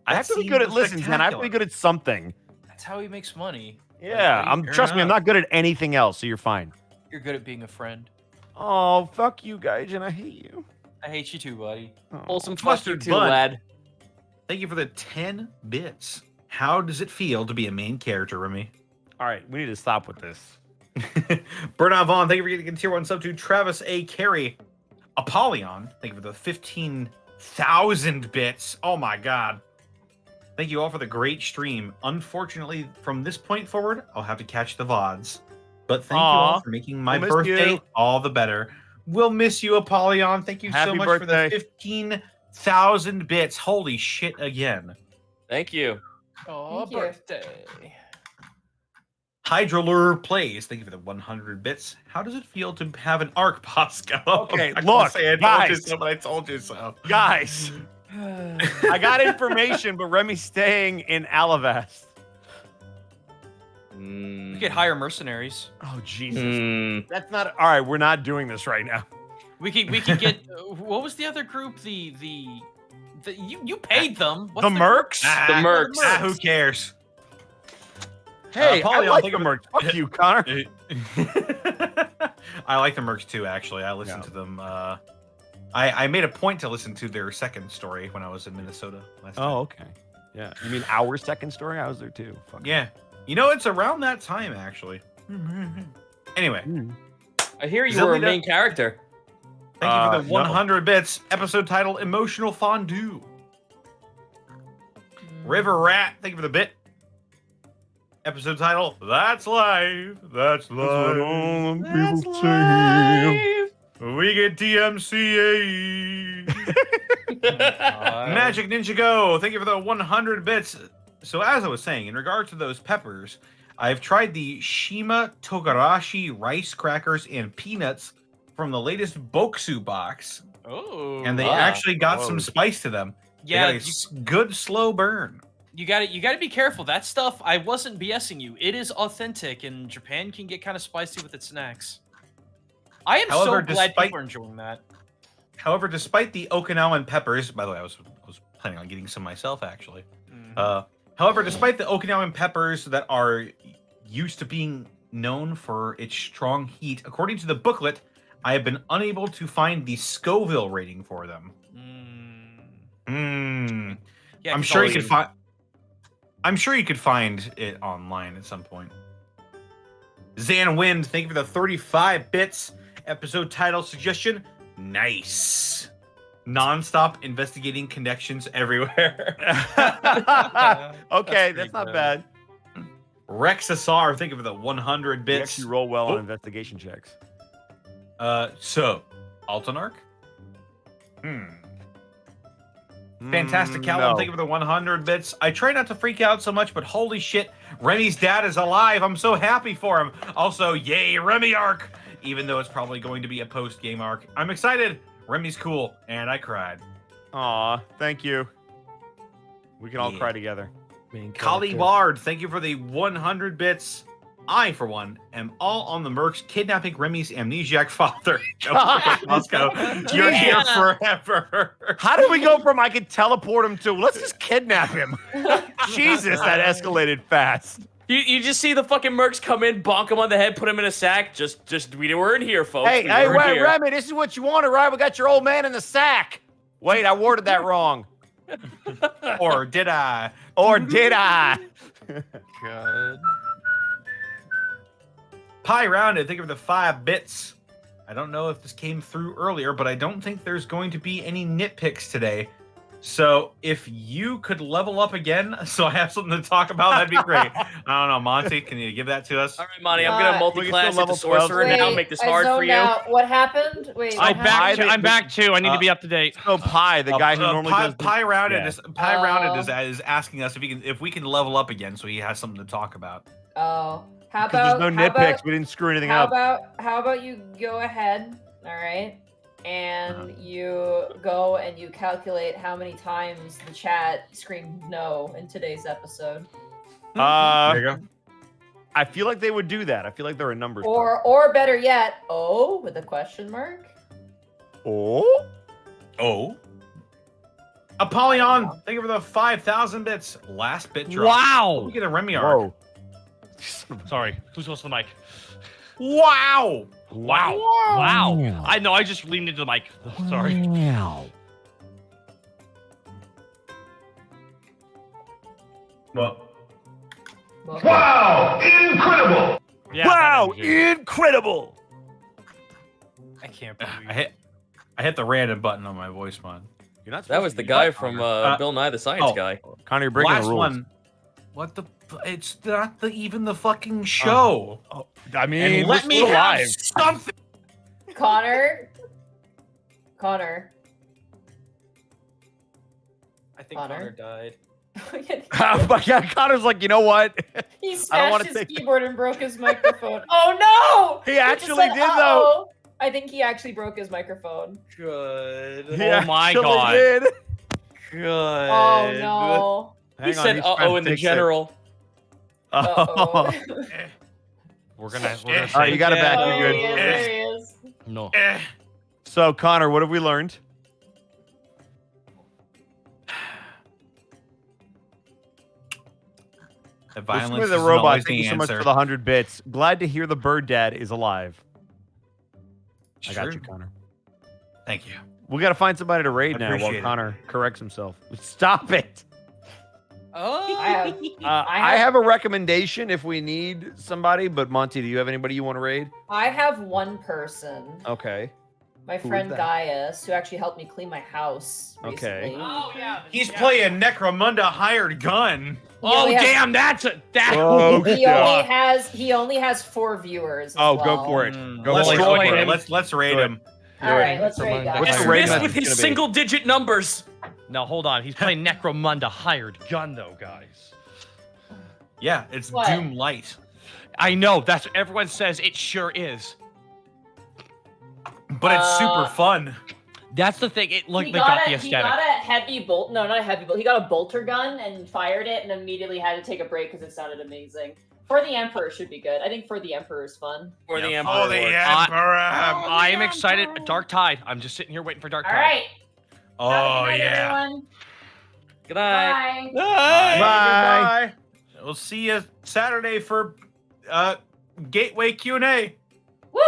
I have to be good at listens, man. I have to be good at something. That's how he makes money. Yeah, trust me, I'm not good at anything else, so you're fine. You're good at being a friend. Oh, fuck you guys, and I hate you. I hate you too, buddy. Pull some fuck you Mustard too, bun. lad. Thank you for the 10 bits. How does it feel to be a main character, Remy? All right, we need to stop with this. Burnout Vaughn, thank you for getting a tier 1 sub to Travis A. Carey. Apollyon, thank you for the 15,000 bits. Oh my god. Thank you all for the great stream. Unfortunately, from this point forward, I'll have to catch the VODs. But thank you all for making my We'll miss birthday you. all the better. We'll miss you, Apollyon. Thank you so Happy much birthday. for the 15,000 bits. Holy shit again. Thank you. Oh, birthday. Hydrolure Plays, thank you for the 100 bits. How does it feel to have an arc, Bosco? Okay, I'm not gonna look, say I told you guys. so, but I told you so. Guys, I got information, but Remy's staying in Alavast. You could hire mercenaries. Oh, Jesus. Mm. That's not... All right, we're not doing this right now. We could get what was the other group? The you paid them. What's The Mercs? The Mercs. Who cares? Hey, I Apollyon, like think the of it- Mercs. Fuck you, Connor. I like the Mercs too, actually. I listened to them. I made a point to listen to their second story when I was in Minnesota last time. Oh, okay. Yeah. You mean our second story? I was there too. Fuck. Yeah. You know, it's around that time, actually. Anyway, I hear you were a Zelda- main character. thank you for the no. 100 bits. Episode title, Emotional Fondue. River Rat, thank you for the bit. Episode title, That's Life. That's Life. all the people say. We get DMCA. Magic Ninja Go, thank you for the 100 bits. So as I was saying, in regard to those peppers, I've tried the Shima Togarashi rice crackers and peanuts from the latest Boksu box, Oh, and they wow. actually got some spice to them. They yeah. got a good slow burn. You got to be careful. That stuff, I wasn't BSing you. It is authentic, and Japan can get kind of spicy with its snacks. I am However, so glad despite- people are enjoying that. However, despite the Okinawan peppers, by the way, I was planning on getting some myself actually. However, despite the Okinawan peppers that are used to being known for its strong heat, according to the booklet, I have been unable to find the Scoville rating for them. Yeah, I'm 'cause sure all you could find. I'm sure you could find it online at some point. Zan Wind, thank you for the 35 bits. Episode title suggestion: Nice. Non-stop investigating connections everywhere. Okay, pretty that's not good. bad. Rexasar, thank you for the 100 You bits. actually roll well Oh. on investigation checks. So, Altanarch? Fantastic, Callum. No. Thank you for the 100 bits. I try not to freak out so much, but holy shit, Remy's dad is alive. I'm so happy for him. Also, yay, Remy arc. Even though it's probably going to be a post-game arc. I'm excited. Remy's cool, and I cried. Aw, thank you. We can all Yeah. cry together. Kali Bard, thank you for the 100 bits. I, for one, am all on the Mercs kidnapping Remy's amnesiac father. Let's go. You're here forever. How did we go from I could teleport him to let's just kidnap him? Jesus, that escalated fast. You just see the fucking mercs come in, bonk him on the head, put him in a sack. Just we weren't here, folks. Hey, we hey, weren't wait, here. Remy, this is what you wanted, right? We got your old man in the sack. Wait, I worded that wrong. Or did I? Or did I? Good. Pie Rounded, thank you for the 5 bits. I don't know if this came through earlier, but I don't think there's going to be any nitpicks today. So if you could level up again, so I have something to talk about, that'd be great. I don't know, Monty, can you give that to us? All right, Monty, I'm gonna multi-class level into sorcerer 12. now, make this I hard for zoned you. out. What happened? Wait, what happened? I'm back too. I need to be up to date. So Pie, the guy who normally does the- Pie Rounded Yeah. is Pie Rounded is asking us if we can level up again, so he has something to talk about. Oh, how Because about there's no nitpicks. We didn't screw anything how up. about you go ahead, all right, and you go and you calculate how many times the chat screamed no in today's episode, There you go. I feel like they would do that. I feel like they're a numbers. or better yet, oh, with a question mark. Oh, Oh. Apollyon, thank you for the 5,000 bits. Last bit drop. Wow. We get a Remy arc. whoa. Sorry. Who's close to the mic? Wow. Wow. Wow. I know. I just leaned into the mic. Sorry. Well, Wow! Incredible! Yeah, Wow, that energy. incredible. I can't believe I hit the random button on my voice mod. You're not That supposed was to the do guy that, from Connor. Bill Nye the Science oh. Guy. Connor, you're breaking Last the rules. one. What the? It's not even the fucking show. I mean, And we're let me still have alive. something. Connor. I think Connor. Connor died. Oh my God, Connor's like, you know what? He I don't wanna smashed his take- keyboard and broke his microphone. Oh no! He just actually said, did, though. "Uh-oh." I think he actually broke his microphone. Good. He Oh my actually God. did. Good. Oh no. Hang He on, said he's "uh trying oh" to in the fix it. general. Uh-oh. We're gonna All right, say you got it back. Oh, You're there he is, good. there he is. no. So, Connor, what have we learned? The Listen violence to the isn't robot. always Thank the you so much answer. for the 100 bits. Glad to hear the bird dad is alive. I got Sure. you, Connor. Thank you. We got to find somebody to raid I now while appreciate it. Connor corrects himself. Stop it. Oh. I have a recommendation if we need somebody, but Monty, do you have anybody you want to raid? I have one person, Okay. my Who is friend that? Gaius, who actually helped me clean my house Okay. recently. Oh yeah. He's playing Necromunda hired gun. Oh only has- damn! That. Oh, He only has 4 viewers. As Oh, well. go for it. Mm. Go Let's for destroy it. raid him. him. Let's raid Do it. him. All right, let's rate What's Gaius. the raid Dismissed method with his gonna be? single-digit numbers. Now hold on. He's playing Necromunda hired gun though, guys. Yeah, it's What? Doom Light. I know. That's what everyone says. It sure is. But it's super fun. That's the thing. It like He they got the he aesthetic. got a heavy bolt. No, not a heavy bolt. He got a bolter gun and fired it, and immediately had to take a break because it sounded amazing. For the Emperor should be good. I think For the Emperor is fun. For the Yeah. Emperor. Oh, the Lord. Emperor. I am excited. Dark Tide. I'm just sitting here waiting for Dark All Tide. right. Oh, Have a good night, yeah. everyone. Good night. Bye. Bye. Bye. We'll see you Saturday for Gateway Q&A. Woo!